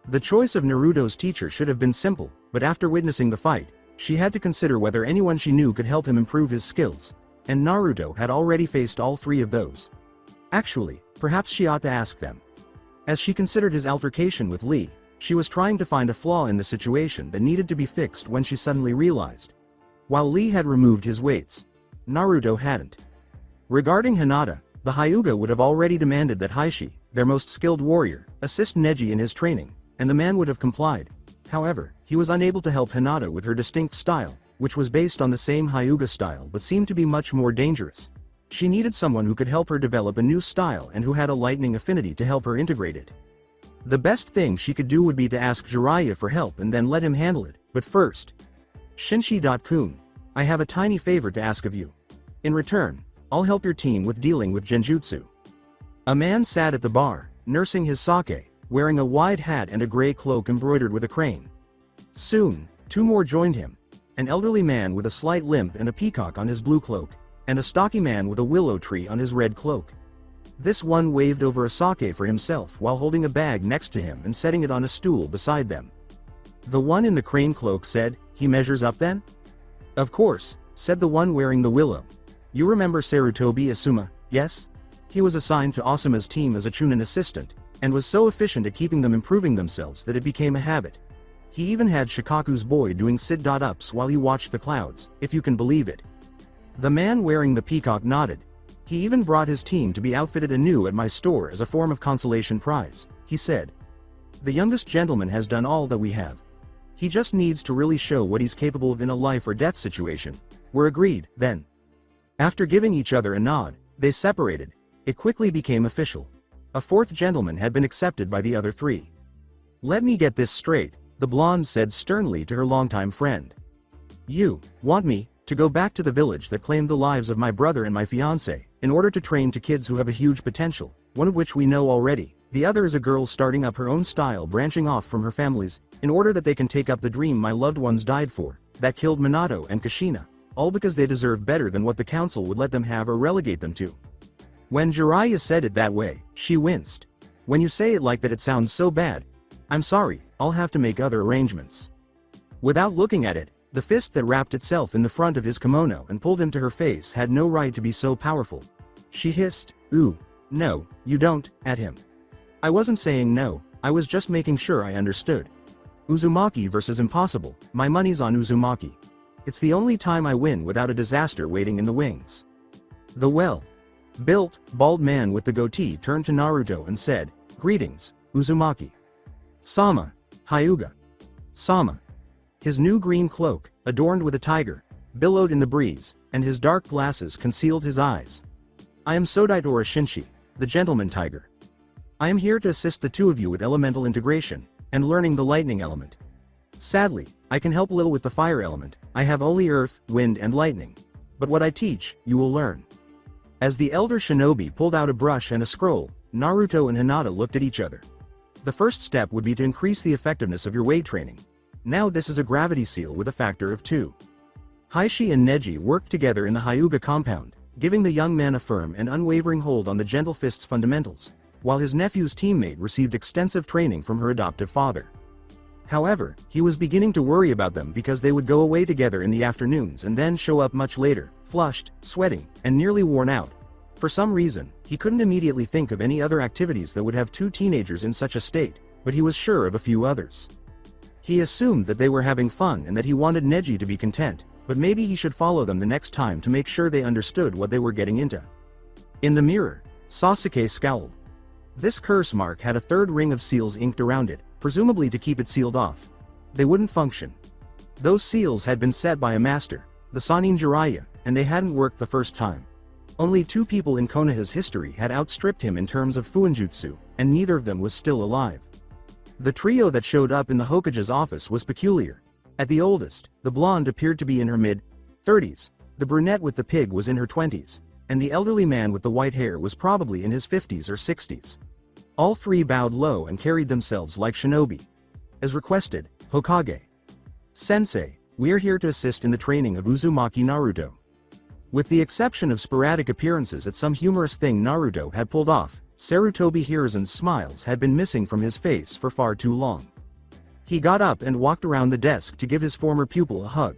The choice of Naruto's teacher should have been simple, but after witnessing the fight, she had to consider whether anyone she knew could help him improve his skills, and Naruto had already faced all three of those. Actually, perhaps she ought to ask them. As she considered his altercation with Lee, she was trying to find a flaw in the situation that needed to be fixed when she suddenly realized. While Lee had removed his weights, Naruto hadn't. Regarding Hinata, the Hyuga would have already demanded that Heishi, their most skilled warrior, assist Neji in his training, and the man would have complied. However, he was unable to help Hinata with her distinct style, which was based on the same Hyuga style but seemed to be much more dangerous. She needed someone who could help her develop a new style and who had a lightning affinity to help her integrate it. The best thing she could do would be to ask Jiraiya for help and then let him handle it, but first. Shinshi-kun, I have a tiny favor to ask of you. In return, I'll help your team with dealing with genjutsu. A man sat at the bar, nursing his sake, wearing a wide hat and a gray cloak embroidered with a crane. Soon, two more joined him, an elderly man with a slight limp and a peacock on his blue cloak, and a stocky man with a willow tree on his red cloak. This one waved over a sake for himself while holding a bag next to him and setting it on a stool beside them. The one in the crane cloak said, "He measures up then?" "Of course," said the one wearing the willow. "You remember Sarutobi Asuma, yes? He was assigned to Asuma's team as a Chunin assistant, and was so efficient at keeping them improving themselves that it became a habit. He even had Shikaku's boy doing sit-ups while he watched the clouds, if you can believe it." The man wearing the peacock nodded. "He even brought his team to be outfitted anew at my store as a form of consolation prize," he said. "The youngest gentleman has done all that we have. He just needs to really show what he's capable of in a life or death situation." We're agreed, then. After giving each other a nod, they separated. It quickly became official. A fourth gentleman had been accepted by the other three. "Let me get this straight," the blonde said sternly to her longtime friend. "You want me to go back to the village that claimed the lives of my brother and my fiancé, in order to train to kids who have a huge potential, one of which we know already, the other is a girl starting up her own style branching off from her family's, in order that they can take up the dream my loved ones died for, that killed Minato and Kushina, all because they deserve better than what the council would let them have or relegate them to." When Jiraiya said it that way, she winced. "When you say it like that it sounds so bad. I'm sorry, I'll have to make other arrangements." Without looking at it, the fist that wrapped itself in the front of his kimono and pulled him to her face had no right to be so powerful. She hissed, "Ooh, no, you don't," at him. "I wasn't saying no, I was just making sure I understood. Uzumaki versus impossible, my money's on Uzumaki. It's the only time I win without a disaster waiting in the wings." The well-built, bald man with the goatee turned to Naruto and said, "Greetings, Uzumaki. Sama, Hyuga. Sama." His new green cloak, adorned with a tiger, billowed in the breeze, and his dark glasses concealed his eyes. "I am Sodaitora Shinshi, the gentleman tiger. I am here to assist the two of you with elemental integration, and learning the lightning element. Sadly, I can help little with the fire element, I have only earth, wind and lightning. But what I teach, you will learn." As the elder shinobi pulled out a brush and a scroll, Naruto and Hinata looked at each other. The first step would be to increase the effectiveness of your weight training. Now this is a gravity seal with a factor of 2. Heishi and Neji worked together in the Hyuga compound, giving the young man a firm and unwavering hold on the gentle fist's fundamentals, while his nephew's teammate received extensive training from her adoptive father. However, he was beginning to worry about them because they would go away together in the afternoons and then show up much later, flushed, sweating, and nearly worn out. For some reason, he couldn't immediately think of any other activities that would have two teenagers in such a state, but he was sure of a few others. He assumed that they were having fun and that he wanted Neji to be content, but maybe he should follow them the next time to make sure they understood what they were getting into. In the mirror, Sasuke scowled. This curse mark had a third ring of seals inked around it, presumably to keep it sealed off. They wouldn't function. Those seals had been set by a master, the Sannin Jiraiya, and they hadn't worked the first time. Only 2 people in Konoha's history had outstripped him in terms of Fuinjutsu, and neither of them was still alive. The trio that showed up in the Hokage's office was peculiar. At the oldest, the blonde appeared to be in her mid-30s, the brunette with the pig was in her 20s, and the elderly man with the white hair was probably in his 50s or 60s. All 3 bowed low and carried themselves like shinobi. As requested, Hokage. Sensei, we're here to assist in the training of Uzumaki Naruto. With the exception of sporadic appearances at some humorous thing Naruto had pulled off, Sarutobi Hiruzen's smiles had been missing from his face for far too long. He got up and walked around the desk to give his former pupil a hug.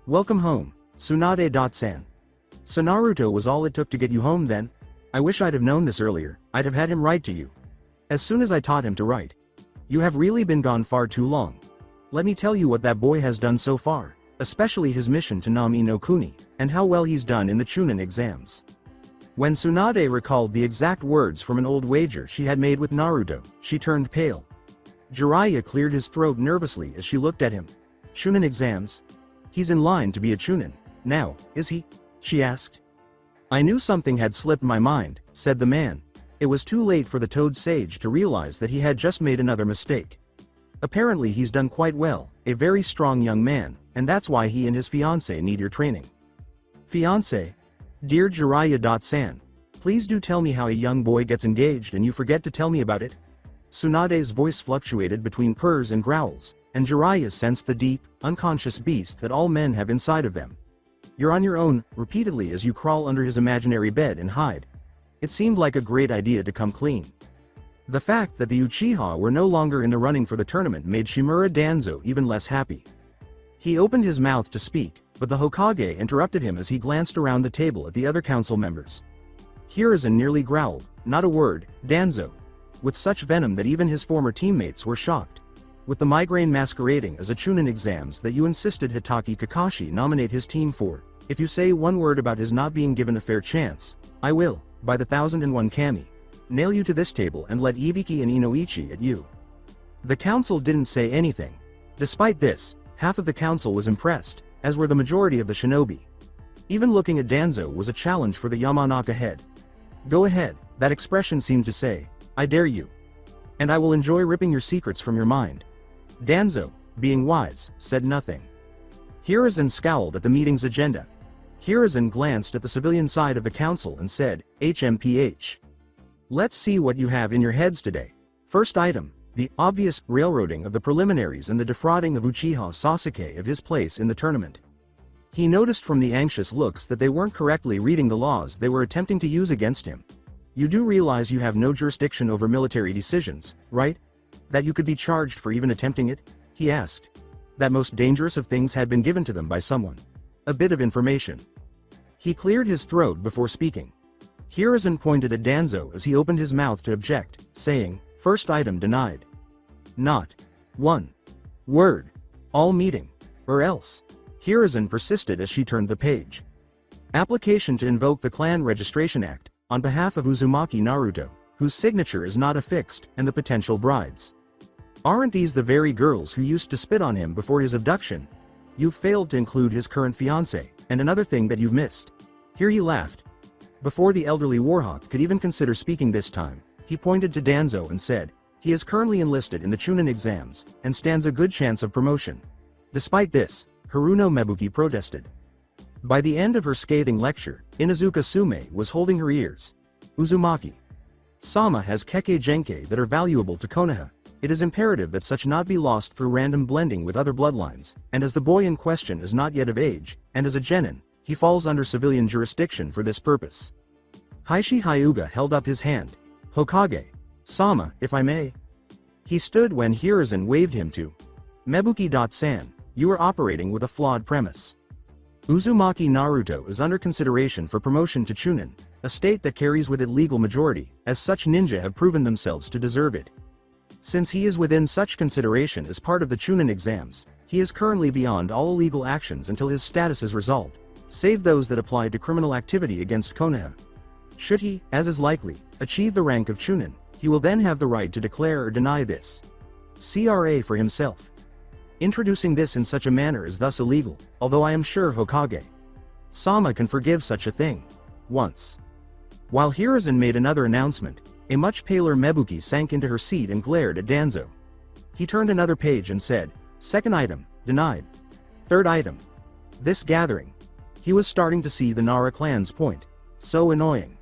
Welcome home, Tsunade-san. So Naruto was all it took to get you home then? I wish I'd have known this earlier, I'd have had him write to you. As soon as I taught him to write. You have really been gone far too long. Let me tell you what that boy has done so far, especially his mission to Nami no Kuni, and how well he's done in the Chunin exams. When Tsunade recalled the exact words from an old wager she had made with Naruto, she turned pale. Jiraiya cleared his throat nervously as she looked at him. Chunin exams? He's in line to be a Chunin, now, is he? She asked. I knew something had slipped my mind, said the man. It was too late for the Toad Sage to realize that he had just made another mistake. Apparently he's done quite well, a very strong young man, and that's why he and his fiancée need your training. Fiancé? Dear Jiraiya-san, please do tell me how a young boy gets engaged and you forget to tell me about it. Tsunade's voice fluctuated between purrs and growls, and Jiraiya sensed the deep, unconscious beast that all men have inside of them. You're on your own, repeatedly as you crawl under his imaginary bed and hide. It seemed like a great idea to come clean. The fact that the Uchiha were no longer in the running for the tournament made Shimura Danzo even less happy. He opened his mouth to speak, but the Hokage interrupted him as he glanced around the table at the other council members. Hiruzen nearly growled, not a word, Danzo. With such venom that even his former teammates were shocked. With the migraine masquerading as a Chunin exams that you insisted Hitaki Kakashi nominate his team for, if you say one word about his not being given a fair chance, I will, by the 1001 kami, nail you to this table and let Ibiki and Inoichi at you. The council didn't say anything. Despite this, half of the council was impressed, as were the majority of the shinobi. Even looking at Danzo was a challenge for the Yamanaka head. Go ahead, that expression seemed to say, I dare you. And I will enjoy ripping your secrets from your mind. Danzo, being wise, said nothing. Hiruzen scowled at the meeting's agenda. Hiruzen glanced at the civilian side of the council and said, HMPH. Let's see what you have in your heads today. First item, the obvious railroading of the preliminaries and the defrauding of Uchiha Sasuke of his place in the tournament. He noticed from the anxious looks that they weren't correctly reading the laws they were attempting to use against him. You do realize you have no jurisdiction over military decisions, right? That you could be charged for even attempting it? He asked. That most dangerous of things had been given to them by someone. A bit of information. He cleared his throat before speaking. Hiruzen pointed at Danzo as he opened his mouth to object, saying, first item denied. Not one word. All meeting. Or else. Hiruzen persisted as she turned the page. Application to invoke the Clan Registration Act, on behalf of Uzumaki Naruto, whose signature is not affixed, and the potential brides. Aren't these the very girls who used to spit on him before his abduction? You've failed to include his current fiancée, and another thing that you've missed. Here he laughed. Before the elderly Warhawk could even consider speaking this time, he pointed to Danzo and said, he is currently enlisted in the Chunin exams, and stands a good chance of promotion. Despite this, Haruno Mebuki protested. By the end of her scathing lecture, Inuzuka Sume was holding her ears. Uzumaki Sama has Kekkei Genkei that are valuable to Konoha. It is imperative that such not be lost through random blending with other bloodlines, and as the boy in question is not yet of age, and as a genin, he falls under civilian jurisdiction for this purpose. Heishi Hyuga held up his hand. Hokage. Sama, if I may. He stood when Hiruzen waved him to. Mebuki-san, you are operating with a flawed premise. Uzumaki Naruto is under consideration for promotion to Chunin, a state that carries with it legal majority, as such ninja have proven themselves to deserve it. Since he is within such consideration as part of the Chunin exams, he is currently beyond all illegal actions until his status is resolved, save those that apply to criminal activity against Konoha. Should he, as is likely, achieve the rank of Chunin, he will then have the right to declare or deny this CRA for himself. Introducing this in such a manner is thus illegal, although I am sure Hokage Sama can forgive such a thing. Once, while Hiruzen made another announcement, a much paler Mebuki sank into her seat and glared at Danzo. He turned another page and said, "Second item, denied. Third item. This gathering." He was starting to see the Nara clan's point. So annoying.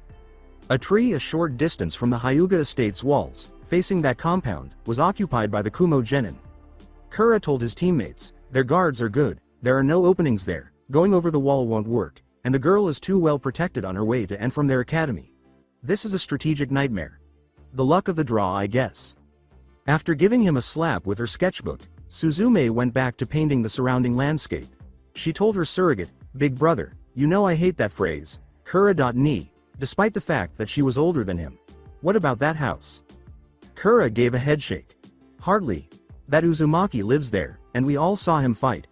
A tree a short distance from the Hyuga estate's walls, facing that compound, was occupied by the Kumo Jenin. Kura told his teammates, "Their guards are good, there are no openings there, going over the wall won't work, and the girl is too well protected on her way to and from their academy. This is a strategic nightmare. The luck of the draw, I guess." After giving him a slap with her sketchbook, Suzume went back to painting the surrounding landscape. She told her surrogate, "Big brother, you know I hate that phrase, Kura.ni," despite the fact that she was older than him. "What about that house?" Kura gave a headshake. "Hardly. That Uzumaki lives there, and we all saw him fight.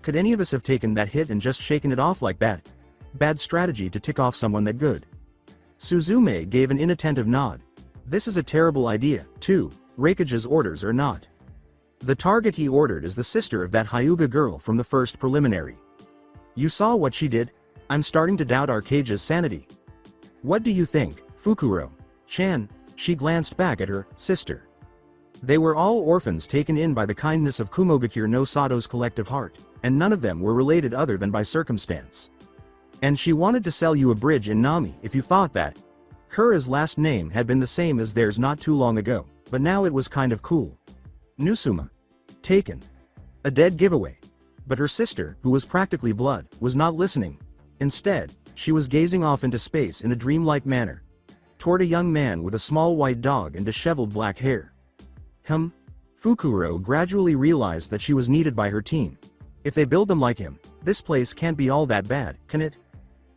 Could any of us have taken that hit and just shaken it off like that? Bad strategy to tick off someone that good." Suzume gave an inattentive nod. "This is a terrible idea, too. Reikage's orders are not. The target he ordered is the sister of that Hyuga girl from the first preliminary. You saw what she did? I'm starting to doubt Arcage's sanity. What do you think, Fukuro-chan?" She glanced back at her sister. They were all orphans taken in by the kindness of Kumogakure no Sato's collective heart, and none of them were related other than by circumstance. And she wanted to sell you a bridge in Nami if you thought that. Kura's last name had been the same as theirs not too long ago, but now it was kind of cool. Nusuma. Taken. A dead giveaway. But her sister, who was practically blood, was not listening. Instead, she was gazing off into space in a dreamlike manner, toward a young man with a small white dog and disheveled black hair. Fukuro gradually realized that she was needed by her team. If they build them like him, this place can't be all that bad, can it?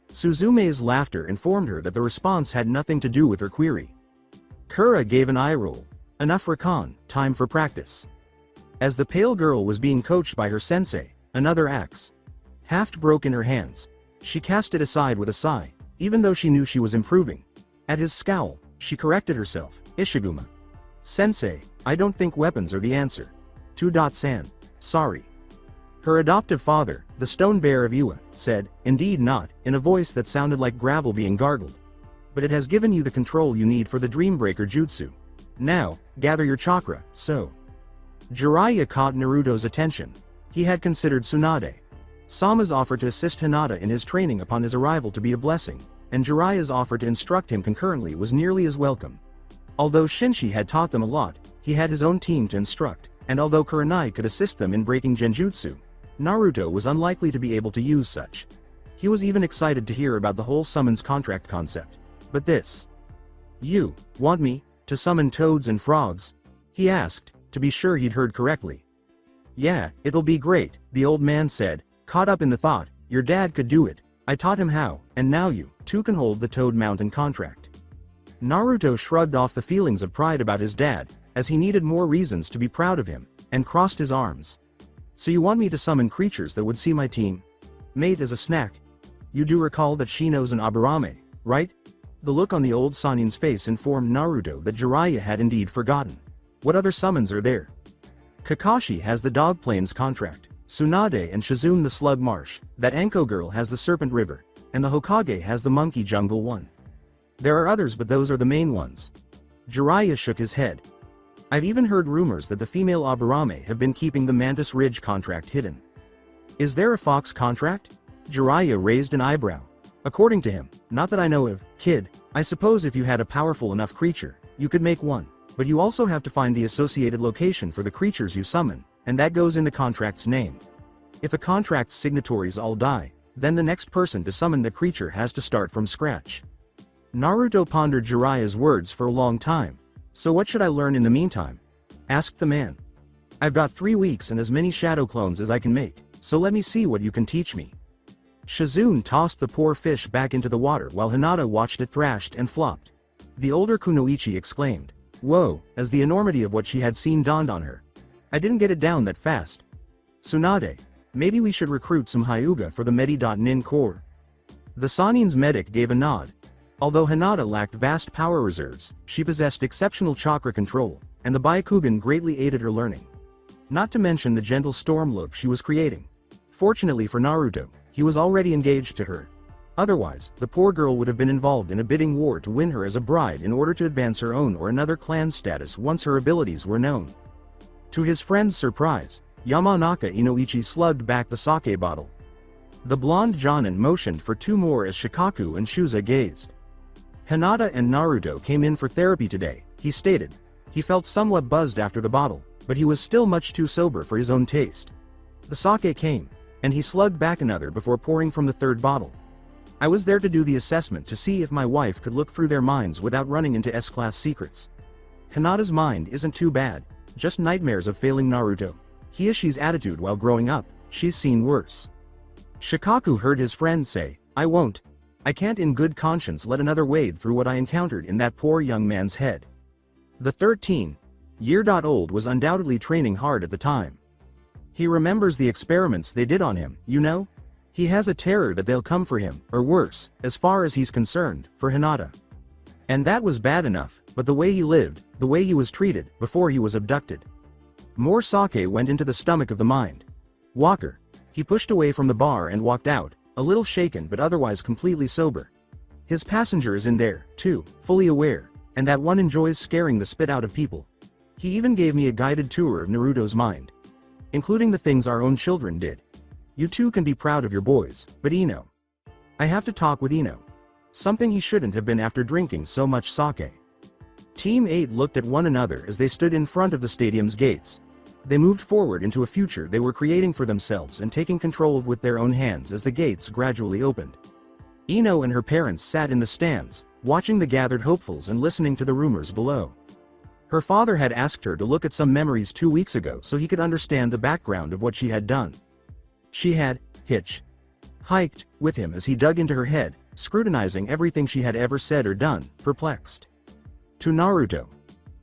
Suzume's laughter informed her that the response had nothing to do with her query. Kura gave an eye roll. Enough recon, time for practice. As the pale girl was being coached by her sensei, another axe haft broke in her hands. She cast it aside with a sigh, even though she knew she was improving. At his scowl, she corrected herself. "Ishiguma. Sensei, I don't think weapons are the answer. 2.san. Sorry." Her adoptive father, the stone bear of Iwa, said, "Indeed not," in a voice that sounded like gravel being gargled. "But it has given you the control you need for the Dreambreaker Jutsu. Now, gather your chakra." So, Jiraiya caught Naruto's attention. He had considered Tsunade. Sama's offer to assist Hinata in his training upon his arrival to be a blessing, and Jiraiya's offer to instruct him concurrently was nearly as welcome. Although Shinji had taught them a lot, he had his own team to instruct, and although Kurenai could assist them in breaking Genjutsu, Naruto was unlikely to be able to use such. He was even excited to hear about the whole summons contract concept. But this. "You want me to summon toads and frogs?" he asked, to be sure he'd heard correctly. "Yeah, it'll be great," the old man said, caught up in the thought, "Your dad could do it. I taught him how, and now you, too, can hold the Toad Mountain contract." Naruto shrugged off the feelings of pride about his dad, as he needed more reasons to be proud of him, and crossed his arms. "So you want me to summon creatures that would see my team mate as a snack? You do recall that she knows an Aburame, right?" The look on the old Sanin's face informed Naruto that Jiraiya had indeed forgotten. "What other summons are there?" "Kakashi has the Dog Plains contract, Tsunade and Shizune the Slug Marsh, that Anko girl has the Serpent River, and the Hokage has the Monkey Jungle one. There are others, but those are the main ones." Jiraiya shook his head. "I've even heard rumors that the female Aburame have been keeping the Mantis Ridge contract hidden." "Is there a fox contract?" Jiraiya raised an eyebrow. "According to him, not that I know of, kid. I suppose if you had a powerful enough creature, you could make one, but you also have to find the associated location for the creatures you summon, and that goes in the contract's name. If a contract's signatories all die, then the next person to summon the creature has to start from scratch." Naruto pondered Jiraiya's words for a long time. "So what should I learn in the meantime?" asked the man. "I've got 3 weeks and as many shadow clones as I can make, so let me see what you can teach me." Shizune tossed the poor fish back into the water while Hinata watched it thrashed and flopped. The older Kunoichi exclaimed, Whoa, as the enormity of what she had seen dawned on her. I didn't get it down that fast. Tsunade, maybe we should recruit some Hyuga for the Medi.Nin Corps. The Sanin's medic gave a nod. Although Hinata lacked vast power reserves, she possessed exceptional chakra control, and the Byakugan greatly aided her learning. Not to mention the gentle storm look she was creating. Fortunately for Naruto, he was already engaged to her. Otherwise, the poor girl would have been involved in a bidding war to win her as a bride in order to advance her own or another clan's status once her abilities were known. To his friend's surprise, Yamanaka Inoichi slugged back the sake bottle. The blonde Jenin motioned for two more as Shikaku and Shuza gazed. Hinata and Naruto came in for therapy today, he stated. He felt somewhat buzzed after the bottle, but he was still much too sober for his own taste. The sake came, and he slugged back another before pouring from the third bottle. I was there to do the assessment to see if my wife could look through their minds without running into S-class secrets. Hinata's mind isn't too bad, just nightmares of failing Naruto. Hiashi's attitude while growing up, she's seen worse. Shikaku heard his friend say, I won't. I can't in good conscience let another wade through what I encountered in that poor young man's head. The 13-year-old was undoubtedly training hard at the time. He remembers the experiments they did on him, you know? He has a terror that they'll come for him, or worse, as far as he's concerned, for Hinata. And that was bad enough, but the way he lived, the way he was treated, before he was abducted. More sake went into the stomach of the mind. Walker. He pushed away from the bar and walked out, a little shaken but otherwise completely sober. His passenger is in there, too, fully aware, and that one enjoys scaring the spit out of people. He even gave me a guided tour of Naruto's mind. Including the things our own children did. You two can be proud of your boys, but Ino. I have to talk with Ino. Something he shouldn't have been after drinking so much sake. Team 8 looked at one another as they stood in front of the stadium's gates. They moved forward into a future they were creating for themselves and taking control of with their own hands as the gates gradually opened. Ino and her parents sat in the stands, watching the gathered hopefuls and listening to the rumors below. Her father had asked her to look at some memories 2 weeks ago so he could understand the background of what she had done. She had hiked with him as he dug into her head, scrutinizing everything she had ever said or done, perplexed. To Naruto.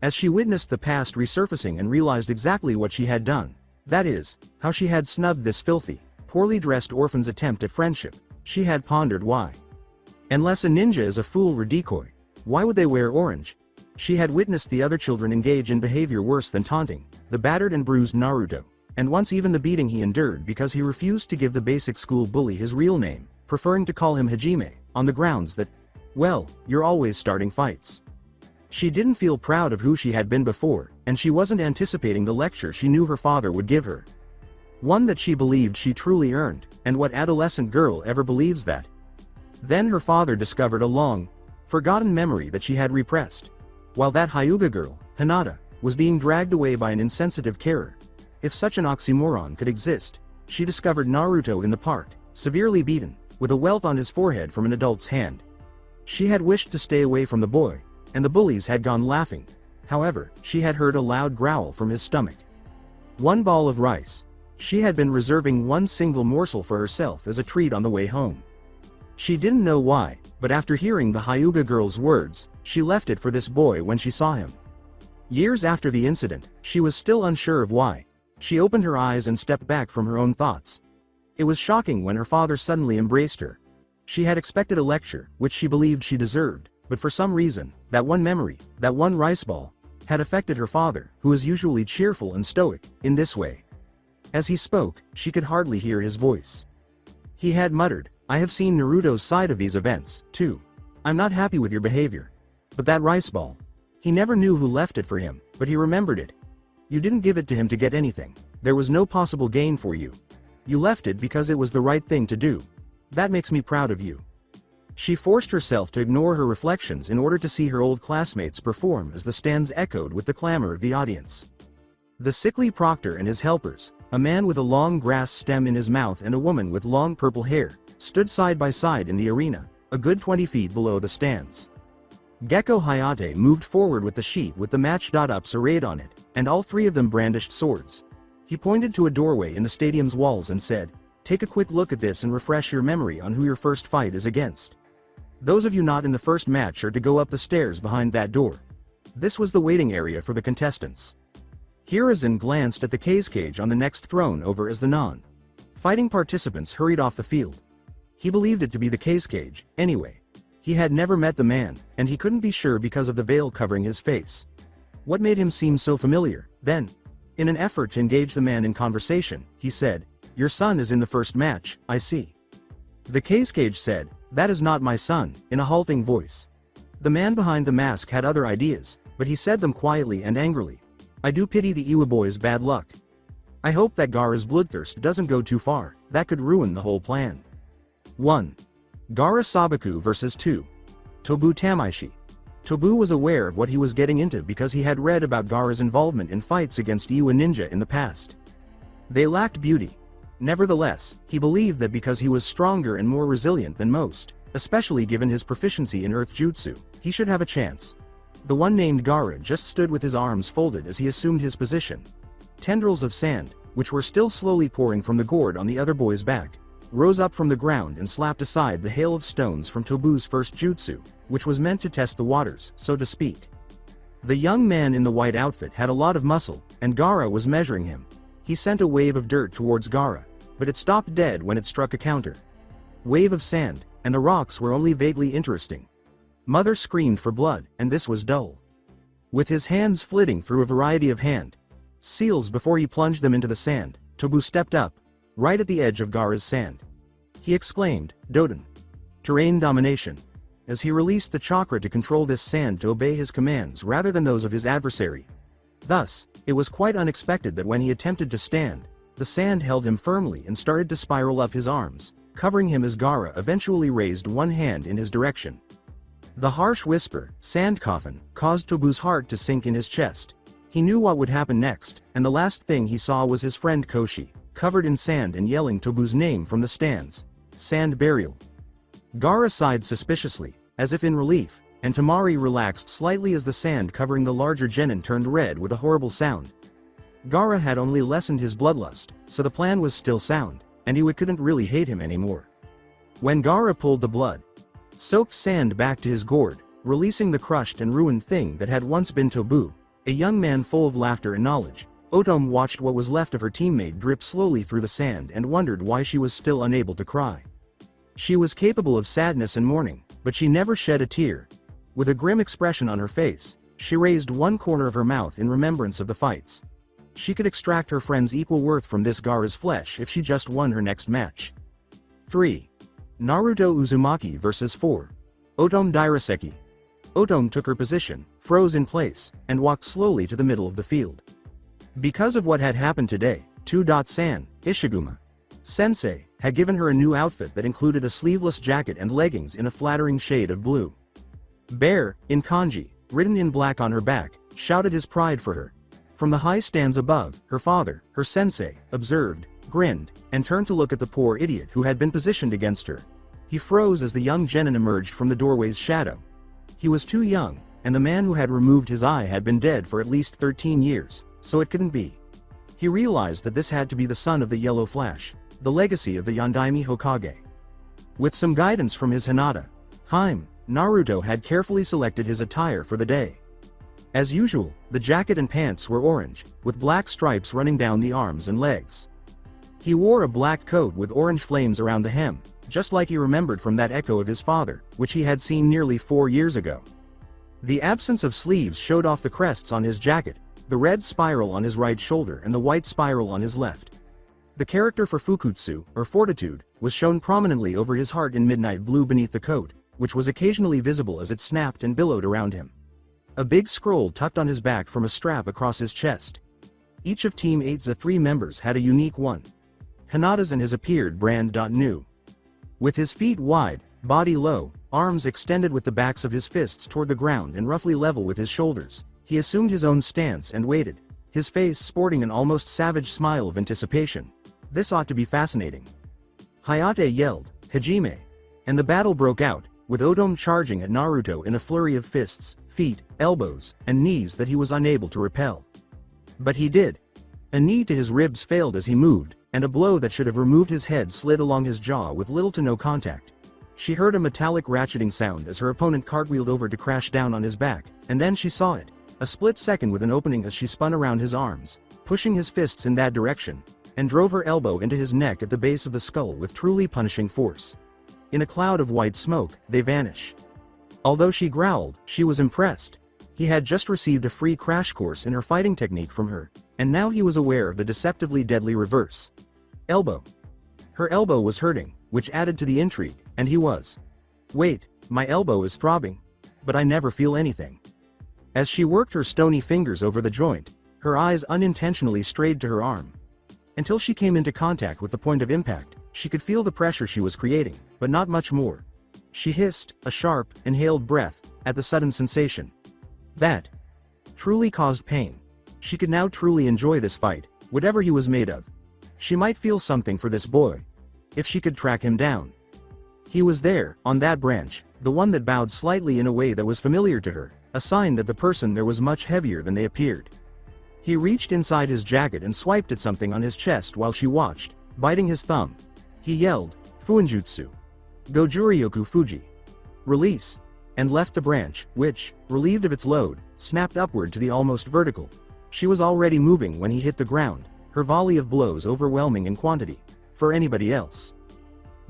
As she witnessed the past resurfacing and realized exactly what she had done, that is, how she had snubbed this filthy, poorly dressed orphan's attempt at friendship, she had pondered why. Unless a ninja is a fool or decoy, why would they wear orange? She had witnessed the other children engage in behavior worse than taunting, the battered and bruised Naruto, and once even the beating he endured because he refused to give the basic school bully his real name, preferring to call him Hajime, on the grounds that, well, you're always starting fights. She didn't feel proud of who she had been before, and she wasn't anticipating the lecture she knew her father would give her. One that she believed she truly earned, and what adolescent girl ever believes that? Then her father discovered a long, forgotten memory that she had repressed. While that Hyuga girl, Hinata, was being dragged away by an insensitive carer. If such an oxymoron could exist, she discovered Naruto in the park, severely beaten, with a welt on his forehead from an adult's hand. She had wished to stay away from the boy, and the bullies had gone laughing. However, she had heard a loud growl from his stomach. One ball of rice. She had been reserving one single morsel for herself as a treat on the way home. She didn't know why, but after hearing the Hyuga girl's words, she left it for this boy when she saw him. Years after the incident, she was still unsure of why. She opened her eyes and stepped back from her own thoughts. It was shocking when her father suddenly embraced her. She had expected a lecture, which she believed she deserved, but for some reason, that one memory, that one rice ball, had affected her father, who is usually cheerful and stoic, in this way. As he spoke, she could hardly hear his voice. He had muttered, I have seen Naruto's side of these events, too. I'm not happy with your behavior. But that rice ball. He never knew who left it for him, but he remembered it. You didn't give it to him to get anything. There was no possible gain for you. You left it because it was the right thing to do. That makes me proud of you. She forced herself to ignore her reflections in order to see her old classmates perform as the stands echoed with the clamor of the audience. The sickly proctor and his helpers, a man with a long grass stem in his mouth and a woman with long purple hair, stood side by side in the arena, a good 20 feet below the stands. Gecko Hayate moved forward with the sheet with the match.ups arrayed on it, and all three of them brandished swords. He pointed to a doorway in the stadium's walls and said, take a quick look at this and refresh your memory on who your first fight is against. Those of you not in the first match are to go up the stairs behind that door. This was the waiting area for the contestants. Hiruzen glanced at the cage on the next throne over as the non-fighting participants hurried off the field. He believed it to be the cage, anyway. He had never met the man, and he couldn't be sure because of the veil covering his face. What made him seem so familiar, then? In an effort to engage the man in conversation, he said, "Your son is in the first match, I see." The cage said, "That is not my son," in a halting voice. The man behind the mask had other ideas, but he said them quietly and angrily. "I do pity the Iwa boy's bad luck. I hope that Gaara's bloodthirst doesn't go too far, that could ruin the whole plan." 1. Gaara Sabaku vs 2. Tobu Tamaishi. Tobu was aware of what he was getting into because he had read about Gaara's involvement in fights against Iwa ninja in the past. They lacked beauty. Nevertheless, he believed that because he was stronger and more resilient than most, especially given his proficiency in earth jutsu, he should have a chance. The one named Gaara just stood with his arms folded as he assumed his position. Tendrils of sand, which were still slowly pouring from the gourd on the other boy's back, rose up from the ground and slapped aside the hail of stones from Tobu's first jutsu, which was meant to test the waters, so to speak. The young man in the white outfit had a lot of muscle, and Gaara was measuring him. He sent a wave of dirt towards Gaara, but it stopped dead when it struck a counter wave of sand, and the rocks were only vaguely interesting. Mother screamed for blood, and this was dull. With his hands flitting through a variety of hand seals before he plunged them into the sand, Tobu stepped up, right at the edge of Gaara's sand. He exclaimed, "Doden." Terrain domination. As he released the chakra to control this sand to obey his commands rather than those of his adversary. Thus, it was quite unexpected that when he attempted to stand, the sand held him firmly and started to spiral up his arms, covering him as Gaara eventually raised one hand in his direction. The harsh whisper, "Sand coffin," caused Tobu's heart to sink in his chest. He knew what would happen next, and the last thing he saw was his friend Koshi, covered in sand and yelling Tobu's name from the stands. Sand burial. Gaara sighed suspiciously, as if in relief, and Tamari relaxed slightly as the sand covering the larger Jenin turned red with a horrible sound. Gaara had only lessened his bloodlust, so the plan was still sound, and he couldn't really hate him anymore. When Gaara pulled the blood-soaked sand back to his gourd, releasing the crushed and ruined thing that had once been Tobu, a young man full of laughter and knowledge, Otome watched what was left of her teammate drip slowly through the sand and wondered why she was still unable to cry. She was capable of sadness and mourning, but she never shed a tear. With a grim expression on her face, she raised one corner of her mouth in remembrance of the fights. She could extract her friend's equal worth from this Gaara's flesh if she just won her next match. 3. Naruto Uzumaki vs 4. Otome Dairaseki. Otome took her position, froze in place, and walked slowly to the middle of the field. Because of what had happened today, 2.San, Ishiguma Sensei, had given her a new outfit that included a sleeveless jacket and leggings in a flattering shade of blue. Bear, in kanji, written in black on her back, shouted his pride for her. From the high stands above, her father, her sensei, observed, grinned, and turned to look at the poor idiot who had been positioned against her. He froze as the young Jenin emerged from the doorway's shadow. He was too young, and the man who had removed his eye had been dead for at least 13 years, so it couldn't be. He realized that this had to be the son of the Yellow Flash, the legacy of the Yondaime Hokage. With some guidance from his Hinata, Naruto had carefully selected his attire for the day. As usual, the jacket and pants were orange, with black stripes running down the arms and legs. He wore a black coat with orange flames around the hem, just like he remembered from that echo of his father, which he had seen nearly 4 years ago. The absence of sleeves showed off the crests on his jacket, the red spiral on his right shoulder and the white spiral on his left. The character for Fukutsu, or fortitude, was shown prominently over his heart in midnight blue beneath the coat, which was occasionally visible as it snapped and billowed around him. A big scroll tucked on his back from a strap across his chest. Each of Team 8's 3 members had a unique one. Hinata's and his appeared brand new. With his feet wide, body low, arms extended with the backs of his fists toward the ground and roughly level with his shoulders, he assumed his own stance and waited, his face sporting an almost savage smile of anticipation. This ought to be fascinating. Hayate yelled, "Hajime!" And the battle broke out, with Otome charging at Naruto in a flurry of fists, feet, elbows, and knees that he was unable to repel. But he did. A knee to his ribs failed as he moved, and a blow that should have removed his head slid along his jaw with little to no contact. She heard a metallic ratcheting sound as her opponent cartwheeled over to crash down on his back, and then she saw it. A split second with an opening as she spun around his arms, pushing his fists in that direction, and drove her elbow into his neck at the base of the skull with truly punishing force. In a cloud of white smoke, they vanish. Although she growled, she was impressed. He had just received a free crash course in her fighting technique from her, and now he was aware of the deceptively deadly reverse elbow. Her elbow was hurting, which added to the intrigue, and he was. Wait, my elbow is throbbing. But I never feel anything. As she worked her stony fingers over the joint, her eyes unintentionally strayed to her arm. Until she came into contact with the point of impact, she could feel the pressure she was creating, but not much more. She hissed, a sharp, inhaled breath, at the sudden sensation. That truly caused pain. She could now truly enjoy this fight, whatever he was made of. She might feel something for this boy. If she could track him down. He was there, on that branch, the one that bowed slightly in a way that was familiar to her, a sign that the person there was much heavier than they appeared. He reached inside his jacket and swiped at something on his chest while she watched, biting his thumb. He yelled, Fuinjutsu. Gojuryoku Fuji. Release. And left the branch, which, relieved of its load, snapped upward to the almost vertical. She was already moving when he hit the ground, her volley of blows overwhelming in quantity. For anybody else.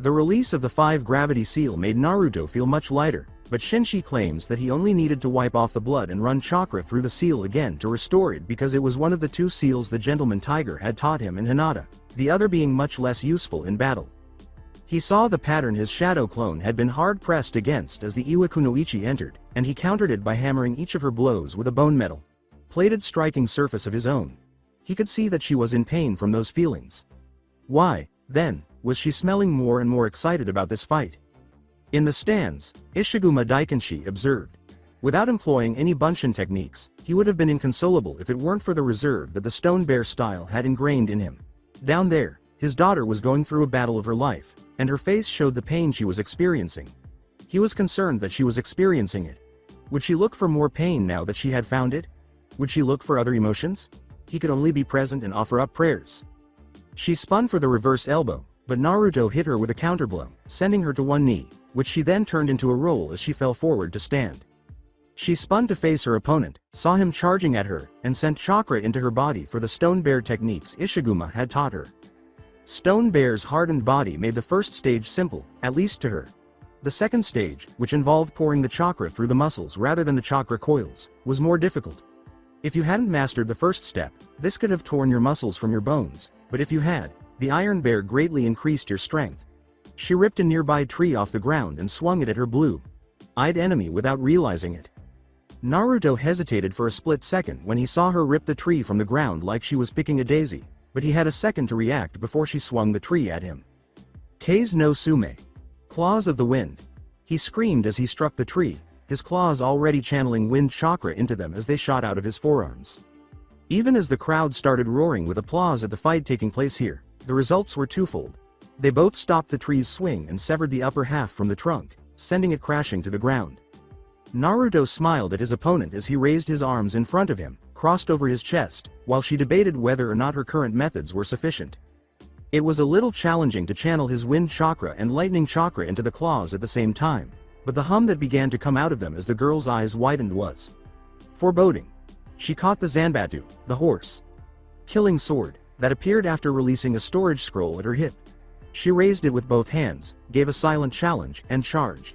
The release of the 5 gravity seal made Naruto feel much lighter, but Shinji claims that he only needed to wipe off the blood and run chakra through the seal again to restore it because it was one of the 2 seals the gentleman tiger had taught him in Hinata, the other being much less useful in battle. He saw the pattern his shadow clone had been hard-pressed against as the Iwakunoichi entered, and he countered it by hammering each of her blows with a bone metal plated striking surface of his own. He could see that she was in pain from those feelings. Why, then, was she smelling more and more excited about this fight? In the stands, Ishiguma Daikenshi observed. Without employing any Bunshin techniques, he would have been inconsolable if it weren't for the reserve that the Stone Bear style had ingrained in him. Down there, his daughter was going through a battle of her life, and her face showed the pain she was experiencing. He was concerned that she was experiencing it. Would she look for more pain now that she had found it? Would she look for other emotions? He could only be present and offer up prayers. She spun for the reverse elbow, but Naruto hit her with a counterblow, sending her to one knee, which she then turned into a roll as she fell forward to stand. She spun to face her opponent, saw him charging at her, and sent chakra into her body for the Stone Bear techniques Ishiguma had taught her. Stone Bear's hardened body made the first stage simple, at least to her. The second stage, which involved pouring the chakra through the muscles rather than the chakra coils, was more difficult. If you hadn't mastered the first step, this could have torn your muscles from your bones, but if you had, the Iron Bear greatly increased your strength. She ripped a nearby tree off the ground and swung it at her blue-eyed enemy without realizing it. Naruto hesitated for a split second when he saw her rip the tree from the ground like she was picking a daisy, but he had a second to react before she swung the tree at him. Kei's no Sume. Claws of the wind. He screamed as he struck the tree, his claws already channeling wind chakra into them as they shot out of his forearms. Even as the crowd started roaring with applause at the fight taking place here, the results were twofold. They both stopped the tree's swing and severed the upper half from the trunk, sending it crashing to the ground. Naruto smiled at his opponent as he raised his arms in front of him, crossed over his chest, while she debated whether or not her current methods were sufficient. It was a little challenging to channel his wind chakra and lightning chakra into the claws at the same time, but the hum that began to come out of them as the girl's eyes widened was foreboding. She caught the Zanbatsu, the horse killing sword, that appeared after releasing a storage scroll at her hip. She raised it with both hands, gave a silent challenge, and charged.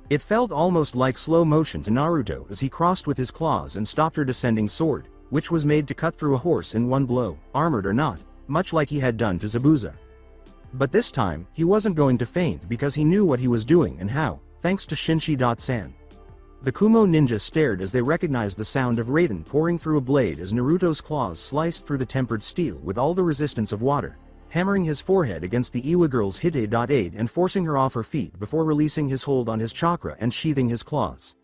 It felt almost like slow motion to Naruto as he crossed with his claws and stopped her descending sword, which was made to cut through a horse in one blow, armored or not, much like he had done to Zabuza. But this time, he wasn't going to faint because he knew what he was doing and how, thanks to Shinshi-san. The Kumo ninja stared as they recognized the sound of Raiden pouring through a blade as Naruto's claws sliced through the tempered steel with all the resistance of water, hammering his forehead against the Iwa girl's Hite-8 and forcing her off her feet before releasing his hold on his chakra and sheathing his claws.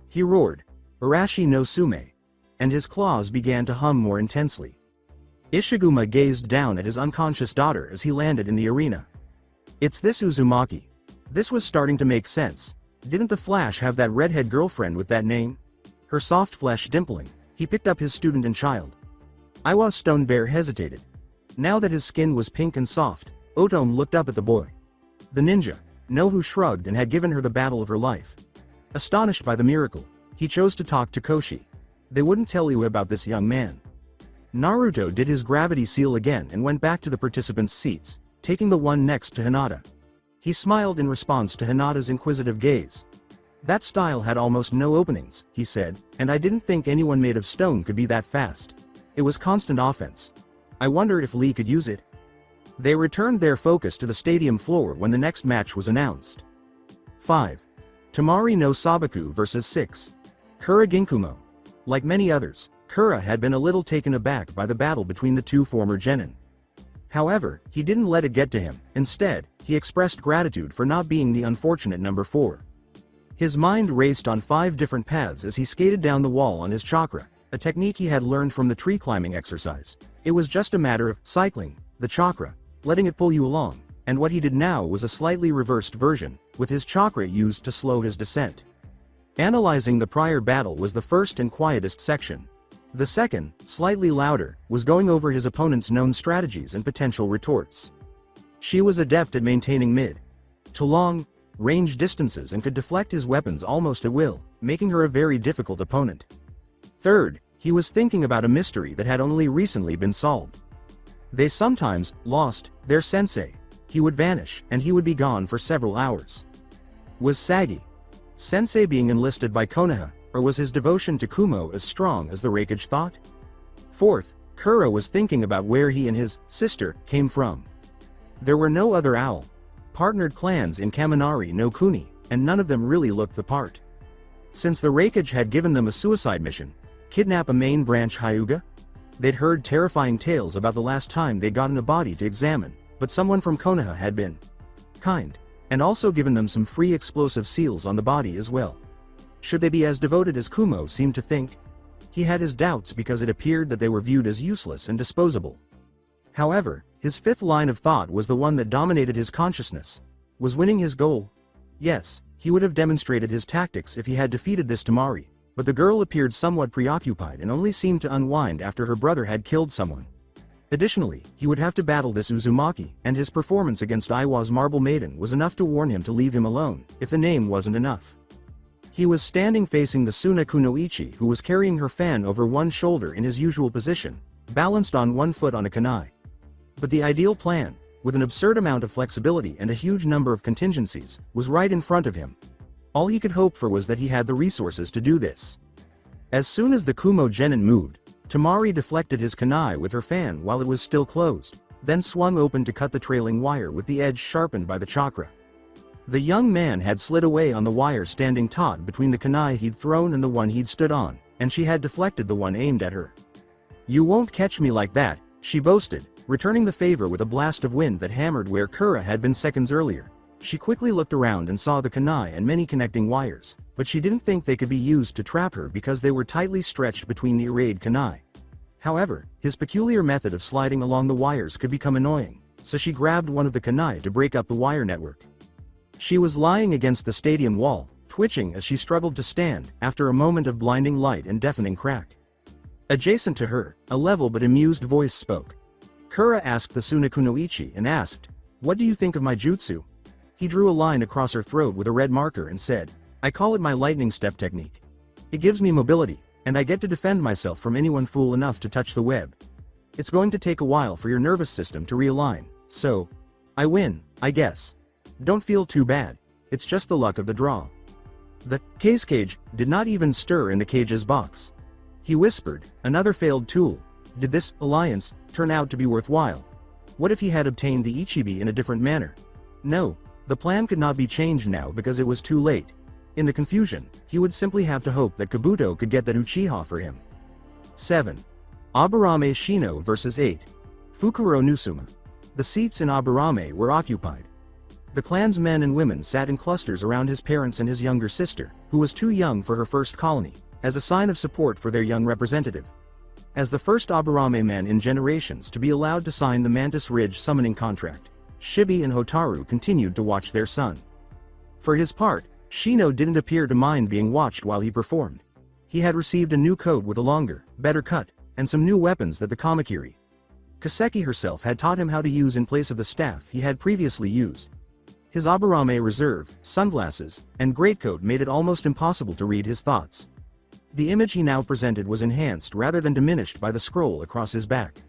He roared, Arashi no Sume, and his claws began to hum more intensely. Ishiguma gazed down at his unconscious daughter as he landed in the arena. It's this Uzumaki. This was starting to make sense. Didn't the Flash have that redhead girlfriend with that name? Her soft flesh dimpling, he picked up his student and child. Iwa Stone Bear hesitated. Now that his skin was pink and soft, Otome looked up at the boy. The ninja, Nohu shrugged and had given her the battle of her life. Astonished by the miracle, he chose to talk to Koshi. They wouldn't tell you about this young man. Naruto did his gravity seal again and went back to the participants' seats, taking the one next to Hinata. He smiled in response to Hinata's inquisitive gaze. That style had almost no openings, he said, and I didn't think anyone made of stone could be that fast. It was constant offense. I wonder if Lee could use it. They returned their focus to the stadium floor when the next match was announced. 5. Tamari no Sabaku vs 6. Kura Ginkumo. Like many others, Kura had been a little taken aback by the battle between the two former Jenin. However, he didn't let it get to him. Instead, he expressed gratitude for not being the unfortunate number 4. His mind raced on 5 different paths as he skated down the wall on his chakra, a technique he had learned from the tree climbing exercise. It was just a matter of cycling the chakra, letting it pull you along, and what he did now was a slightly reversed version, with his chakra used to slow his descent. Analyzing the prior battle was the first and quietest section. The second, slightly louder, was going over his opponent's known strategies and potential retorts. She was adept at maintaining mid to long range distances and could deflect his weapons almost at will, making her a very difficult opponent. Third, he was thinking about a mystery that had only recently been solved. They sometimes lost their sensei. He would vanish, and he would be gone for several hours. Was Sagi Sensei being enlisted by Konoha, or was his devotion to Kumo as strong as the Raikage thought? Fourth, Kura was thinking about where he and his sister came from. There were no other partnered clans in Kaminari no Kuni, and none of them really looked the part. Since the Raikage had given them a suicide mission, kidnap a main branch Hyuga? They'd heard terrifying tales about the last time they'd gotten a body to examine, but someone from Konoha had been kind, and also given them some free explosive seals on the body as well. Should they be as devoted as Kumo seemed to think? He had his doubts because it appeared that they were viewed as useless and disposable. However, his fifth line of thought was the one that dominated his consciousness. Was winning his goal? Yes, he would have demonstrated his tactics if he had defeated this Tamari, but the girl appeared somewhat preoccupied and only seemed to unwind after her brother had killed someone. Additionally, he would have to battle this Uzumaki, and his performance against Iwa's Marble Maiden was enough to warn him to leave him alone, if the name wasn't enough. He was standing facing the Suna Kunoichi, who was carrying her fan over one shoulder in his usual position, balanced on one foot on a kunai. But the ideal plan, with an absurd amount of flexibility and a huge number of contingencies, was right in front of him. All he could hope for was that he had the resources to do this. As soon as the Kumo Jenin moved, Tamari deflected his kunai with her fan while it was still closed, then swung open to cut the trailing wire with the edge sharpened by the chakra. The young man had slid away on the wire standing taut between the kunai he'd thrown and the one he'd stood on, and she had deflected the one aimed at her. "You won't catch me like that," she boasted, returning the favor with a blast of wind that hammered where Kura had been seconds earlier. She quickly looked around and saw the kunai and many connecting wires, but she didn't think they could be used to trap her because they were tightly stretched between the arrayed kunai. However, his peculiar method of sliding along the wires could become annoying, so she grabbed one of the kunai to break up the wire network. She was lying against the stadium wall, twitching as she struggled to stand after a moment of blinding light and deafening crack. Adjacent to her, a level but amused voice spoke. Kura asked the Suna Kunoichi and asked, "What do you think of my jutsu?" He drew a line across her throat with a red marker and said, "I call it my lightning step technique. It gives me mobility, and I get to defend myself from anyone fool enough to touch the web. It's going to take a while for your nervous system to realign, so I win, I guess. Don't feel too bad, it's just the luck of the draw." The cage did not even stir in the cage's box. He whispered, "Another failed tool. Did this alliance turn out to be worthwhile? What if he had obtained the Ichibi in a different manner? No, the plan could not be changed now because it was too late. In the confusion, he would simply have to hope that Kabuto could get that Uchiha for him." 7. Aburame Shino vs 8. Fukuro Nusuma. The seats in Aburame were occupied. The clan's men and women sat in clusters around his parents and his younger sister, who was too young for her first colony, as a sign of support for their young representative. As the first Aburame man in generations to be allowed to sign the Mantis Ridge summoning contract, Shibi and Hotaru continued to watch their son. For his part, Shino didn't appear to mind being watched while he performed. He had received a new coat with a longer, better cut, and some new weapons that the Kamakiri Kaseki herself had taught him how to use in place of the staff he had previously used. His Aburame reserve, sunglasses, and greatcoat made it almost impossible to read his thoughts. The image he now presented was enhanced rather than diminished by the scroll across his back.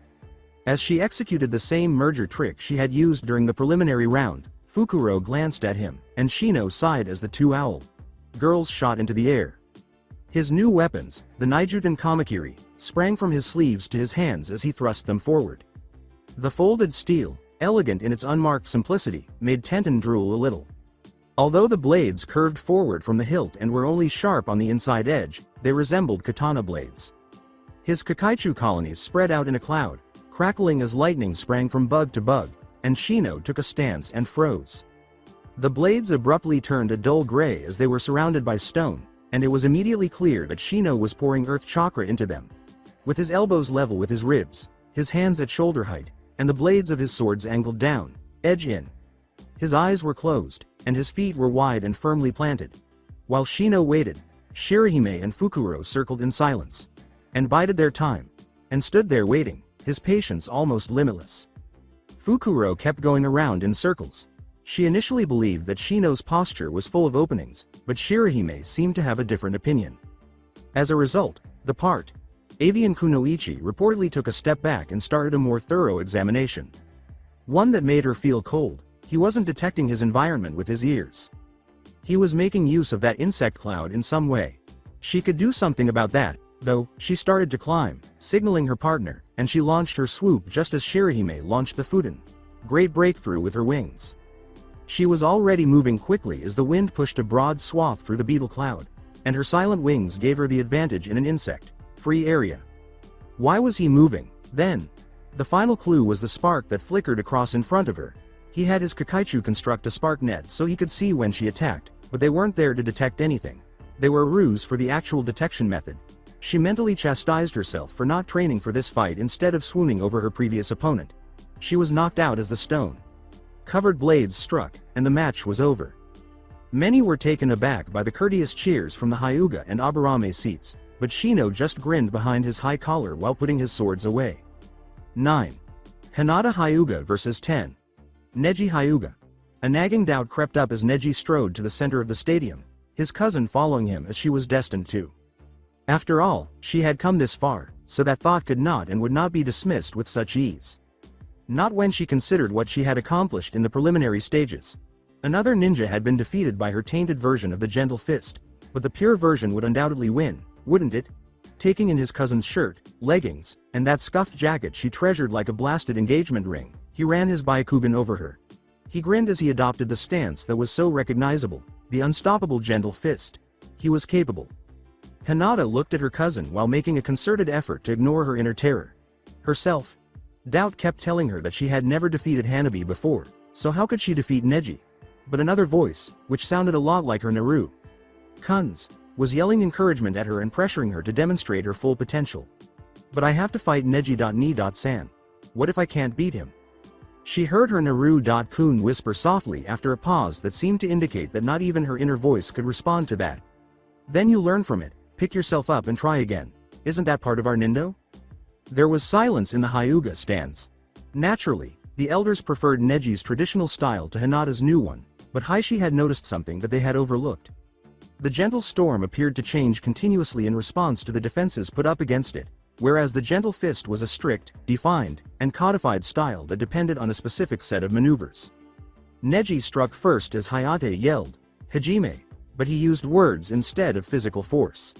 As she executed the same merger trick she had used during the preliminary round, Fukuro glanced at him, and Shino sighed as the two owl girls shot into the air. His new weapons, the Naijuten Kamakiri, sprang from his sleeves to his hands as he thrust them forward. The folded steel, elegant in its unmarked simplicity, made Tenten drool a little. Although the blades curved forward from the hilt and were only sharp on the inside edge, they resembled katana blades. His Kakaichu colonies spread out in a cloud, crackling as lightning sprang from bug to bug, and Shino took a stance and froze. The blades abruptly turned a dull gray as they were surrounded by stone, and it was immediately clear that Shino was pouring earth chakra into them. With his elbows level with his ribs, his hands at shoulder height, and the blades of his swords angled down, edge in. His eyes were closed, and his feet were wide and firmly planted. While Shino waited, Shirahime and Fukuro circled in silence, and bided their time, and stood there waiting, his patience almost limitless. Fukuro kept going around in circles. She initially believed that Shino's posture was full of openings, but Shirahime seemed to have a different opinion. As a result, the Avian Kunoichi reportedly took a step back and started a more thorough examination. One that made her feel cold. He wasn't detecting his environment with his ears. He was making use of that insect cloud in some way. She could do something about that, though. She started to climb, signaling her partner, and she launched her swoop just as Shirahime launched the Fuden. Great breakthrough with her wings. She was already moving quickly as the wind pushed a broad swath through the beetle cloud, and her silent wings gave her the advantage in an insect-free area. Why was he moving, then? The final clue was the spark that flickered across in front of her. He had his Kakaichu construct a spark net so he could see when she attacked, but they weren't there to detect anything. They were a ruse for the actual detection method. She mentally chastised herself for not training for this fight instead of swooning over her previous opponent. She was knocked out as the stone-covered blades struck, and the match was over. Many were taken aback by the courteous cheers from the Hyuga and Aburame seats, but Shino just grinned behind his high collar while putting his swords away. 9. Hinata Hyuga vs 10. Neji Hyuga. A nagging doubt crept up as Neji strode to the center of the stadium, his cousin following him as she was destined to. After all, she had come this far, so that thought could not and would not be dismissed with such ease. Not when she considered what she had accomplished in the preliminary stages. Another ninja had been defeated by her tainted version of the Gentle Fist, but the pure version would undoubtedly win, wouldn't it? Taking in his cousin's shirt, leggings, and that scuffed jacket she treasured like a blasted engagement ring, he ran his Byakugan over her. He grinned as he adopted the stance that was so recognizable, the unstoppable Gentle Fist. He was capable. Hinata looked at her cousin while making a concerted effort to ignore her inner terror. Herself. Doubt kept telling her that she had never defeated Hanabi before, so how could she defeat Neji? But another voice, which sounded a lot like her Naru Kun's, was yelling encouragement at her and pressuring her to demonstrate her full potential. But I have to fight Neji.ni.san. What if I can't beat him? She heard her Naru.kun whisper softly after a pause that seemed to indicate that not even her inner voice could respond to that. Then you learn from it, pick yourself up and try again. Isn't that part of our Nindo? There was silence in the Hyuga stands. Naturally, the elders preferred Neji's traditional style to Hinata's new one, but Heishi had noticed something that they had overlooked. The gentle storm appeared to change continuously in response to the defenses put up against it, whereas the Gentle Fist was a strict, defined, and codified style that depended on a specific set of maneuvers. Neji struck first as Hayate yelled, "Hajime," but he used words instead of physical force.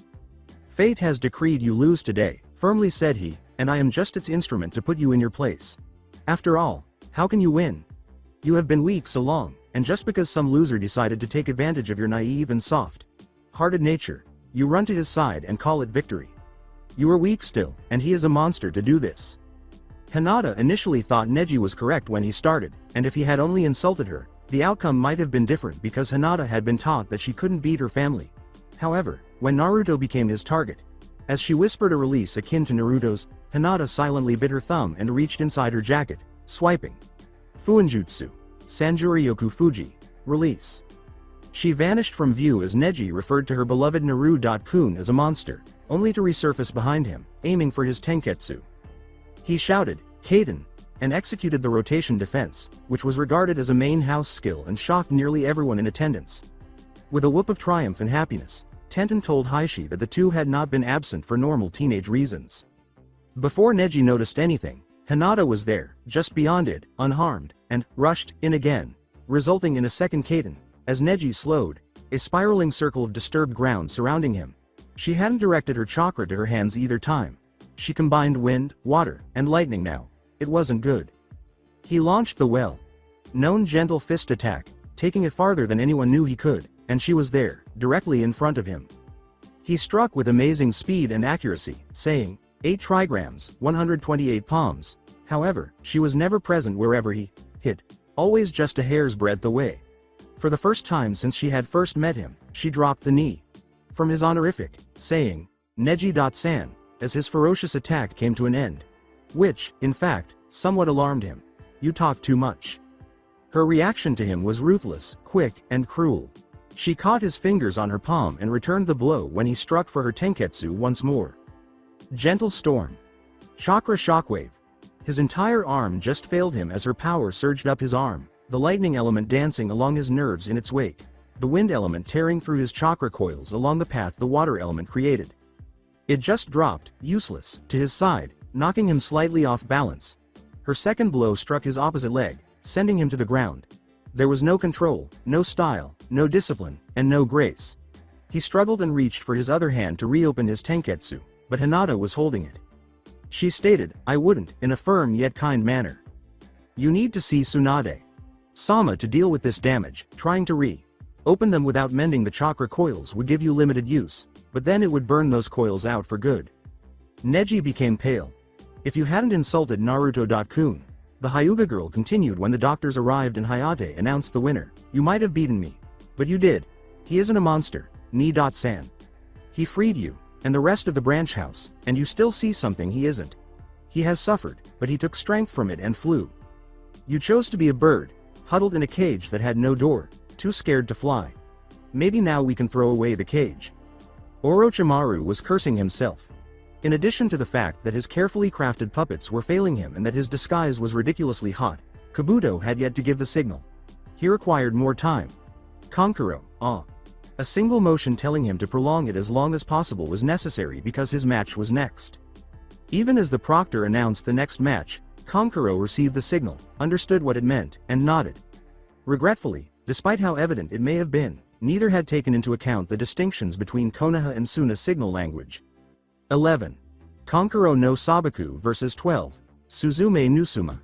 "Fate has decreed you lose today," firmly said he, "and I am just its instrument to put you in your place. After all, how can you win? You have been weak so long, and just because some loser decided to take advantage of your naive and soft-hearted nature, you run to his side and call it victory. You are weak still, and he is a monster to do this." Hinata initially thought Neji was correct when he started, and if he had only insulted her, the outcome might have been different because Hinata had been taught that she couldn't beat her family. However, when Naruto became his target, as she whispered a release akin to Naruto's, Hinata silently bit her thumb and reached inside her jacket, swiping. Fuinjutsu. Sanjuryoku Fuji. Release. She vanished from view as Neji referred to her beloved Naru.kun as a monster, only to resurface behind him, aiming for his Tenketsu. He shouted, "Kaden," and executed the rotation defense, which was regarded as a main house skill and shocked nearly everyone in attendance. With a whoop of triumph and happiness, Tenten told Heishi that the two had not been absent for normal teenage reasons. Before Neji noticed anything, Hinata was there, just beyond it, unharmed, and rushed in again, resulting in a second Kaden. As Neji slowed, a spiraling circle of disturbed ground surrounding him. She hadn't directed her chakra to her hands either time. She combined wind, water, and lightning now. It wasn't good. He launched the well-known gentle fist attack, taking it farther than anyone knew he could, and she was there, directly in front of him. He struck with amazing speed and accuracy, saying, 8 trigrams, 128 palms. However, she was never present wherever he hit, always just a hair's breadth away. For the first time since she had first met him, she dropped the knee from his honorific, saying, Neji-san, as his ferocious attack came to an end. Which, in fact, somewhat alarmed him. You talk too much. Her reaction to him was ruthless, quick, and cruel. She caught his fingers on her palm and returned the blow when he struck for her tenketsu once more. Gentle storm. Chakra shockwave. His entire arm just failed him as her power surged up his arm, the lightning element dancing along his nerves in its wake, the wind element tearing through his chakra coils along the path the water element created. It just dropped, useless, to his side, knocking him slightly off balance. Her second blow struck his opposite leg, sending him to the ground. There was no control, no style, no discipline, and no grace. He struggled and reached for his other hand to reopen his tenketsu, but Hinata was holding it. She stated, I wouldn't, in a firm yet kind manner. You need to see Tsunade-sama to deal with this damage. Trying to open them without mending the chakra coils would give you limited use, but then it would burn those coils out for good. Neji became pale. If you hadn't insulted Naruto-kun, the Hyuga girl continued when the doctors arrived and Hayate announced the winner, you might have beaten me. But you did. He isn't a monster, Ni-san. He freed you, and the rest of the branch house, and you still see something he isn't. He has suffered, but he took strength from it and flew. You chose to be a bird, huddled in a cage that had no door, too scared to fly. Maybe now we can throw away the cage. Orochimaru was cursing himself. In addition to the fact that his carefully crafted puppets were failing him and that his disguise was ridiculously hot, Kabuto had yet to give the signal. He required more time. Kankuro, a single motion telling him to prolong it as long as possible was necessary because his match was next. Even as the proctor announced the next match, Kankuro received the signal, understood what it meant, and nodded. Regretfully, despite how evident it may have been, neither had taken into account the distinctions between Konoha and Suna signal language. 11. Kankuro no Sabaku vs 12. Suzume Nusuma.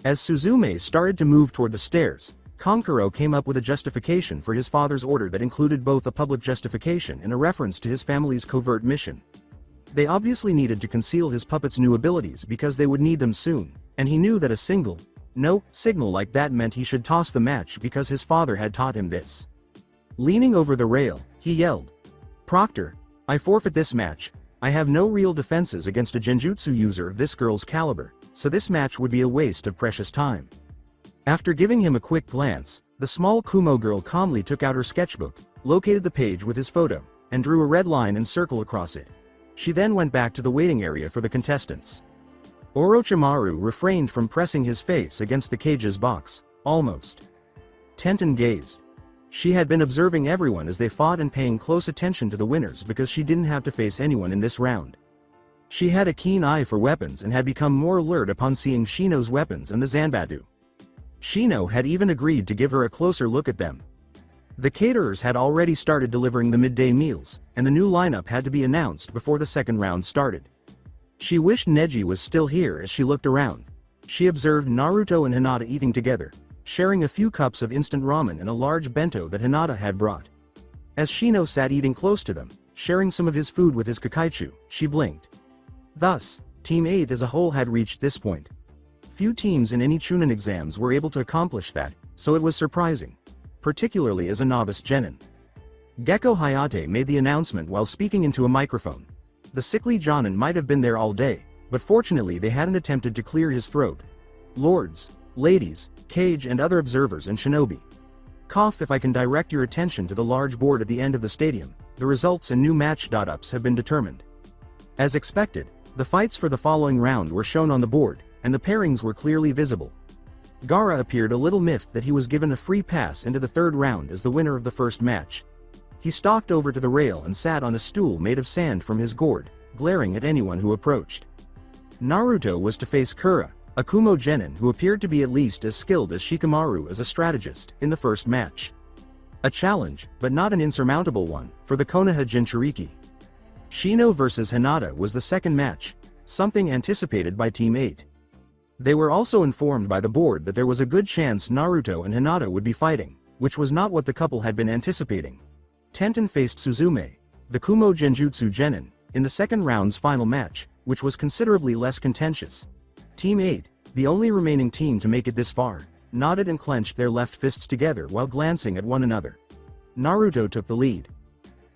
As Suzume started to move toward the stairs, Kankuro came up with a justification for his father's order that included both a public justification and a reference to his family's covert mission. They obviously needed to conceal his puppet's new abilities because they would need them soon, and he knew that a single signal like that meant he should toss the match because his father had taught him this. Leaning over the rail, he yelled, Proctor, I forfeit this match. I have no real defenses against a genjutsu user of this girl's caliber, so this match would be a waste of precious time. After giving him a quick glance, the small Kumo girl calmly took out her sketchbook, located the page with his photo, and drew a red line and circle across it. She then went back to the waiting area for the contestants. Orochimaru refrained from pressing his face against the cage's box, almost. Tenten gazed. She had been observing everyone as they fought and paying close attention to the winners because she didn't have to face anyone in this round. She had a keen eye for weapons and had become more alert upon seeing Shino's weapons and the Zanbatsu. Shino had even agreed to give her a closer look at them. The caterers had already started delivering the midday meals, and the new lineup had to be announced before the second round started. She wished Neji was still here as she looked around. She observed Naruto and Hinata eating together, sharing a few cups of instant ramen and a large bento that Hinata had brought. As Shino sat eating close to them, sharing some of his food with his Kakaichu, she blinked. Thus, Team 8 as a whole had reached this point. Few teams in any Chunin exams were able to accomplish that, so it was surprising, particularly as a novice Jenin. Gecko Hayate made the announcement while speaking into a microphone. The sickly Jonin might have been there all day, but fortunately they hadn't attempted to clear his throat. Lords, ladies, Cage and other observers and shinobi. If I can direct your attention to the large board at the end of the stadium, the results and new match dot-ups have been determined. As expected, the fights for the following round were shown on the board, and the pairings were clearly visible. Gara appeared a little miffed that he was given a free pass into the third round as the winner of the first match. He stalked over to the rail and sat on a stool made of sand from his gourd, glaring at anyone who approached. Naruto was to face Kura, a Kumo Jenin who appeared to be at least as skilled as Shikamaru as a strategist, in the first match. A challenge, but not an insurmountable one, for the Konoha Jinchuriki. Shino vs Hinata was the second match, something anticipated by Team 8. They were also informed by the board that there was a good chance Naruto and Hinata would be fighting, which was not what the couple had been anticipating. Tenten faced Suzume, the Kumo Genjutsu Jenin, in the second round's final match, which was considerably less contentious. Team 8, the only remaining team to make it this far, nodded and clenched their left fists together while glancing at one another. Naruto took the lead.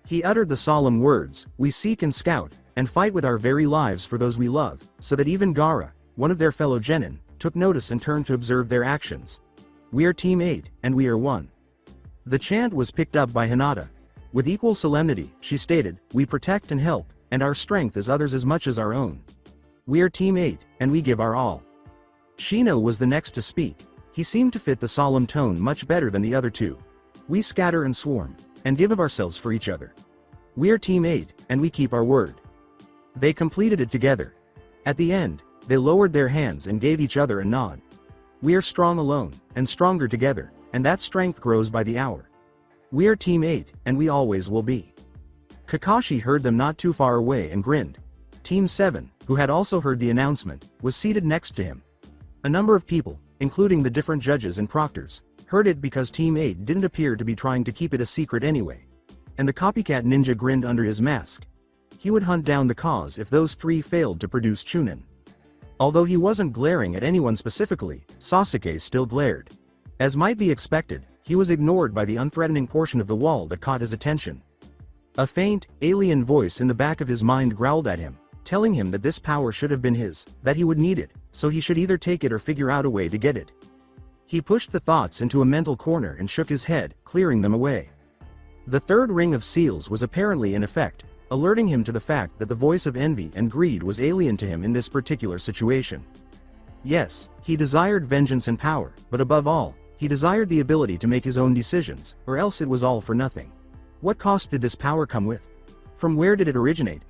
He uttered the solemn words, "We seek and scout, and fight with our very lives for those we love," so that even Gara, one of their fellow Jenin, took notice and turned to observe their actions. "We are Team 8, and we are one." The chant was picked up by Hinata. With equal solemnity, she stated, "We protect and help, and our strength is others as much as our own. We are Team 8, and we give our all." Shino was the next to speak. He seemed to fit the solemn tone much better than the other two. "We scatter and swarm, and give of ourselves for each other. We are Team 8, and we keep our word." They completed it together. At the end, they lowered their hands and gave each other a nod. "We are strong alone, and stronger together, and that strength grows by the hour. We are Team 8, and we always will be." Kakashi heard them not too far away and grinned. Team 7, who had also heard the announcement, was seated next to him. A number of people, including the different judges and proctors, heard it because Team 8 didn't appear to be trying to keep it a secret anyway. And the copycat ninja grinned under his mask. He would hunt down the cause if those three failed to produce Chunin. Although he wasn't glaring at anyone specifically, Sasuke still glared. As might be expected, he was ignored by the unthreatening portion of the wall that caught his attention. A faint, alien voice in the back of his mind growled at him, telling him that this power should have been his, that he would need it, so he should either take it or figure out a way to get it. He pushed the thoughts into a mental corner and shook his head, clearing them away. The third ring of seals was apparently in effect, alerting him to the fact that the voice of envy and greed was alien to him in this particular situation. Yes, he desired vengeance and power, but above all, he desired the ability to make his own decisions, or else it was all for nothing. What cost did this power come with? From where did it originate?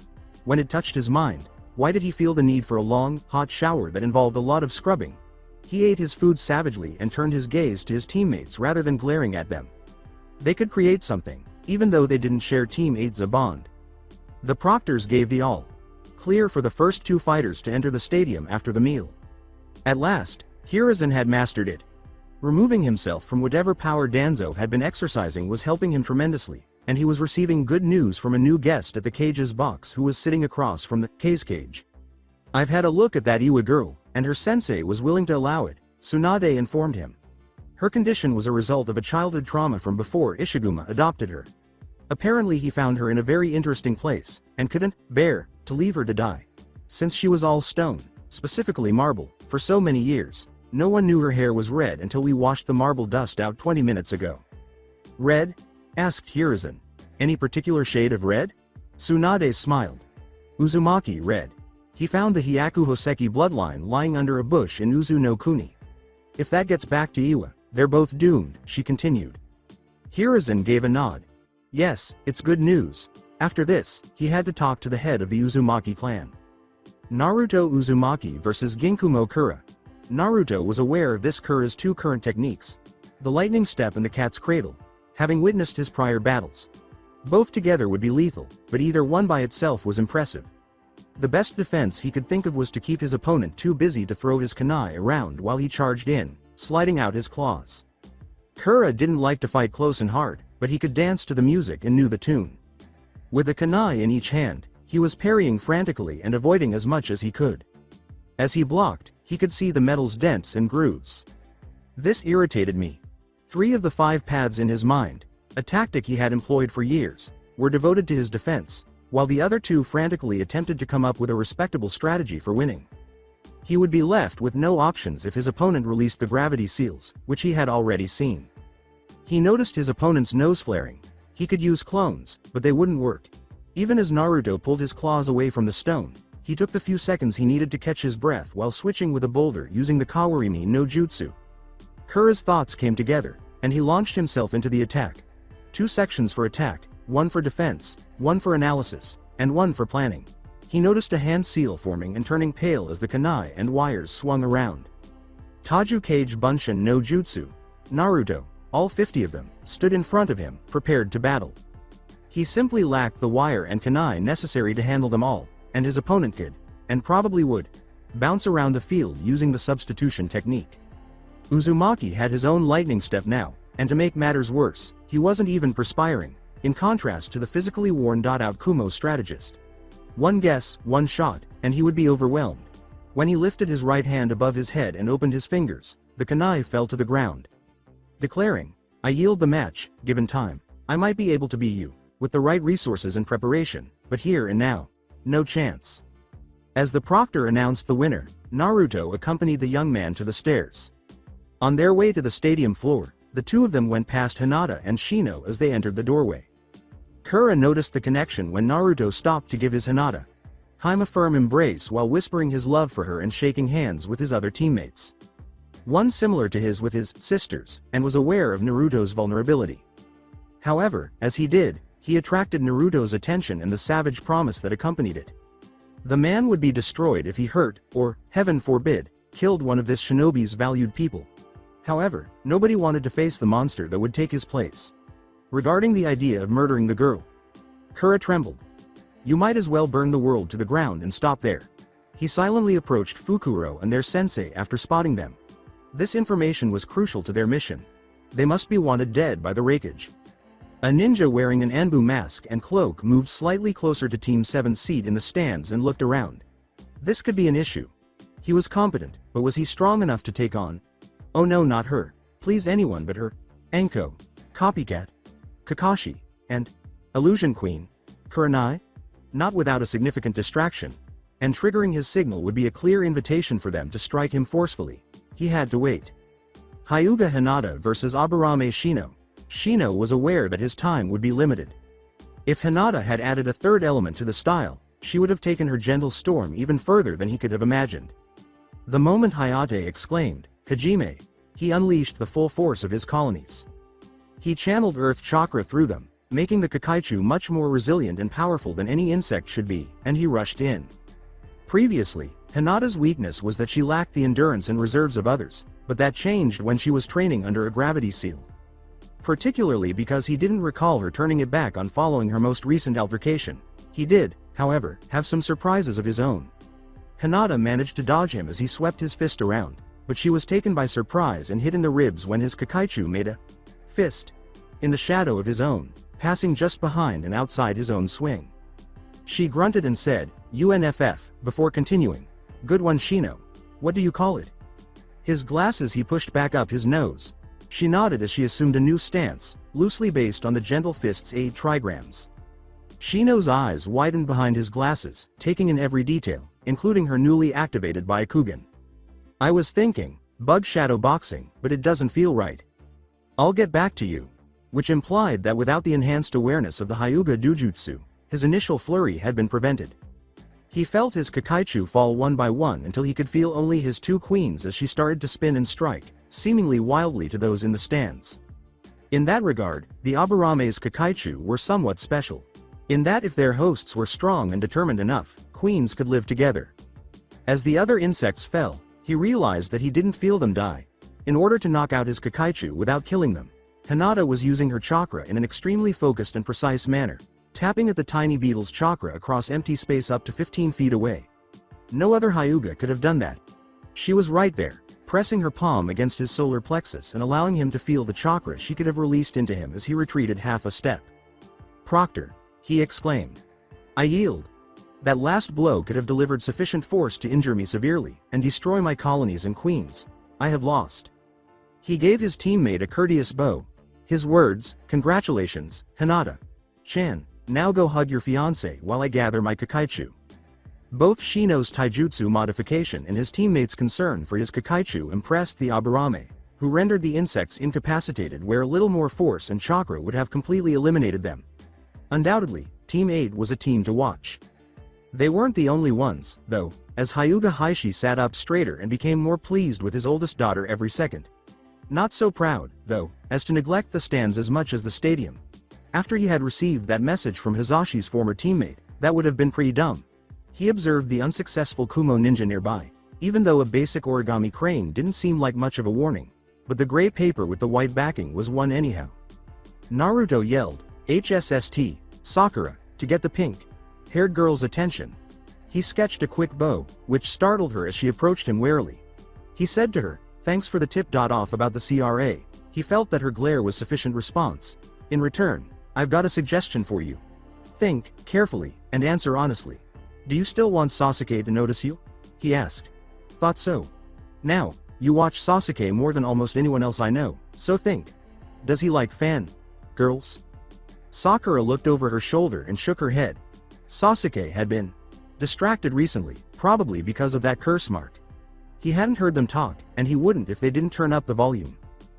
When it touched his mind, why did he feel the need for a long, hot shower that involved a lot of scrubbing? He ate his food savagely and turned his gaze to his teammates rather than glaring at them. They could create something, even though they didn't share Team 8's bond. The proctors gave the all. Clear for the first two fighters to enter the stadium after the meal. At last, Hiruzen had mastered it. Removing himself from whatever power Danzo had been exercising was helping him tremendously, and he was receiving good news from a new guest at the cage's box who was sitting across from the K's cage. "I've had a look at that Iwa girl, and her sensei was willing to allow it," Tsunade informed him. Her condition was a result of a childhood trauma from before Ishiguma adopted her. Apparently he found her in a very interesting place, and couldn't bear to leave her to die. Since she was all stone, specifically marble, for so many years, no one knew her hair was red until we washed the marble dust out 20 minutes ago. "Red?" asked Hiruzen. "Any particular shade of red?" Tsunade smiled. "Uzumaki red. He found the Hyaku Hoseki bloodline lying under a bush in Uzu no Kuni. If that gets back to Iwa, they're both doomed," she continued. Hiruzen gave a nod. Yes, it's good news. After this, he had to talk to the head of the Uzumaki clan. Naruto Uzumaki vs Ginkumo Kura. Naruto was aware of this Kura's two current techniques. The lightning step and the cat's cradle, having witnessed his prior battles. Both together would be lethal, but either one by itself was impressive. The best defense he could think of was to keep his opponent too busy to throw his kunai around while he charged in, sliding out his claws. Kura didn't like to fight close and hard, but he could dance to the music and knew the tune. With a kunai in each hand, he was parrying frantically and avoiding as much as he could. As he blocked, he could see the metal's dents and grooves. This irritated me. 3 of the 5 paths in his mind, a tactic he had employed for years, were devoted to his defense, while the other 2 frantically attempted to come up with a respectable strategy for winning. He would be left with no options if his opponent released the gravity seals, which he had already seen. He noticed his opponent's nose flaring. He could use clones, but they wouldn't work. Even as Naruto pulled his claws away from the stone, he took the few seconds he needed to catch his breath while switching with a boulder using the Kawarimi no Jutsu. Kura's thoughts came together, and he launched himself into the attack. 2 sections for attack, one for defense, one for analysis, and one for planning. He noticed a hand seal forming and turning pale as the kunai and wires swung around. Taju Kage Bunshin no Jutsu, Naruto, all 50 of them, stood in front of him, prepared to battle. He simply lacked the wire and kunai necessary to handle them all, and his opponent could, and probably would, bounce around the field using the substitution technique. Uzumaki had his own lightning step now, and to make matters worse, he wasn't even perspiring, in contrast to the physically worn-out Kumo strategist. One guess, one shot, and he would be overwhelmed. When he lifted his right hand above his head and opened his fingers, the kunai fell to the ground. Declaring, "I yield the match, given time. I might be able to beat you, with the right resources and preparation, but here and now, no chance." As the proctor announced the winner, Naruto accompanied the young man to the stairs. On their way to the stadium floor, the two of them went past Hinata and Shino as they entered the doorway. Kura noticed the connection when Naruto stopped to give his Hinata a firm embrace while whispering his love for her and shaking hands with his other teammates. One similar to his with his sisters, and was aware of Naruto's vulnerability. However, as he did, he attracted Naruto's attention and the savage promise that accompanied it. The man would be destroyed if he hurt, or, heaven forbid, killed one of this shinobi's valued people. However, nobody wanted to face the monster that would take his place. Regarding the idea of murdering the girl, Kura trembled. You might as well burn the world to the ground and stop there. He silently approached Fukuro and their sensei after spotting them. This information was crucial to their mission. They must be wanted dead by the Raikage. A ninja wearing an Anbu mask and cloak moved slightly closer to Team 7's seat in the stands and looked around. This could be an issue. He was competent, but was he strong enough to take on? Oh no, not her. Please, anyone but her. Anko, Copycat, Kakashi, and Illusion Queen, Kurenai? Not without a significant distraction. And triggering his signal would be a clear invitation for them to strike him forcefully. He had to wait. Hyuga Hinata versus Aburame Shino. Shino was aware that his time would be limited. If Hinata had added a third element to the style, she would have taken her gentle storm even further than he could have imagined. The moment Hayate exclaimed, "Hajime," he unleashed the full force of his colonies. He channeled earth chakra through them, making the Kakaichu much more resilient and powerful than any insect should be, and he rushed in. Previously, Hinata's weakness was that she lacked the endurance and reserves of others, but that changed when she was training under a gravity seal. Particularly because he didn't recall her turning it back on following her most recent altercation. He did, however, have some surprises of his own. Hinata managed to dodge him as he swept his fist around, but she was taken by surprise and hit in the ribs when his Kakaichu made a fist in the shadow of his own, passing just behind and outside his own swing. She grunted and said, "UNFF," before continuing, "Good one, Shino. What do you call it?" His glasses he pushed back up his nose. She nodded as she assumed a new stance, loosely based on the gentle fist's 8 trigrams. Shino's eyes widened behind his glasses, taking in every detail, including her newly activated Byakugan. "I was thinking, bug shadow boxing, but it doesn't feel right. I'll get back to you." Which implied that without the enhanced awareness of the Hyuga Dujutsu, his initial flurry had been prevented. He felt his Kakaichu fall one by one until he could feel only his 2 queens as she started to spin and strike, seemingly wildly to those in the stands. In that regard, the Aburame's Kakaichu were somewhat special. In that if their hosts were strong and determined enough, queens could live together. As the other insects fell, he realized that he didn't feel them die. In order to knock out his Kakaichu without killing them, Hinata was using her chakra in an extremely focused and precise manner, tapping at the tiny beetle's chakra across empty space up to 15 feet away. No other Hyuga could have done that. She was right there, pressing her palm against his solar plexus and allowing him to feel the chakra she could have released into him as he retreated half a step. "Proctor," he exclaimed. "I yield. That last blow could have delivered sufficient force to injure me severely and destroy my colonies and queens. I have lost." He gave his teammate a courteous bow. His words, "Congratulations, Hinata. Chan, now go hug your fiancé while I gather my Kakaichu." Both Shino's taijutsu modification and his teammate's concern for his Kakaichu impressed the Aburame, who rendered the insects incapacitated where a little more force and chakra would have completely eliminated them. Undoubtedly, Team 8 was a team to watch. They weren't the only ones, though, as Hyuga Haishi sat up straighter and became more pleased with his oldest daughter every second. Not so proud, though, as to neglect the stands as much as the stadium. After he had received that message from Hisashi's former teammate, that would have been pretty dumb. He observed the unsuccessful Kumo ninja nearby, even though a basic origami crane didn't seem like much of a warning, but the gray paper with the white backing was one anyhow. Naruto yelled, "HSST, Sakura," to get the pink-haired girl's attention. He sketched a quick bow, which startled her as she approached him warily. He said to her, "Thanks for the tip." Off about the CRA, he felt that her glare was sufficient response. "In return, I've got a suggestion for you. Think carefully and answer honestly. Do you still want Sasuke to notice you?" he asked. "Thought so. Now, you watch Sasuke more than almost anyone else I know, so think. Does he like girls?" Sakura looked over her shoulder and shook her head. Sasuke had been distracted recently, probably because of that curse mark. He hadn't heard them talk, and he wouldn't if they didn't turn up the volume.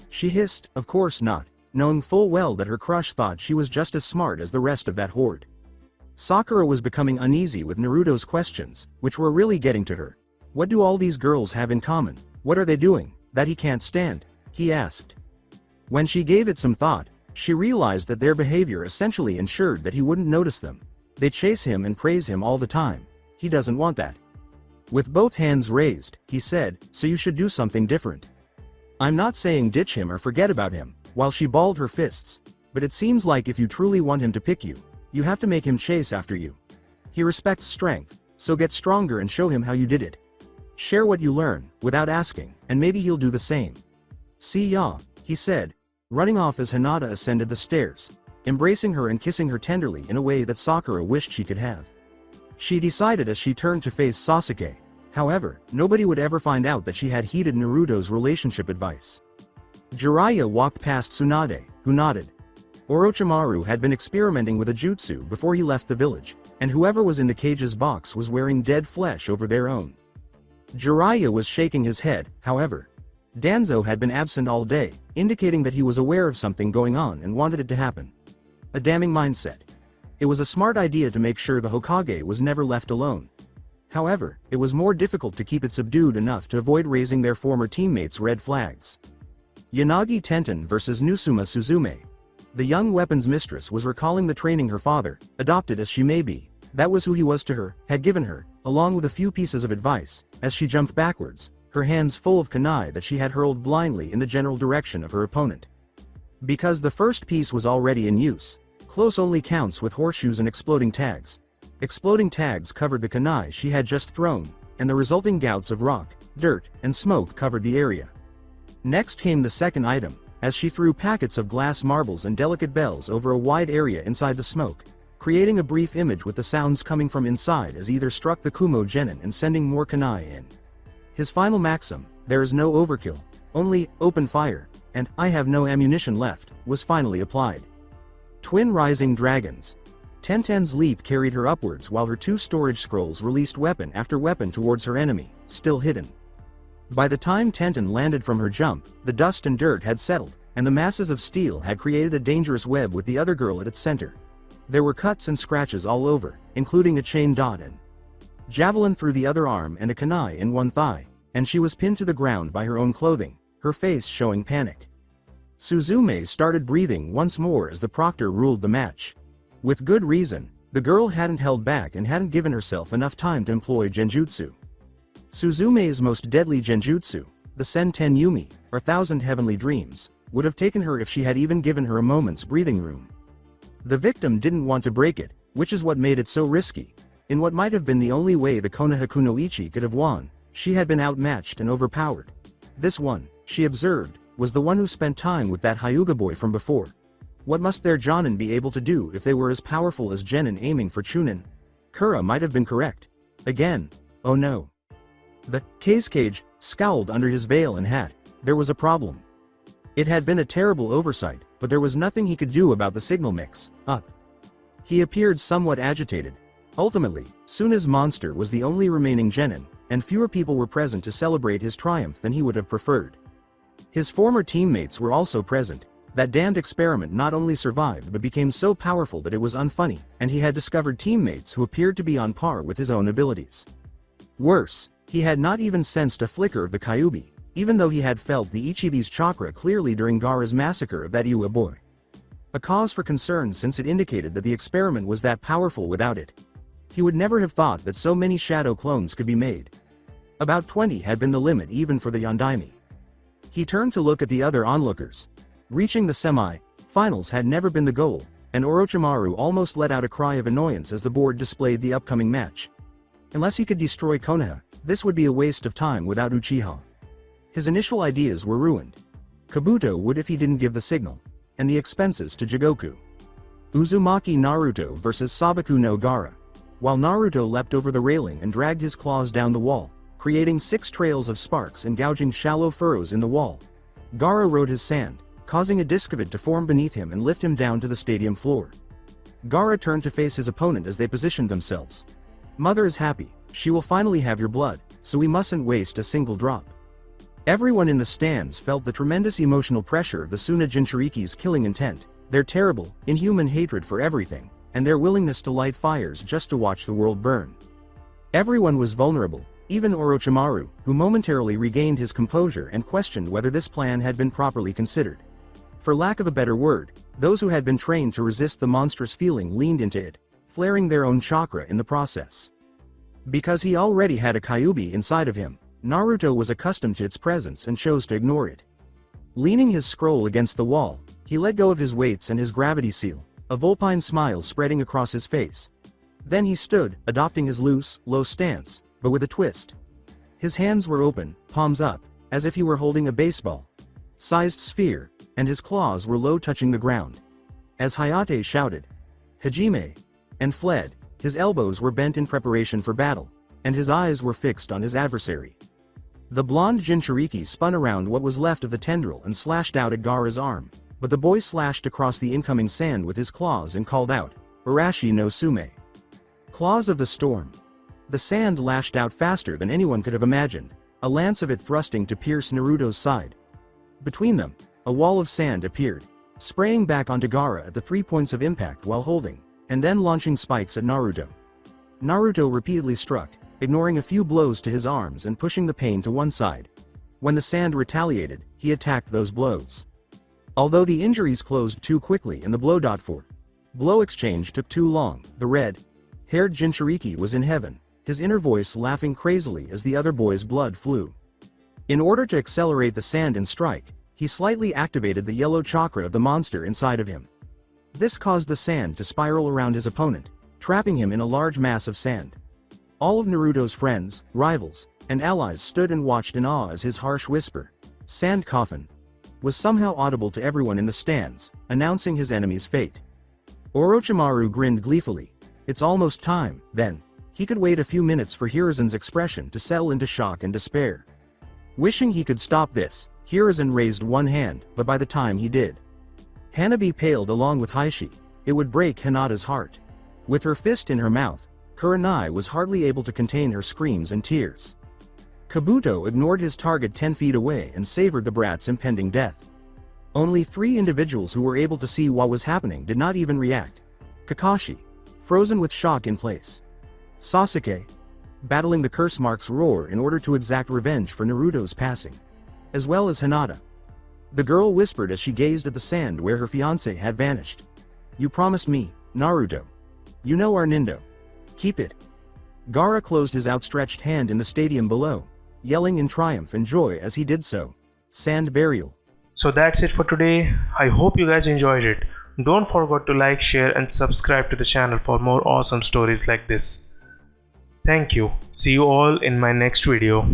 She hissed, "Of course not," knowing full well that her crush thought she was just as smart as the rest of that horde. Sakura was becoming uneasy with Naruto's questions, which were really getting to her. "What do all these girls have in common? What are they doing that he can't stand?" he asked. When she gave it some thought, she realized that their behavior essentially ensured that he wouldn't notice them. They chase him and praise him all the time. He doesn't want that. With both hands raised, he said, "So you should do something different. I'm not saying ditch him or forget about him," while she balled her fists, "but it seems like if you truly want him to pick you, you have to make him chase after you. He respects strength, so get stronger and show him how you did it. Share what you learn, without asking, and maybe he'll do the same." "See ya," he said, running off as Hinata ascended the stairs, embracing her and kissing her tenderly in a way that Sakura wished she could have. She decided as she turned to face Sasuke. However, nobody would ever find out that she had heeded Naruto's relationship advice. Jiraiya walked past Tsunade, who nodded. Orochimaru had been experimenting with a jutsu before he left the village, and whoever was in the cage's box was wearing dead flesh over their own. Jiraiya was shaking his head, however. Danzo had been absent all day, indicating that he was aware of something going on and wanted it to happen. A damning mindset. It was a smart idea to make sure the Hokage was never left alone. However, it was more difficult to keep it subdued enough to avoid raising their former teammates' red flags. Yanagi Tenten versus Nusuma Suzume. The young weapons mistress was recalling the training her father, adopted as she may be, that was who he was to her, had given her, along with a few pieces of advice, as she jumped backwards, her hands full of kunai that she had hurled blindly in the general direction of her opponent. Because the first piece was already in use, close only counts with horseshoes and exploding tags. Exploding tags covered the kunai she had just thrown, and the resulting gouts of rock, dirt, and smoke covered the area. Next came the second item, as she threw packets of glass marbles and delicate bells over a wide area inside the smoke, creating a brief image with the sounds coming from inside as either struck the Kumo Jenin and sending more kunai in. His final maxim, "There is no overkill, only open fire," and "I have no ammunition left," was finally applied. Twin Rising Dragons. Tenten's leap carried her upwards while her two storage scrolls released weapon after weapon towards her enemy, still hidden. By the time Tenten landed from her jump, the dust and dirt had settled, and the masses of steel had created a dangerous web with the other girl at its center. There were cuts and scratches all over, including a chain dot and javelin through the other arm and a kunai in one thigh, and she was pinned to the ground by her own clothing, her face showing panic. Suzume started breathing once more as the proctor ruled the match. With good reason, the girl hadn't held back and hadn't given herself enough time to employ genjutsu. Suzume's most deadly genjutsu, the Senten Yumi, or Thousand Heavenly Dreams, would have taken her if she had even given her a moment's breathing room. The victim didn't want to break it, which is what made it so risky. In what might have been the only way the Konoha no Ichi could have won, she had been outmatched and overpowered. This one, she observed, was the one who spent time with that Hyuga boy from before. What must their Jonin be able to do if they were as powerful as Jenin aiming for Chunin? Kura might have been correct. Again. Oh no. The Cage scowled under his veil and hat. There was a problem. It had been a terrible oversight, but there was nothing he could do about the signal mix up. He appeared somewhat agitated. Ultimately, Suna's monster was the only remaining Jenin, and fewer people were present to celebrate his triumph than he would have preferred. His former teammates were also present. That damned experiment not only survived but became so powerful that it was unfunny, and he had discovered teammates who appeared to be on par with his own abilities. Worse, he had not even sensed a flicker of the Kyuubi, even though he had felt the Ichibi's chakra clearly during Gaara's massacre of that Iwa boy. A cause for concern since it indicated that the experiment was that powerful without it. He would never have thought that so many shadow clones could be made. About 20 had been the limit even for the Yondaime. He turned to look at the other onlookers. Reaching the semi-finals had never been the goal, and Orochimaru almost let out a cry of annoyance as the board displayed the upcoming match. Unless he could destroy Konoha, this would be a waste of time without Uchiha. His initial ideas were ruined. Kabuto would if he didn't give the signal, and the expenses to Jigoku. Uzumaki Naruto versus Sabaku no Gara. While Naruto leapt over the railing and dragged his claws down the wall, creating 6 trails of sparks and gouging shallow furrows in the wall, Gara rode his sand, causing a disk of it to form beneath him and lift him down to the stadium floor. Gara turned to face his opponent as they positioned themselves. Mother is happy, she will finally have your blood, so we mustn't waste a single drop. Everyone in the stands felt the tremendous emotional pressure of the Suna Jinchuriki's killing intent, their terrible, inhuman hatred for everything, and their willingness to light fires just to watch the world burn. Everyone was vulnerable, even Orochimaru, who momentarily regained his composure and questioned whether this plan had been properly considered. For lack of a better word, those who had been trained to resist the monstrous feeling leaned into it, flaring their own chakra in the process. Because he already had a Kyuubi inside of him, Naruto was accustomed to its presence and chose to ignore it. Leaning his scroll against the wall, he let go of his weights and his gravity seal, a vulpine smile spreading across his face. Then he stood, adopting his loose, low stance, but with a twist. His hands were open, palms up, as if he were holding a baseball-sized sphere, and his claws were low touching the ground. As Hayate shouted, "Hajime!" and fled, his elbows were bent in preparation for battle, and his eyes were fixed on his adversary. The blonde Jinchuriki spun around what was left of the tendril and slashed out at Gaara's arm, but the boy slashed across the incoming sand with his claws and called out, "Arashi no Sume!" Claws of the storm. The sand lashed out faster than anyone could have imagined, a lance of it thrusting to pierce Naruto's side. Between them, a wall of sand appeared, spraying back onto Gaara at the 3 points of impact while holding, and then launching spikes at Naruto. Naruto repeatedly struck, ignoring a few blows to his arms and pushing the pain to one side. When the sand retaliated, he attacked those blows. Although the injuries closed too quickly and the blow exchange took too long, the red-haired Jinchuriki was in heaven, his inner voice laughing crazily as the other boy's blood flew. In order to accelerate the sand and strike, he slightly activated the yellow chakra of the monster inside of him. This caused the sand to spiral around his opponent, trapping him in a large mass of sand. All of Naruto's friends, rivals, and allies stood and watched in awe as his harsh whisper, "Sand coffin," was somehow audible to everyone in the stands, announcing his enemy's fate. Orochimaru grinned gleefully. It's almost time, then. He could wait a few minutes for Hiruzen's expression to settle into shock and despair. Wishing he could stop this, Hiruzen raised one hand, but by the time he did, Hanabi paled along with Heishi. It would break Hinata's heart. With her fist in her mouth, Kurenai was hardly able to contain her screams and tears. Kabuto ignored his target 10 feet away and savored the brat's impending death. Only 3 individuals who were able to see what was happening did not even react. Kakashi, frozen with shock in place. Sasuke, battling the curse mark's roar in order to exact revenge for Naruto's passing. As well as Hinata. The girl whispered as she gazed at the sand where her fiancé had vanished. "You promised me, Naruto. You know our Nindo. Keep it." Gaara closed his outstretched hand in the stadium below, yelling in triumph and joy as he did so. Sand burial. So that's it for today. I hope you guys enjoyed it. Don't forget to like, share and subscribe to the channel for more awesome stories like this. Thank you. See you all in my next video.